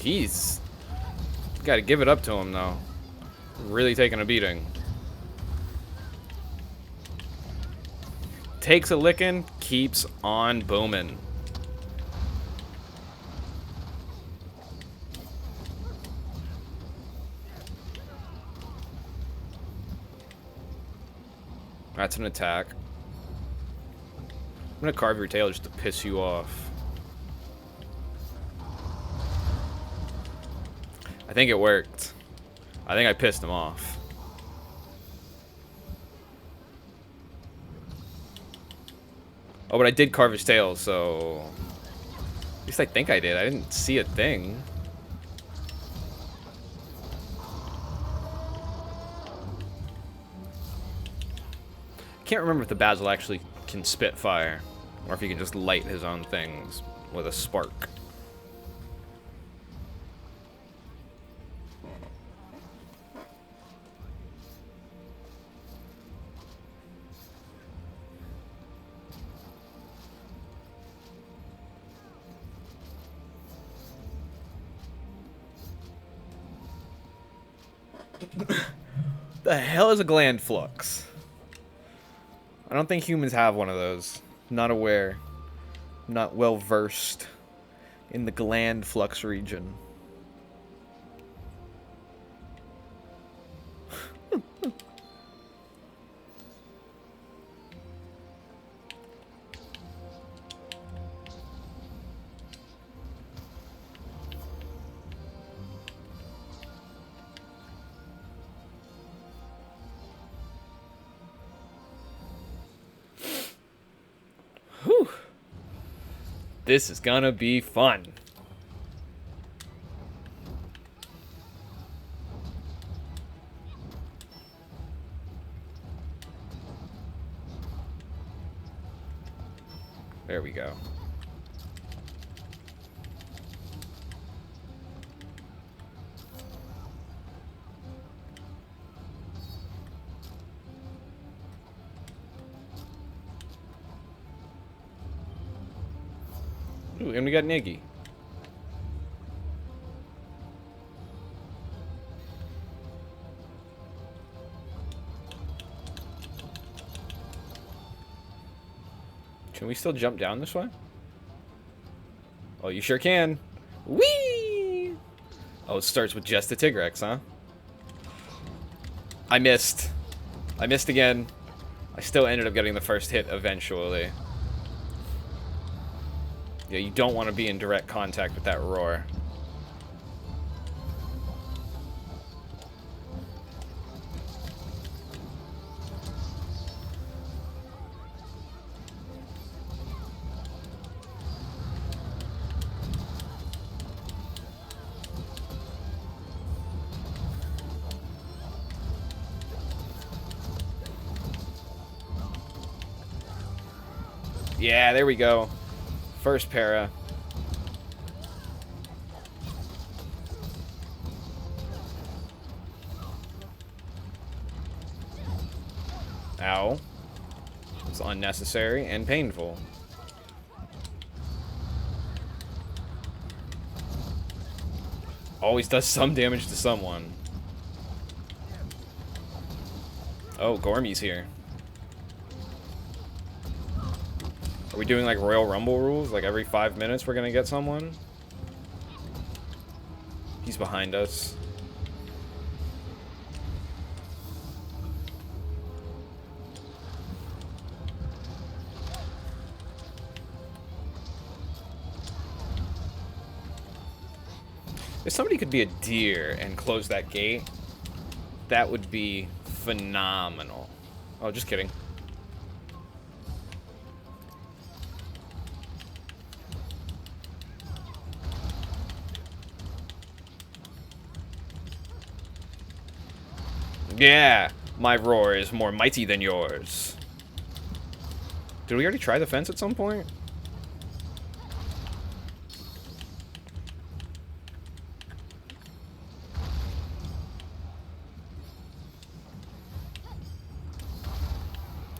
He's got to give it up to him, though. Really taking a beating. Takes a licking, keeps on booming. That's an attack. I'm gonna carve your tail just to piss you off. I think it worked. I think I pissed him off. Oh, but I did carve his tail, so... At least I think I did. I didn't see a thing. I can't remember if the Basil actually can spit fire, or if he can just light his own things with a spark. The hell is a gland flux? I don't think humans have one of those. Not aware. Not well versed in the gland flux region. Whew. This is gonna be fun. There we go. Ooh, and we got Niggy. Can we still jump down this way? Oh, you sure can. Whee! Oh, it starts with just a Tigrex, huh? I missed. I missed again. I still ended up getting the first hit eventually. Yeah, you don't want to be in direct contact with that roar. Yeah, there we go. First para. Ow. It's unnecessary and painful. Always does some damage to someone. Oh, Gormy's here. Are we doing like Royal Rumble rules? Like every 5 minutes we're gonna get someone? He's behind us. If somebody could be a deer and close that gate, that would be phenomenal. Oh, just kidding. Yeah, my roar is more mighty than yours. Did we already try the fence at some point?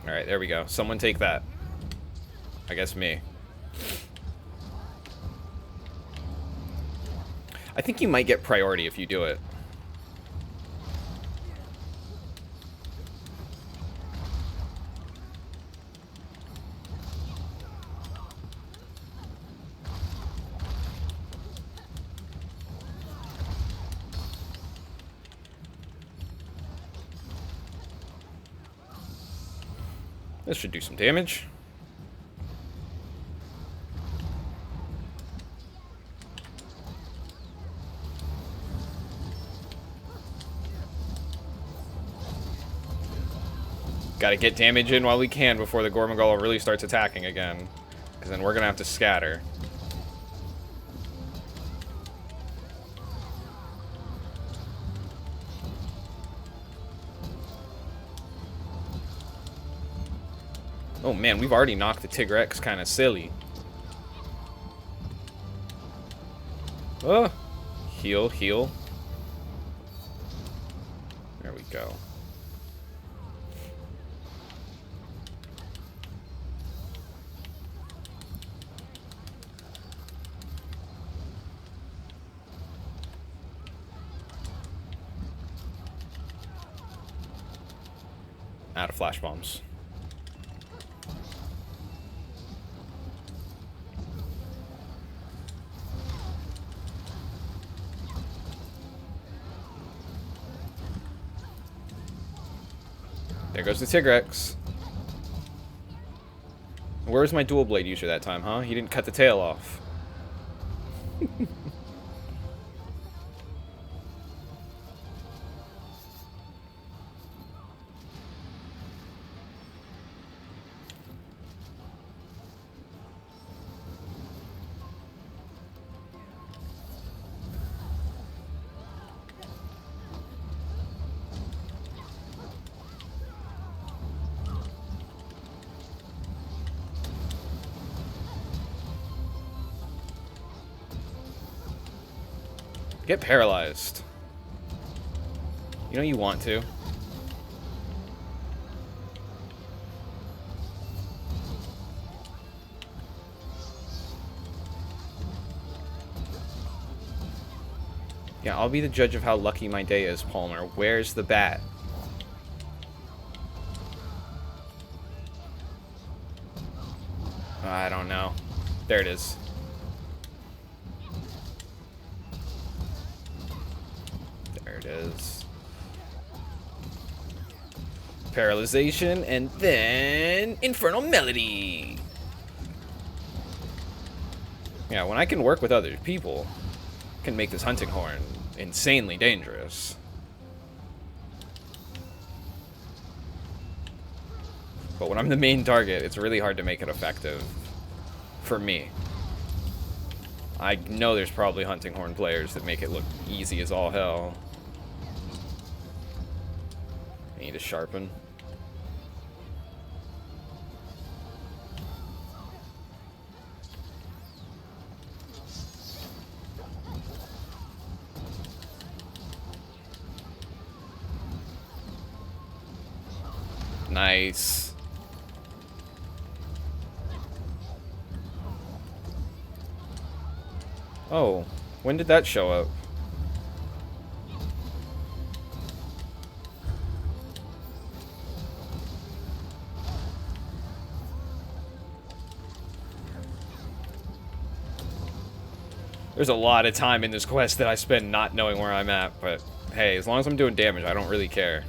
Alright, there we go. Someone take that. I guess me. I think you might get priority if you do it. This should do some damage. Gotta get damage in while we can before the Gormagol really starts attacking again. Because then we're gonna have to scatter. Oh man, we've already knocked the Tigrex kind of silly. Oh, heal, heal. There we go. Out of flash bombs. There goes the Tigrex. Where's my dual blade user that time, huh? He didn't cut the tail off. Get paralyzed. You know you want to. Yeah, I'll be the judge of how lucky my day is, Palmer. Where's the bat? I don't know. There it is. Is paralyzation and then infernal melody. Yeah, when I can work with other people, I can make this hunting horn insanely dangerous. But when I'm the main target, it's really hard to make it effective for me. I know there's probably hunting horn players that make it look easy as all hell. Need to sharpen. Nice. Oh, when did that show up? There's a lot of time in this quest that I spend not knowing where I'm at, but hey, as long as I'm doing damage, I don't really care.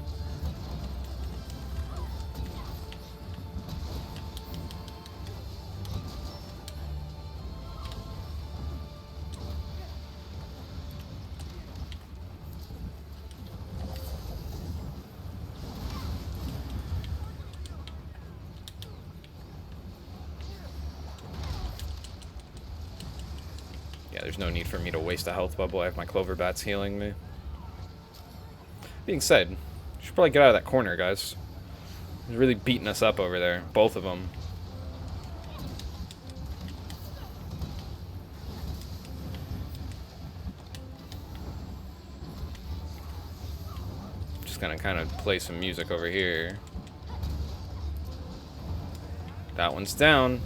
Yeah, there's no need for me to waste a health bubble. I have my clover bats healing me. Being said, you should probably get out of that corner, guys. He's really beating us up over there. Both of them. Just gonna kind of play some music over here. That one's down.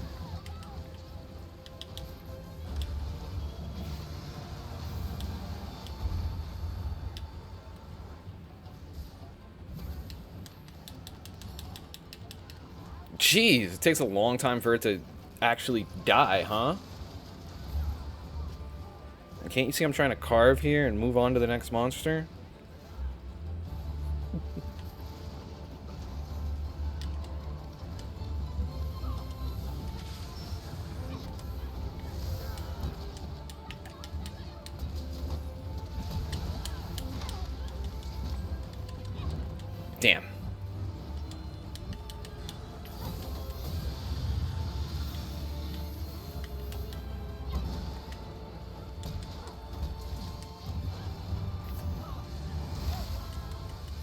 Jeez, it takes a long time for it to actually die, huh? Can't you see I'm trying to carve here and move on to the next monster? Damn.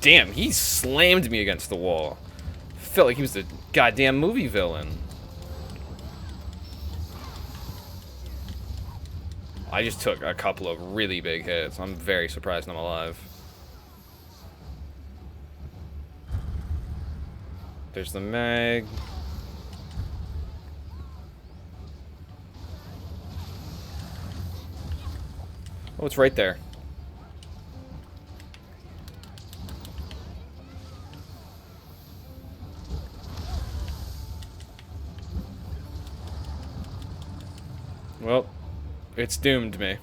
Damn, he slammed me against the wall. Felt like he was the goddamn movie villain. I just took a couple of really big hits. I'm very surprised I'm alive. There's the mag. Oh, it's right there. Well, it's doomed me.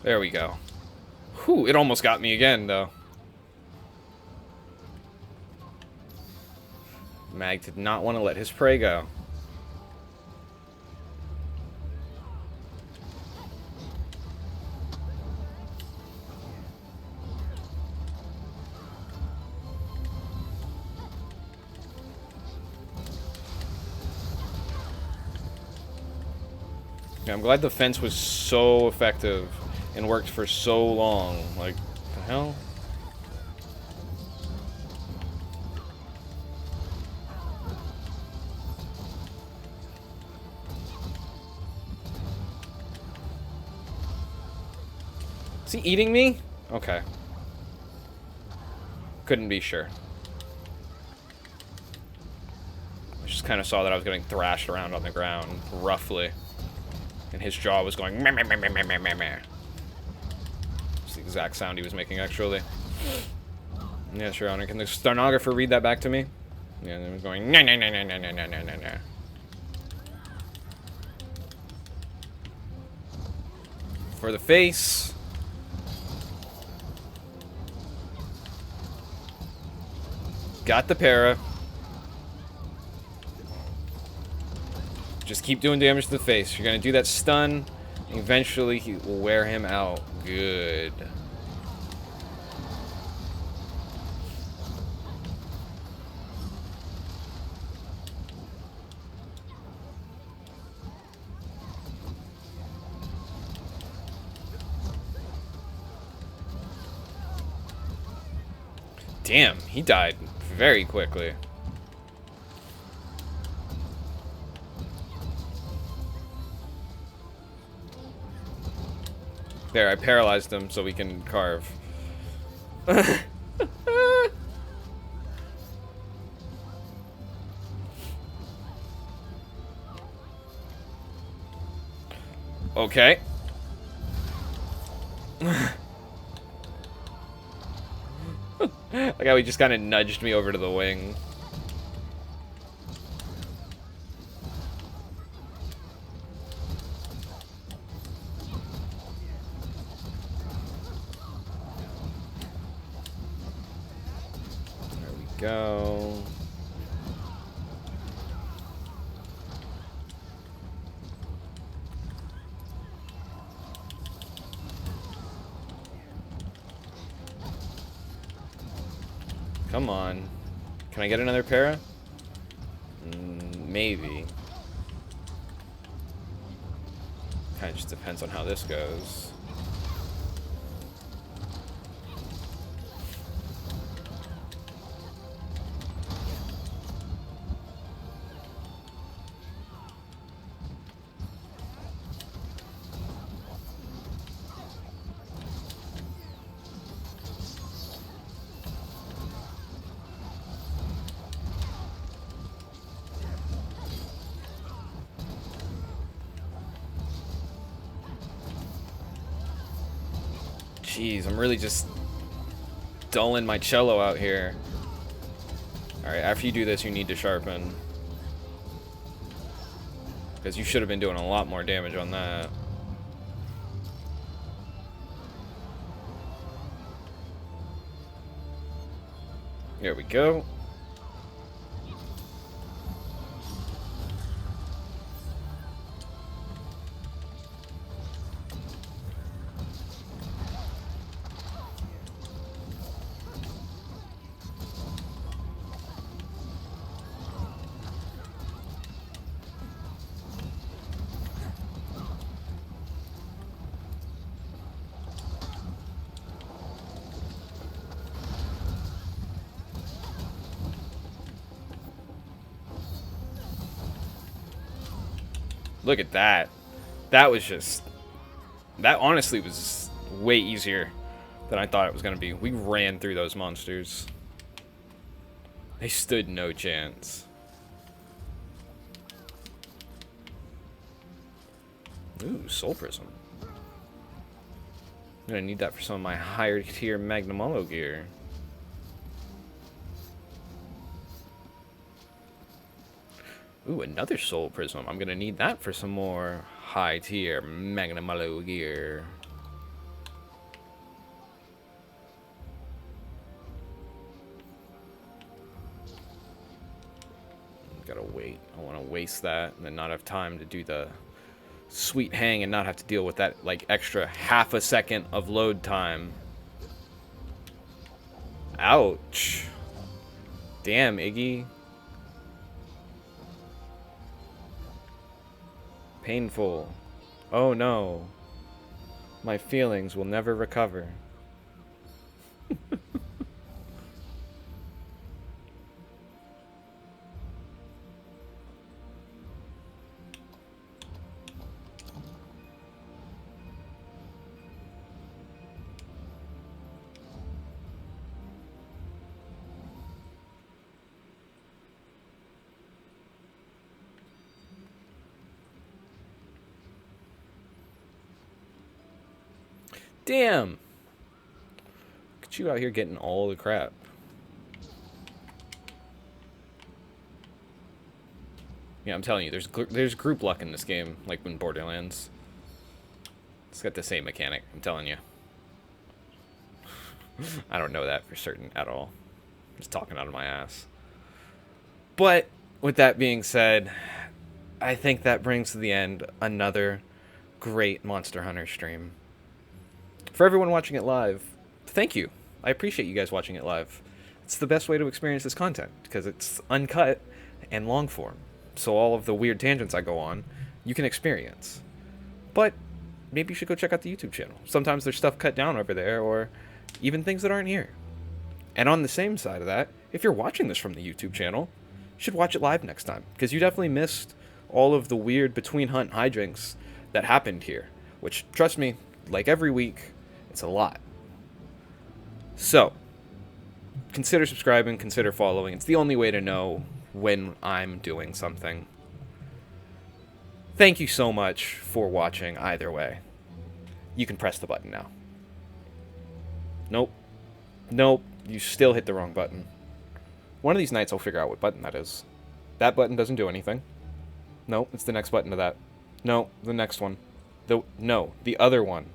There we go. Whew, it almost got me again, though. Mag did not want to let his prey go. Yeah, I'm glad the fence was so effective and worked for so long. Like, the hell? Is he eating me? Okay. Couldn't be sure. I just kind of saw that I was getting thrashed around on the ground, roughly. And his jaw was going meh, meh, meh, meh, meh, meh, meh. It's the exact sound he was making, actually. Yes, Your Honor. Can the stenographer read that back to me? Yeah, it was going nah, nah, nah, nah, nah, nah, nah, nah, nah, nah. For the face. Got the para. Just keep doing damage to the face. You're gonna do that stun. Eventually, he will wear him out. Good. Damn, he died very quickly. There, I paralyzed him so we can carve. Okay. Like how he just kind of nudged me over to the wing. There we go. Come on. Can I get another para? Maybe. Kind of just depends on how this goes. Jeez, I'm really just dulling my cello out here. Alright, after you do this, you need to sharpen. Because you should have been doing a lot more damage on that. There we go. Look at that. That was just... That honestly was way easier than I thought it was going to be. We ran through those monsters. They stood no chance. Ooh, Soul Prism. I'm going to need that for some of my higher tier Magnamalo gear. Ooh, another Soul Prism. I'm gonna need that for some more high tier Magnamalo gear. Gotta wait. I want to waste that and then not have time to do the sweet hang and not have to deal with that like extra half a second of load time. Ouch. Damn, Iggy. Painful. Oh no. My feelings will never recover. Damn! Look at you out here getting all the crap. Yeah, I'm telling you, there's group luck in this game, like in Borderlands. It's got the same mechanic, I'm telling you. I don't know that for certain at all. I'm just talking out of my ass. But, with that being said, I think that brings to the end another great Monster Hunter stream. For everyone watching it live, thank you. I appreciate you guys watching it live. It's the best way to experience this content, because it's uncut and long form. So all of the weird tangents I go on, you can experience. But maybe you should go check out the YouTube channel. Sometimes there's stuff cut down over there, or even things that aren't here. And on the same side of that, if you're watching this from the YouTube channel, you should watch it live next time, because you definitely missed all of the weird between hunt hijinks that happened here. Which, trust me, like every week, it's a lot. So, consider subscribing, consider following. It's the only way to know when I'm doing something. Thank you so much for watching either way. You can press the button now. Nope. Nope. You still hit the wrong button. One of these nights I'll figure out what button that is. That button doesn't do anything. Nope, it's the next button to that. No, the next one. No, the other one.